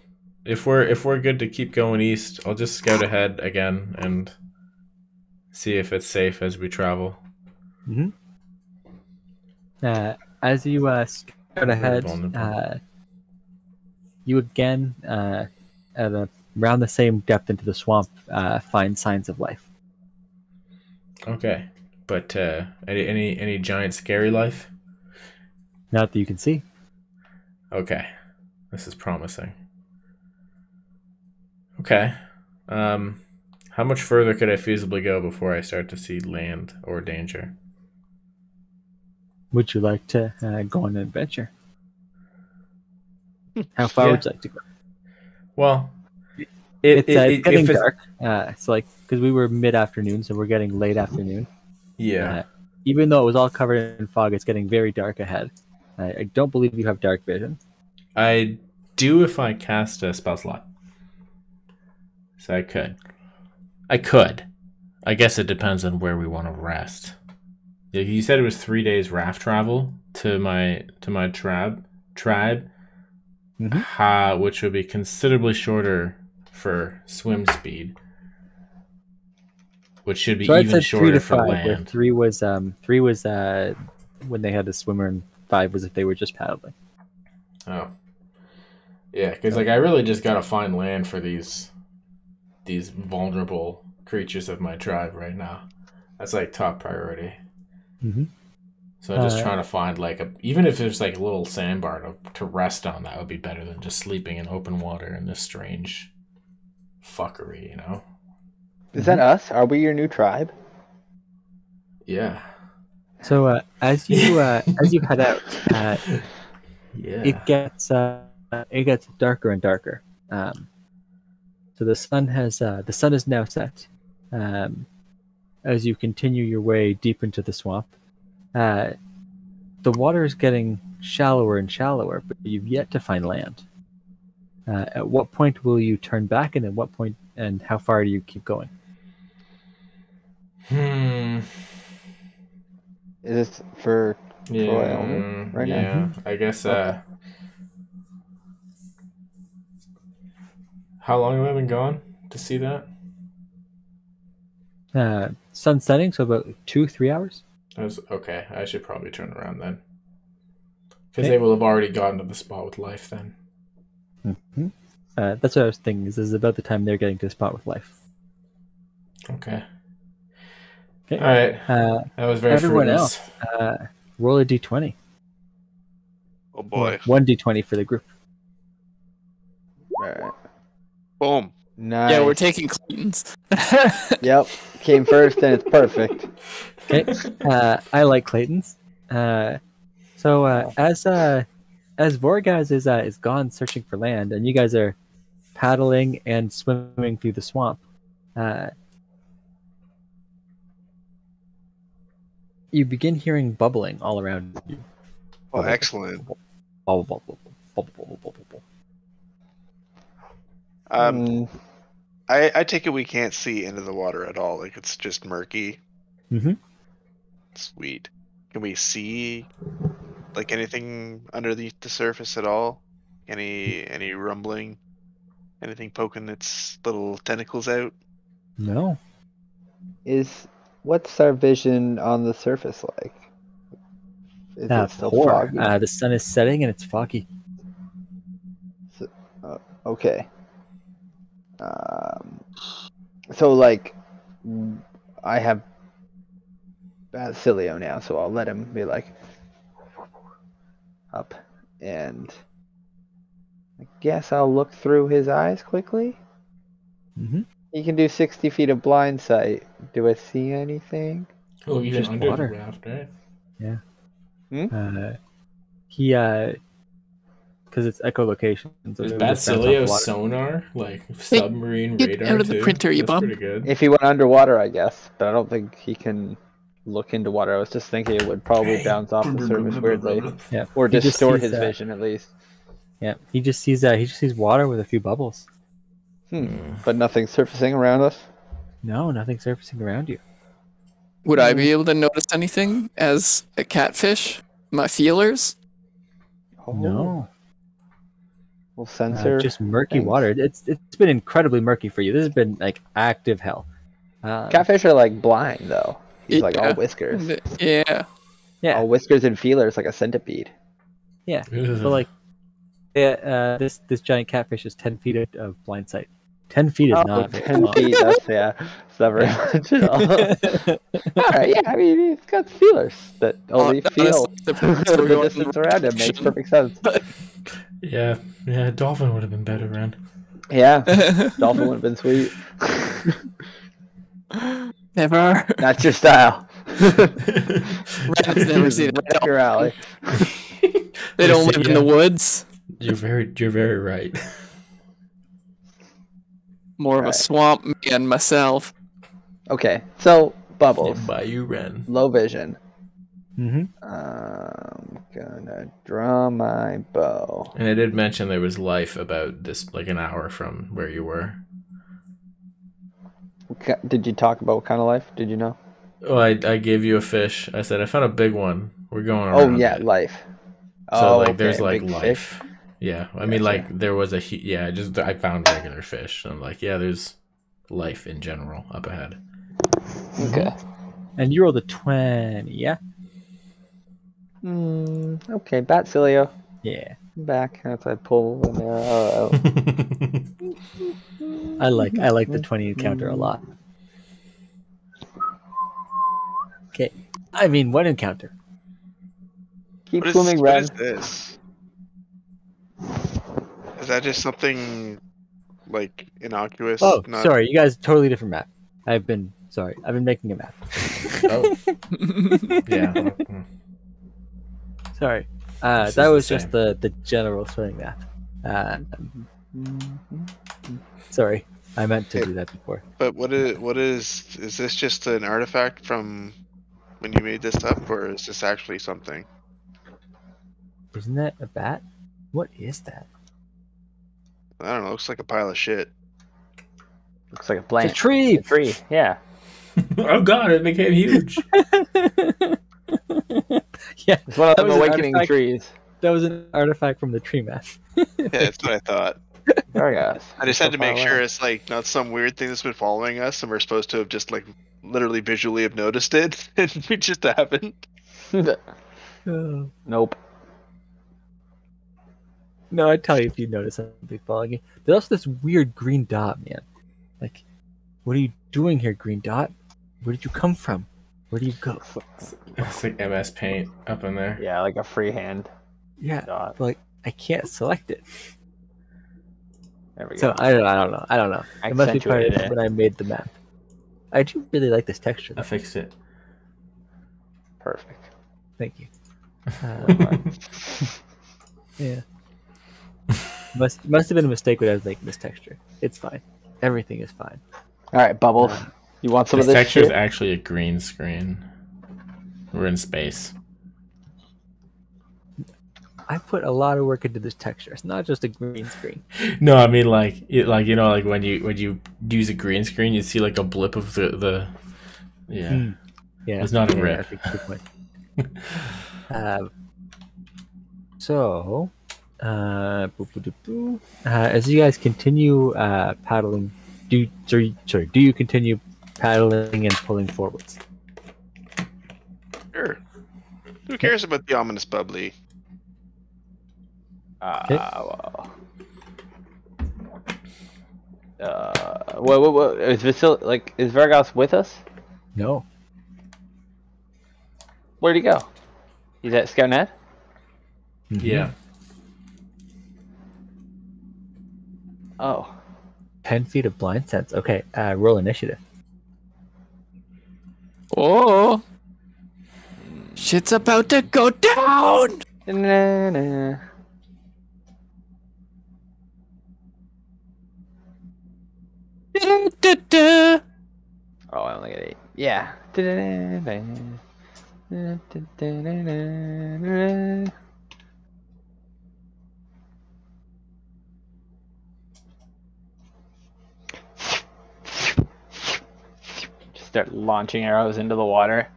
if we're good to keep going east, I'll just scout ahead again and see if it's safe as we travel. As you scout ahead, vulnerable. you again, around the same depth into the swamp, find signs of life. Okay. But any giant scary life? Not that you can see. Okay. This is promising. Okay. How much further could I feasibly go before I start to see land or danger? Would you like to go on an adventure? How far Yeah. would you like to go? Well, It's getting if it's, dark. It's like because we were mid-afternoon, so we're getting late afternoon. yeah. Even though it was all covered in fog, it's getting very dark ahead. I don't believe you have dark vision. I do if I cast a spell slot. So I could. I guess it depends on where we want to rest. Yeah, you said it was 3 days raft travel to my tribe, Mhm. which would be considerably shorter for swim speed. which should be So I'd even said 3 shorter to for 5, where land. 3 was when they had the swimmer, and 5 was if they were just paddling. Oh, yeah, because like I really just gotta find land for these vulnerable creatures of my tribe right now. That's like top priority. Mm-hmm. So I'm just trying to find like even if there's like a little sandbar to rest on, that would be better than just sleeping in open water in this strange fuckery, you know? Is that us? Are we your new tribe? Yeah. So as you head out, Yeah. it gets darker and darker. So the sun is now set. As you continue your way deep into the swamp, the water is getting shallower and shallower, but you've yet to find land. At what point will you turn back, and at what point, and how far do you keep going? Is this for Troy only right now? Yeah, I guess. How long have I been gone to see that? Sun setting, so about 2-3 hours. Okay. I should probably turn around then, because they will have already gotten to the spot with life then. Mm-hmm. That's what I was thinking. This is about the time they're getting to the spot with life. Okay. Okay. All right. That was very everyone fruitless. else. Roll a d20. Oh boy. 1 d20 for the group. All right. Boom. Nice. Yeah, we're taking Clayton's. Yep. Came first, and it's perfect. Okay. I like Clayton's. As Vorgaz is gone searching for land, and you guys are paddling and swimming through the swamp, you begin hearing bubbling all around you. Oh, excellent. Bubble, bubble, bubble, bubble, bubble, bubble, bubble. I take it we can't see into the water at all. Like it's just murky. Mm-hmm. Sweet. Can we see like anything underneath the surface at all? Any rumbling? Anything poking its little tentacles out? No. What's our vision on the surface like? Is it still poor. foggy? The sun is setting and it's foggy. Okay. So like, I have Basilio now, so I'll let him be like up, and I guess I'll look through his eyes quickly. Mm-hmm. He can do 60 feet of blind sight. Do I see anything? Oh, even Just under water. the raft, right? Yeah. Hmm? Because it's echolocation. So Is it just bounce off Basilio water. sonar, like submarine Get radar out of the too? printer, you That's bum. pretty good. If he went underwater, I guess, but I don't think he can look into water. I was just thinking it would probably bounce off the surface weirdly, Yeah. or He just distort sees his vision at least. Yeah. He just sees water with a few bubbles. But nothing surfacing around us. No, nothing surfacing around you. Would I be able to notice anything as a catfish? My feelers? Oh, No. We'll censor. Just murky things. water. It's been incredibly murky for you. This has been like active hell. Catfish are like blind though. He's like all Yeah. whiskers. Yeah. Yeah. All whiskers and feelers like a centipede. Yeah. Ugh. But like, this giant catfish is 10 feet of blind sight. 10 feet is not very 10 long. feet, that's it's not very much at all. Alright, yeah, I mean, he's got feelers that only feel the distance around him. Makes perfect sense. Yeah, dolphin would have been better, Ren. Yeah, dolphin would have been sweet. Never. That's your style. Red's never seen Right up your alley. They don't Listen, live in the woods. You're very right. More of a swamp man myself. Okay, so bubbles, By you, Ren. low vision. Mm-hmm. I'm gonna draw my bow. And I did mention there was life about this, like an hour from where you were. Did you talk about what kind of life? Did you know? Oh, I gave you a fish. I said I found a big one. We're going Oh around. yeah, it. life. So like, okay, there's like big life. fish. Yeah, I mean, Gotcha. like there was I found regular fish. So I'm like, yeah, there's life in general up ahead. Okay. And you rolled a 20, yeah? Okay, Batzilio. Yeah. Back as I pull an arrow out. I like the 20 encounter a lot. Okay. I mean, one encounter. Keep What swimming, Ren. is this? Is that just something like innocuous? Oh, Not... sorry. You guys, totally different map. I've been making a map. Oh. Yeah. Sorry. This That is was the just the general swimming map. Sorry. I meant to do that before. But what is this just an artifact from when you made this up, or is this actually something? Isn't that a bat? What is that? I don't know. Looks like a pile of shit. Looks like a plant. It's a tree! A tree, yeah. Oh god, it became huge. Yeah. It's one of That them was an awakening artifact. trees. That was an artifact from the tree map. Yeah, that's what I thought. Very nice. I just had to make sure it's like not some weird thing that's been following us, and we're supposed to have just like literally visually have noticed it, and we just haven't. Oh. Nope. No, I'd tell you if you notice something following you. There's also this weird green dot, man. Like, what are you doing here, green dot? Where did you come from? Where do you go? It's like MS Paint up in there. Yeah, like a freehand Yeah, dot. but, like, I can't select it. There we go. So I don't know. It must be part Accentuated of it. when I made the map. I do really like this texture. I fixed it. Perfect. Thank you. Yeah. Must have been a mistake when I was making this texture. It's fine. Everything is fine. All right, Bubbles. You want some This of this texture is shit? actually a green screen. We're in space. I put a lot of work into this texture. It's not just a green screen. No, I mean like when you use a green screen, you see like a blip of the yeah. Yeah, It's not a yeah, rip. that's a good point. So, as you guys continue paddling, do you continue paddling and pulling forwards? Sure. Who cares about the ominous bubbly? Well. What is is Vergos with us? No. Where'd he go? He's at Scoutnet? Yeah. Oh. 10 feet of blind sense. Okay, roll initiative. Oh. Shit's about to go down. Na-na. Da-da-da. Oh, I only got 8. Yeah. Da-da-da-da. Da-da-da-da-da. Just start launching arrows into the water.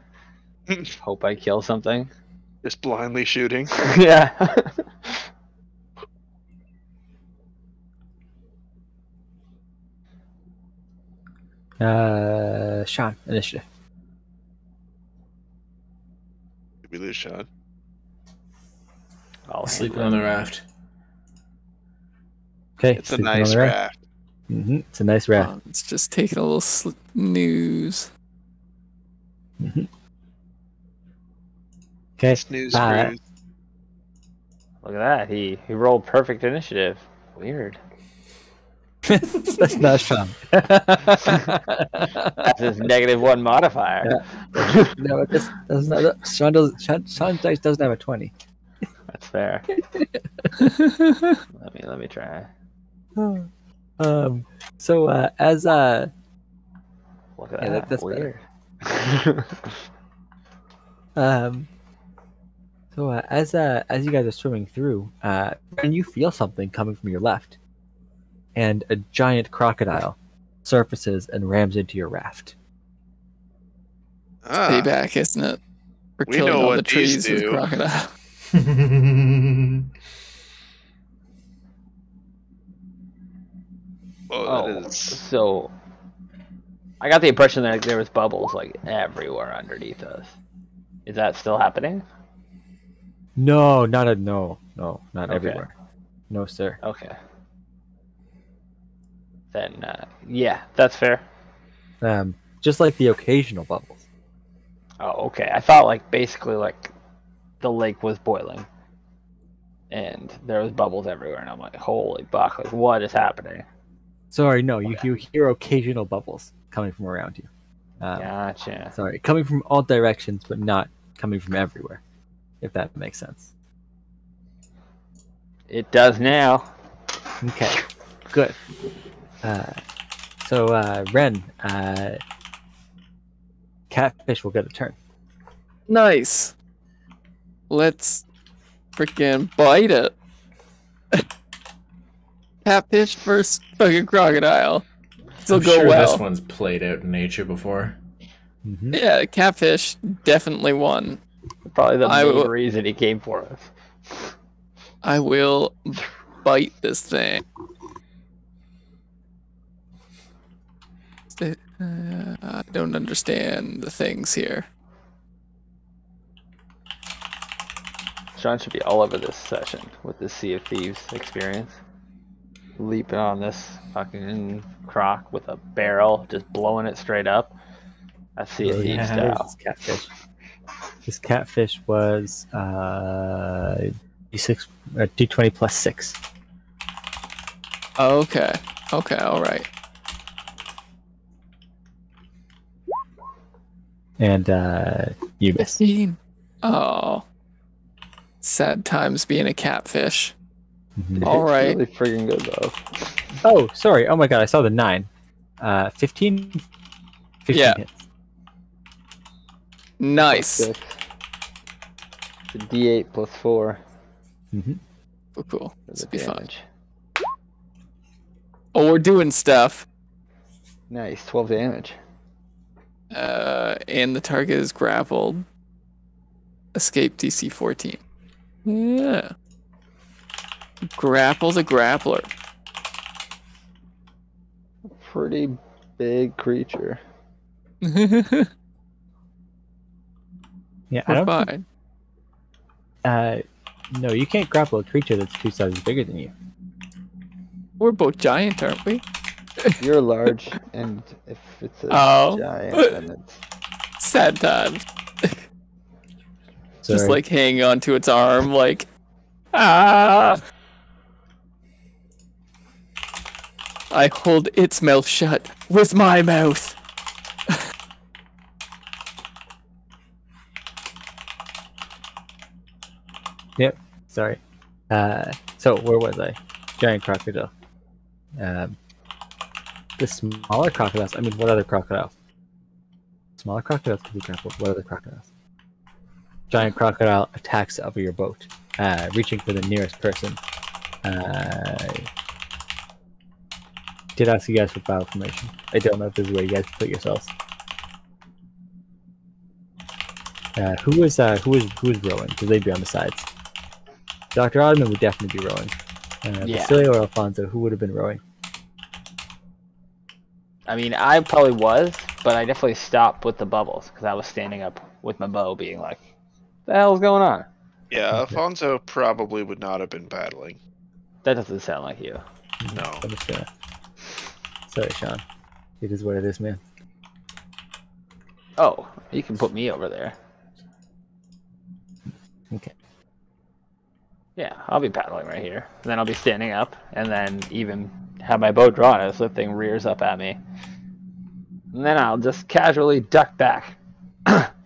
Hope I kill something. Just blindly shooting. Yeah. Sean, initiative. Did we lose Sean? I'll Sleeping on the raft. Okay, It's a nice raft. It's a nice raft. It's just taking a little snooze. Okay, Snooze cruise. Look at that. He rolled perfect initiative. Weird. that's not Sean. That's his -1 modifier. Yeah. No, that's not. Sean dice doesn't have a 20. That's fair. let me try. So as Look at Yeah, that. that's weird. So as you guys are swimming through, and you feel something coming from your left, and a giant crocodile surfaces and rams into your raft. Payback, isn't it? For We killing know all what the these trees with do. crocodile. Whoa, that is. So I got the impression that there was bubbles like everywhere underneath us. Is that still happening? No, not not Okay. everywhere. No, sir. Okay. Then, yeah, that's fair. Just like the occasional bubbles. Oh, okay. I thought like basically like the lake was boiling, and there was bubbles everywhere, and I'm like, holy fuck! Like, what is happening? Sorry, no, you hear occasional bubbles coming from around you. Gotcha. Sorry, coming from all directions, but not coming from everywhere. If that makes sense. It does now. Okay, good. So Ren, Catfish will get a turn. Nice. Let's freaking bite it. Catfish versus fucking crocodile. This'll I'm go sure well. this one's played out in nature before. Mm-hmm. Yeah, catfish definitely won. Probably the main reason he came for us. I will bite this thing. I don't understand the things here. Sean should be all over this session with this Sea of Thieves experience. Leaping on this fucking croc with a barrel, just blowing it straight up. That's Sea of Thieves style. This catfish. This catfish was D6 D20 plus 6. Okay. Okay, alright. And you miss. 15. Oh. Sad times being a catfish. Mhm. Alright. Really freaking good though. Oh, sorry. Oh my god, I saw the 9. 15 Yeah. hits. Nice. Plus 6. The D8 plus 4. Mm-hmm. Oh, cool. For This the will be fun. damage. Oh, we're doing stuff. Nice, 12 damage. And the target is grappled. Escape DC 14. Yeah. Grapple's a grappler. Pretty big creature. We're Yeah, I don't think, fine. no, you can't grapple a creature that's 2 sizes bigger than you. We're both giant, aren't we? You're large, and if it's a Oh. giant, then it's... Sad times. Just Sorry. like hanging onto its arm, like, ah. I hold its mouth shut with my mouth. Yep. Sorry. So where was I? Giant crocodile. The smaller crocodiles. I mean, what other crocodiles? Smaller crocodiles can be grappled. What other crocodiles? Giant crocodile attacks over your boat, reaching for the nearest person. Did ask you guys for battle formation. I don't know if this is where you guys put yourselves. Who is rowing? Because they'd be on the sides. Dr. Oddman would definitely be rowing. Yeah. Basilio or Alfonso, who would have been rowing? I mean, I probably was, but I definitely stopped with the bubbles, because I was standing up with my bow being like, the hell's going on? Yeah, Okay. Alfonso probably would not have been battling. That doesn't sound like you. No. I'm just gonna... Sorry, Sean. It is what it is, man. Oh, you can put me over there. Okay. Yeah, I'll be paddling right here. And then I'll be standing up, and then even have my bow drawn as the thing rears up at me. And then I'll just casually duck back.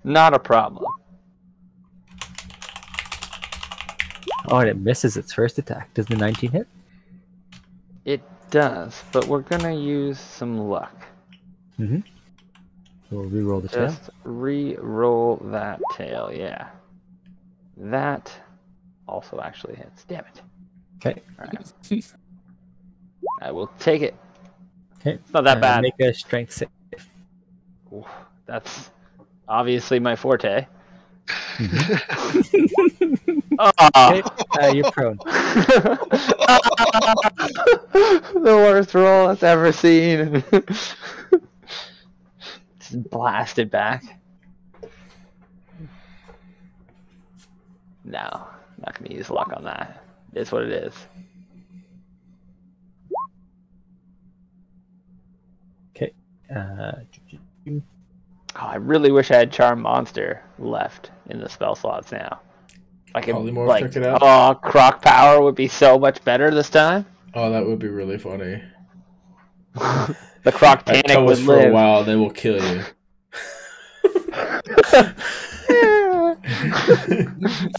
Not a problem. Oh, and it misses its first attack. Does the 19 hit? It does, but we're gonna use some luck. Mm-hmm. We'll re-roll the tail. Just re-roll that tail, yeah. That also actually hits. Damn it. Okay. Alright. I will take it. Okay. It's not that bad. Make a strength save. Ooh, that's obviously my forte. Okay. You're prone. The worst roll I've ever seen. Just blast it back. No, not gonna use luck on that. It is what it is. Okay. Oh, I really wish I had Charm Monster left in the spell slots now. I could Polymorph like, took it out? oh, Croc Power would be so much better this time. Oh, that would be really funny. The Croc I Tanic told would us for a live. while they will kill you.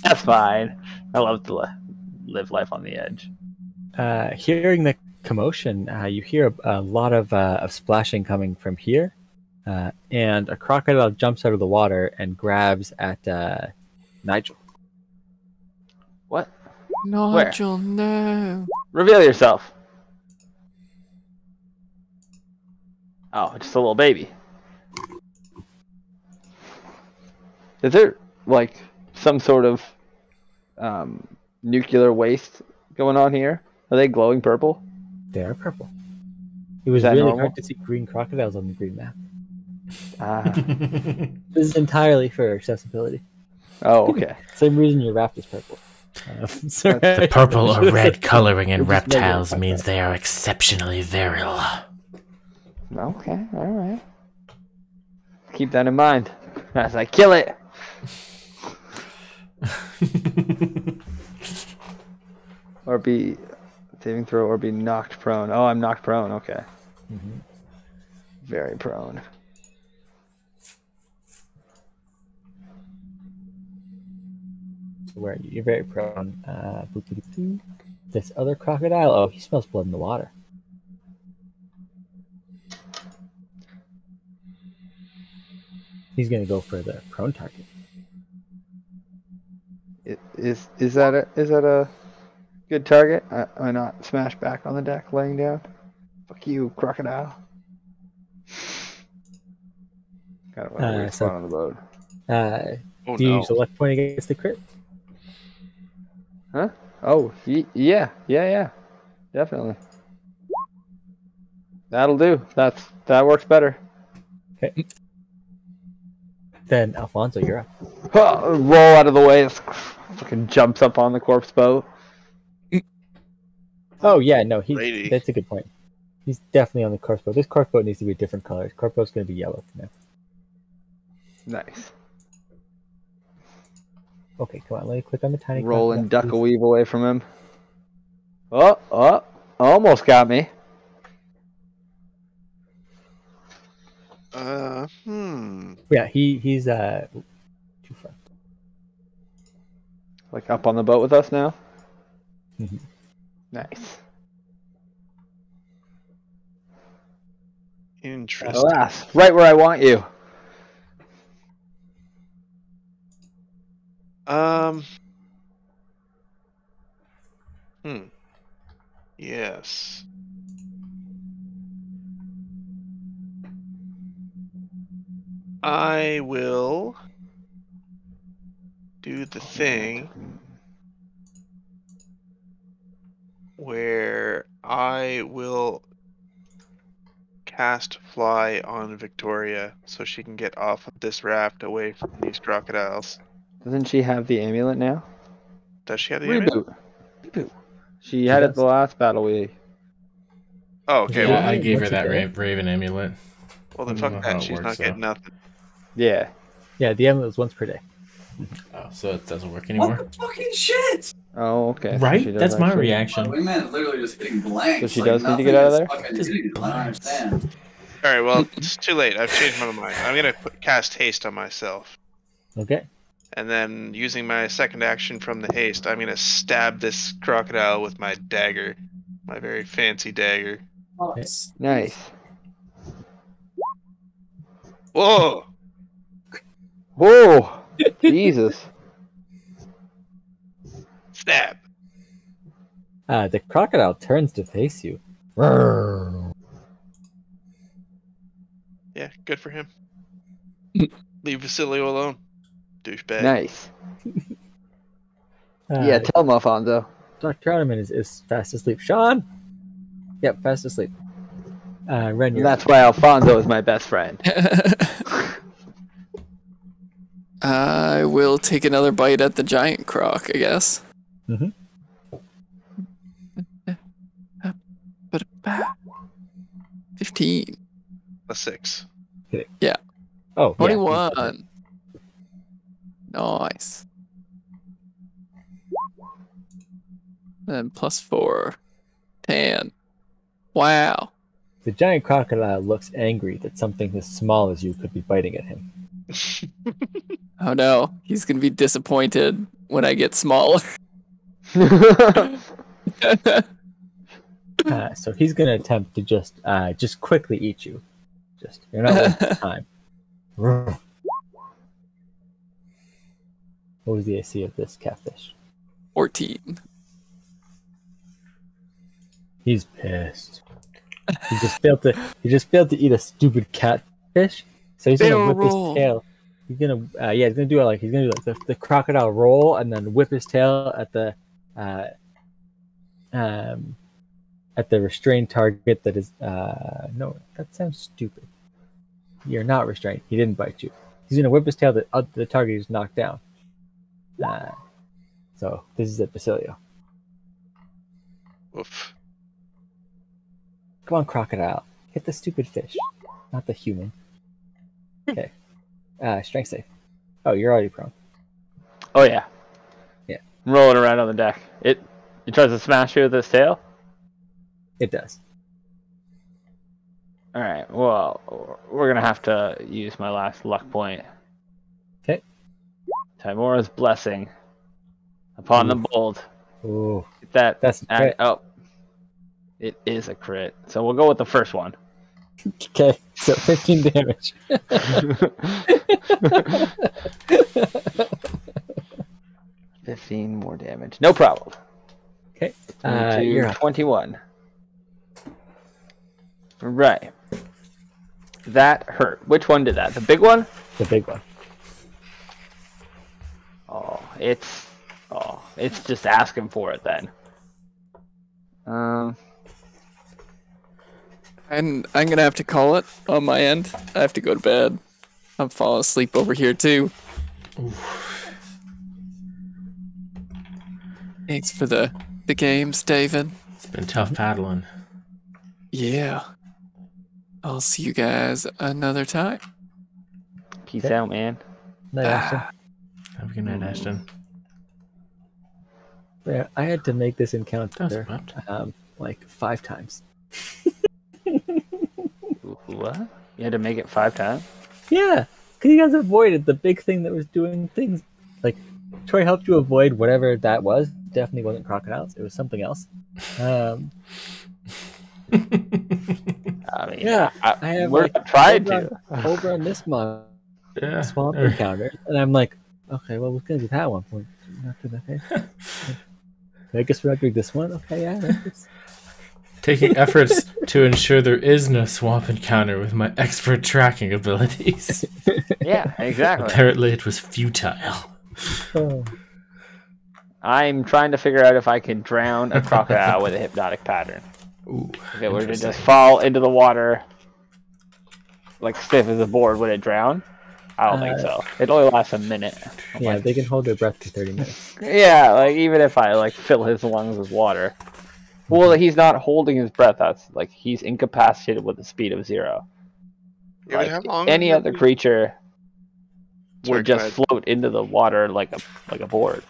That's fine. I love to live life on the edge. Hearing the commotion, you hear a lot of splashing coming from here, and a crocodile jumps out of the water and grabs at Nigel. What? Nigel, no. Reveal yourself. Oh, just a little baby. Is there like some sort of nuclear waste going on here? Are they glowing purple? They are purple. It was that really normal? hard to see green crocodiles on the green map. Ah. This is entirely for accessibility. Oh, okay. Same reason your raft is purple. Sorry. The purple or red coloring in We're just making reptiles it means like they are exceptionally virile. Okay, all right. Keep that in mind as I kill it. Or be saving throw, or be knocked prone. Oh, I'm knocked prone. Okay. Mhm. Very prone. Where you're very prone. Boop-a-doop-doo. This other crocodile. Oh, he smells blood in the water. He's gonna go for the prone target. Is that a good target? I not smash back on the deck, laying down. Fuck you, crocodile. Got a weird so- spot on the boat. Oh Do you no. use a luck point against the crit? Huh? Oh, yeah, definitely. That'll do. That works better. Okay. Then Alfonso, you're up. Roll out of the way. Fucking jumps up on the corpse boat. Oh yeah, no, Lady. that's a good point. He's definitely on the corpse boat. This corpse boat needs to be a different color. Corpse boat's gonna be yellow for now. Nice. Okay, come on, let me click on the tiny Roll and duck crocodile, a weave away from him. Oh, almost got me. please. Yeah, he's too far. Like up on the boat with us now. Mhm. Nice. Interesting. Alas, right where I want you. Yes. I will do the thing where I will cast fly on Victoria so she can get off of this raft away from these crocodiles. Doesn't she have the amulet now? Does she have the amulet? Reboot. She had it does. the last battle we. Oh, okay. Yeah, Well, I gave her What's that it Raven amulet. well then I don't fuck know how that. it She's works, not though. getting nothing. Yeah. Yeah, the amulet was once per day. Oh, so it doesn't work anymore. What the fucking shit? Oh, okay. So she Right? does That's my actually- reaction. My wingman is literally just hitting blanks. So she like does need to nothing get out of is there? fucking Just hitting. I don't blanks. understand. All right. Well, it's too late. I've changed my mind. I'm gonna cast haste on myself, Okay. and then using my second action from the haste, I'm gonna stab this crocodile with my dagger, my very fancy dagger. Oh, Okay. it's- Nice. Whoa! Whoa! Jesus. Stab! The crocodile turns to face you. Roar. Yeah, good for him. Leave Vasilio alone, douchebag. Nice. Uh, Yeah, tell him, Alfonso. Dr. Otterman is fast asleep. Sean! Yep, fast asleep. Ren, And you're that's why Alfonso is my best friend. I will take another bite at the giant croc, I guess. Mhm. But 15. A 6. Oh, yeah. 21. Nice. And +4. 10. Wow. The giant crocodile looks angry that something as small as you could be biting at him. Oh no, he's gonna be disappointed when I get smaller. So he's going to attempt to just quickly eat you. You're not wasting time. What was the AC of this catfish? 14. He's pissed. He just failed to eat a stupid catfish. So he's gonna whip Barrel his tail. He's gonna do the crocodile roll and then whip his tail at the restrained target that is no, that sounds stupid. You're not restrained. He didn't bite you. He's gonna whip his tail at the target he's knocked down. So this is it, Basilio. Oof. Come on, crocodile. Hit the stupid fish, not the human. Okay. Strength save. Oh, you're already prone. Oh yeah. Yeah. I'm rolling around on the deck. It tries to smash you with its tail. It does. All right. Well, we're gonna have to use my last luck point. Okay. Timora's blessing upon the bold. Ooh, Get that. that's a crit. Oh, it is a crit. So we'll go with the first one. Okay. So 15 damage. 15 more damage. No problem. Okay. 22, You're up. 21. Right. That hurt. Which one did that? The big one? The big one. It's just asking for it then. And I'm gonna have to call it on my end. I have to go to bed. I'm falling asleep over here too. Thanks for the games, David. It's been tough paddling. Yeah. I'll see you guys another time. Peace out, man. Night, Ashton. Have a good night, Ashton. Yeah, I had to make this That encounter was like 5 times. What? You had to make it 5 times? Yeah, because you guys avoided the big thing that was doing things. Like, Troy helped you avoid whatever that was. Definitely wasn't crocodiles. It was something else. I mean, Yeah, I have we're like, tried over to. on- over on this mod Yeah. swamp encounter, and I'm like, okay, well, we're gonna do that one. We're not gonna. Okay. I guess we're not doing this one. Okay, yeah. It's... Taking efforts to ensure there is no swamp encounter with my expert tracking abilities. Yeah, exactly. Apparently it was futile. Oh. I'm trying to figure out if I can drown a crocodile with a hypnotic pattern. Ooh, If it were to interesting. just fall into the water, like stiff as a board, would it drown? I don't think so. It only lasts a minute. Yeah, they can hold their breath for 30 minutes. Yeah, like even if I like fill his lungs with water. Well, he's not holding his breath. That's like he's incapacitated with a speed of 0. Yeah, but Like, how long any would other you- creature Sorry, would go just ahead. float into the water like a board.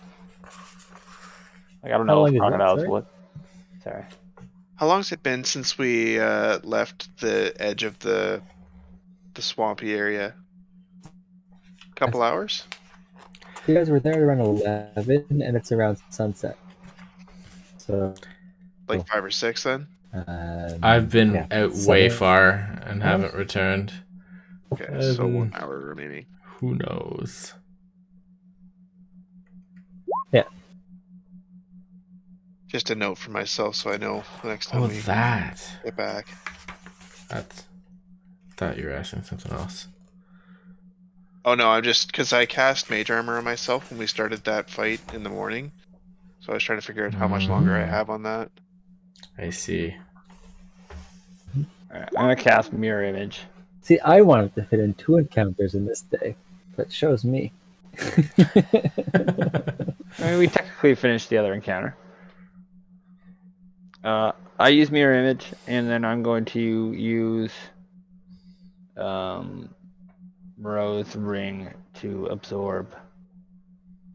Like I don't How know long if is that, crocodiles sorry? would. Sorry. How long's it been since we left the edge of the swampy area? Couple hours? You guys were there around 11, and it's around sunset. So, Like 5 or 6 then? I've been yeah, out way 7. far and haven't returned. Okay, so 1 hour remaining. Who knows? Yeah. Just a note for myself so I know the next time Oh, we that. get back. That's. Thought you were asking something else. Oh no, I'm just because I cast mage armor on myself when we started that fight in the morning. So I was trying to figure out how much longer I have on that. I see. Alright, I'm gonna cast Mirror Image. See, I wanted to fit in 2 encounters in this day, but shows me. I mean, we technically finished the other encounter. I use Mirror Image, and then I'm going to use Rose Ring to absorb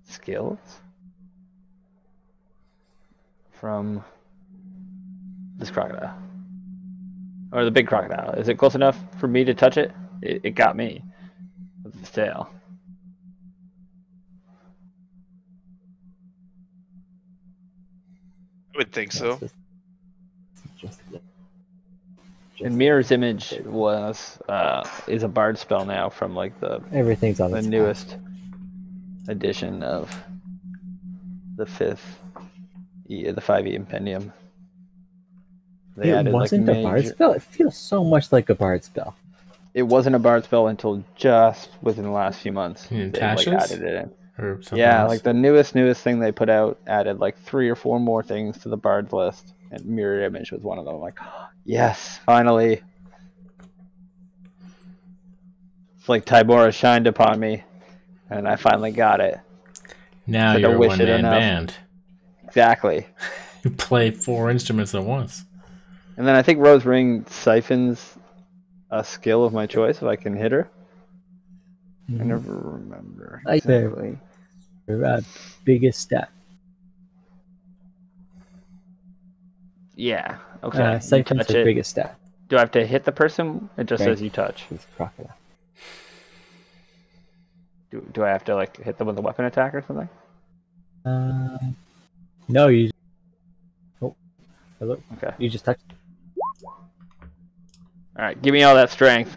skills from this crocodile. Or the big crocodile. Is it close enough for me to touch it? It got me with its tail. I would think so. And Mirror's Image is a bard spell now from like Everything's on the its newest edition of the 5e Impendium. They It added, wasn't like, a bard spell. It feels so much like a bard spell. It wasn't a bard spell until just within the last few months. They added it in. Or something Yeah, else? like the newest thing they put out added like 3 or 4 more things to the bard list, and Mirror Image was one of them. I'm like, yes, finally. It's like Tybora shined upon me, and I finally got it. Now Like, I you're a wish it one-man enough. band. Exactly. You play 4 instruments at once. And then I think Rose Ring siphons a skill of my choice if I can hit her. I never remember Like the- exactly. Biggest stat. Yeah. Okay. You Siphon's touch the it. biggest stat. Do I have to hit the person? It just Right. says you touch. With crocodile. Do I have to like hit them with a weapon attack or something? No, you. Oh, hello. Okay. You just touched. All right. Give me all that strength.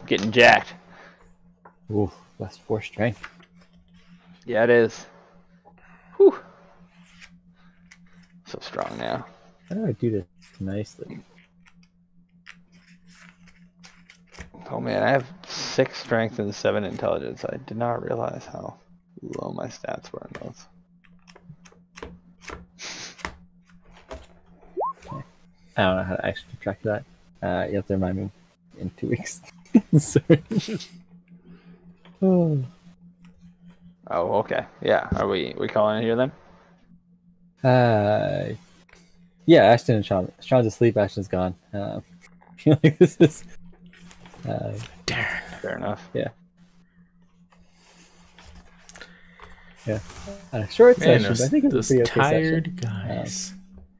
Getting jacked. Ooh, plus 4 strength. Yeah, it is. Whew. So strong now. How do I do this nicely? Oh man, I have 6 strength and 7 intelligence. I did not realize how low my stats were in those. I don't know how to actually keep track of that. You have to remind me in 2 weeks. Sorry. Oh. Oh, okay. Yeah. Are we calling it here then? Yeah, Ashton and Sean. Sean's asleep. Ashton's gone. I feel like this is. Darn. Fair enough. Yeah. Short Man, session, but I think it was those a pretty okay tired session. guys.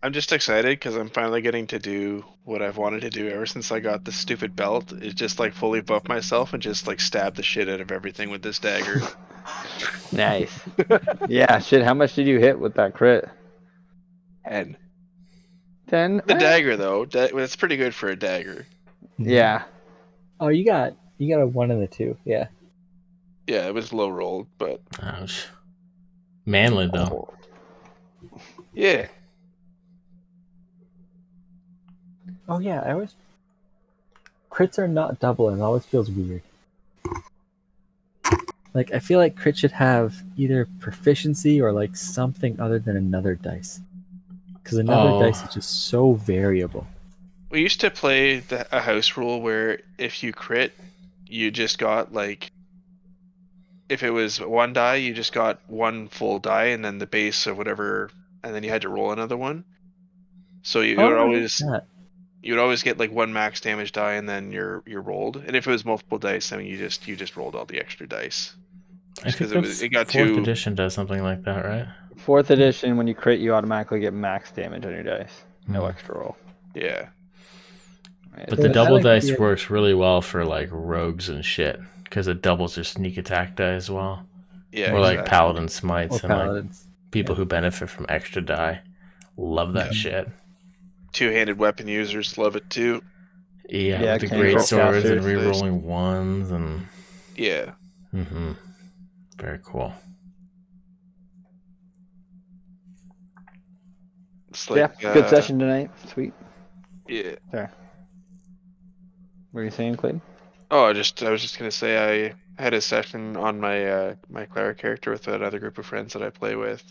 I'm just excited because I'm finally getting to do what I've wanted to do ever since I got this stupid belt. Is just like fully buff myself and just like stab the shit out of everything with this dagger. Nice. Yeah. Shit. How much did you hit with that crit? 10. 10. The dagger though, that's pretty good for a dagger. Yeah. Oh, you got a 1 and a 2. Yeah. Yeah, it was low rolled, but Ouch. Manly though. yeah. Oh yeah, I always crits are not double, and it always feels weird. Like I feel like crit should have either proficiency or like something other than another dice, because another dice is just so variable. We used to play a house rule where if you crit, you just got like, if it was 1 die, you just got 1 full die, and then the base of whatever, and then you had to roll another one. So you would always. You would always get like 1 max damage die, and then you're rolled. And if it was multiple dice, then you just rolled all the extra dice. I think it got 4th edition does something like that, right? 4th edition, when you crit, you automatically get max damage on your dice. No extra roll. Yeah. Right. But the I double like dice the- works really well for like rogues and shit, because it doubles your sneak attack die as well. Yeah. Or like exactly. paladin smites Or and like paladins. people who benefit from extra die. Love that shit. Two-handed weapon users love it too. Yeah, Yeah, with the can great roll swords and casters. rerolling ones and Yeah. very cool. It's like Good session tonight. Sweet. Yeah. There. What were you saying, Clayton? Oh, I was just gonna say I had a session on my my cleric character with another group of friends that I play with,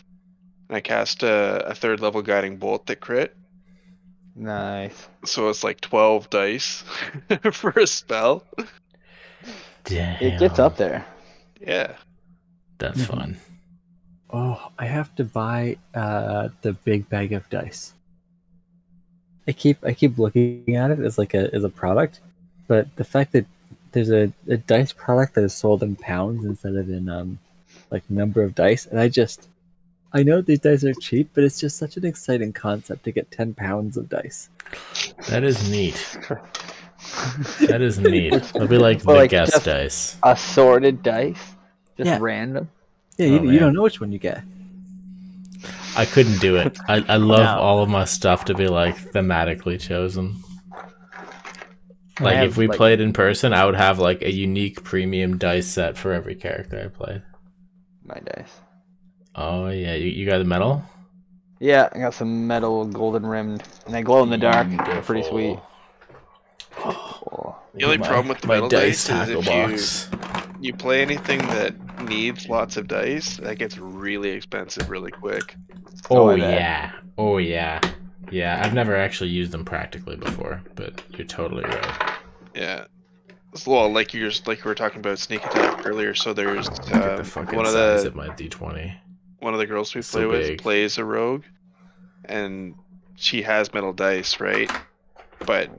and I cast a 3rd level guiding bolt that crit. Nice. So it's like 12 dice for a spell. Damn. It gets up there. Yeah. That's fun. Oh, I have to buy the big bag of dice. I keep looking at it as a product, but the fact that there's a dice product that is sold in pounds instead of in like number of dice, and I know these dice are cheap, but it's just such an exciting concept to get 10 pounds of dice. That is neat. That is neat. It'll be like Well, the like, guest just dice. Assorted dice, just Yeah. random. Yeah, Oh, you don't man. know which one you get. I couldn't do it. I love No. all of my stuff to be like thematically chosen. Like have, if we like- played in person, I would have like a unique premium dice set for every character I played. My dice. Oh yeah, you got the medal? Yeah, I got some metal golden rimmed, and they glow in the dark. They're pretty sweet. The only problem with the metal dice is tackle if box. you play anything that needs lots of dice, that gets really expensive really quick. Oh I bet. yeah. Oh yeah. Yeah, I've never actually used them practically before, but you're totally right. Yeah. Well, like we were talking about sneak attack earlier. So there's Look at the fucking one of size the of my D20. one of the girls we So play with big. plays a rogue, and she has metal dice, right? But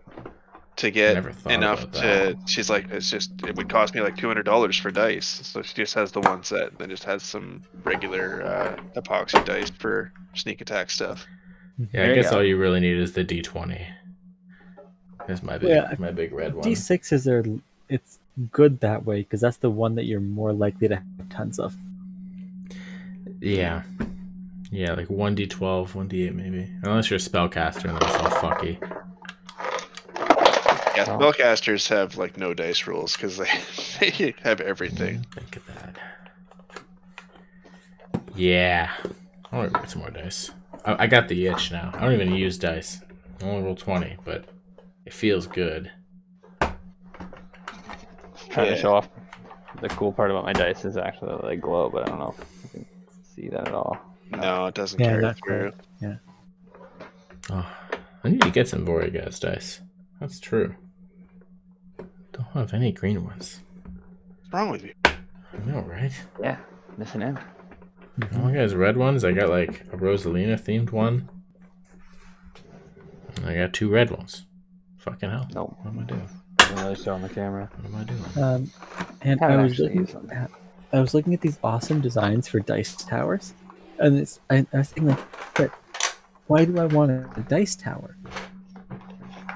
to get Never thought enough about that. she's like, it would cost me like $200 for dice. So she just has the one set, and then just has some regular epoxy dice for sneak attack stuff. Yeah, There I you guess go. all you really need is the D20. That's my big, Yeah, my big red one. D6s are it's good that way because that's the one that you're more likely to have tons of. Yeah. Yeah, like 1d12, 1d8 maybe. Unless you're a spellcaster and then it's all fucky. Yeah, Oh. spellcasters have like no dice rules because they have everything. Think of that. Yeah. I want to get some more dice. I got the itch now. I don't even use dice. I only roll 20, but it feels good. Trying Yeah. to show off. The cool part about my dice is actually that they glow, but I don't know if you can see that at all. No, it doesn't Yeah, carry not through. quite. Oh, I need to get some Vortigast dice. That's true. Don't have any green ones. What's wrong with you? I know, right? Yeah, missing out. Oh, I got red ones. I got like a Rosalina themed one. And I got 2 red ones. Fucking hell. Nope. What am I doing? Didn't really show on the camera. What am I doing? And Haven't I was actually looking used them. I was looking at these awesome designs for dice towers, and I was thinking like, but why do I want a dice tower?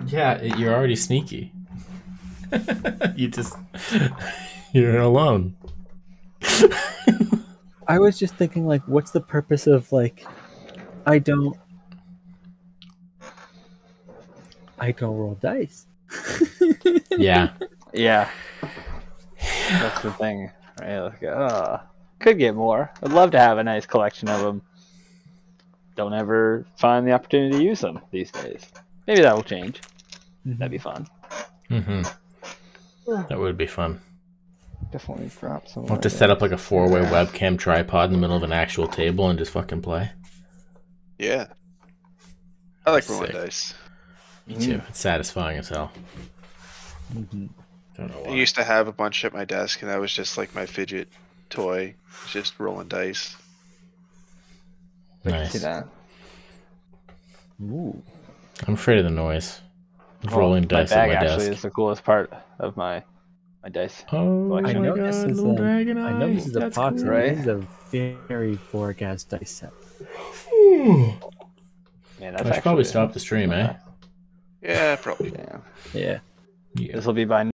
Yeah, you're already sneaky. You're alone. I was just thinking like, what's the purpose of like, I don't roll dice. Yeah. Yeah. That's the thing. Right, like, could get more. I'd love to have a nice collection of them. Don't ever find the opportunity to use them these days. Maybe that will change. That'd be fun. Mm-hmm. That would be fun. Definitely drop some. We'll have to set up like a 4-way webcam tripod in the middle of an actual table and just fucking play. Yeah. I like rolling Sick. dice. Me too. It's satisfying as hell. Mm-hmm. Don't know I why. used to have a bunch at my desk, and that was just like my fidget toy, just rolling dice. See Nice. that? Ooh. I'm afraid of the noise of Well, rolling dice my bag at my actually desk. is the coolest part of my dice. Oh I my know god, this is little dragon I know this eye. is That's epoxy, cool. but right? this is a very Vortigast dice set. Man, I that's should probably actually stop the stream, eh? Yeah, probably. Yeah. Yeah. Yeah. This will be by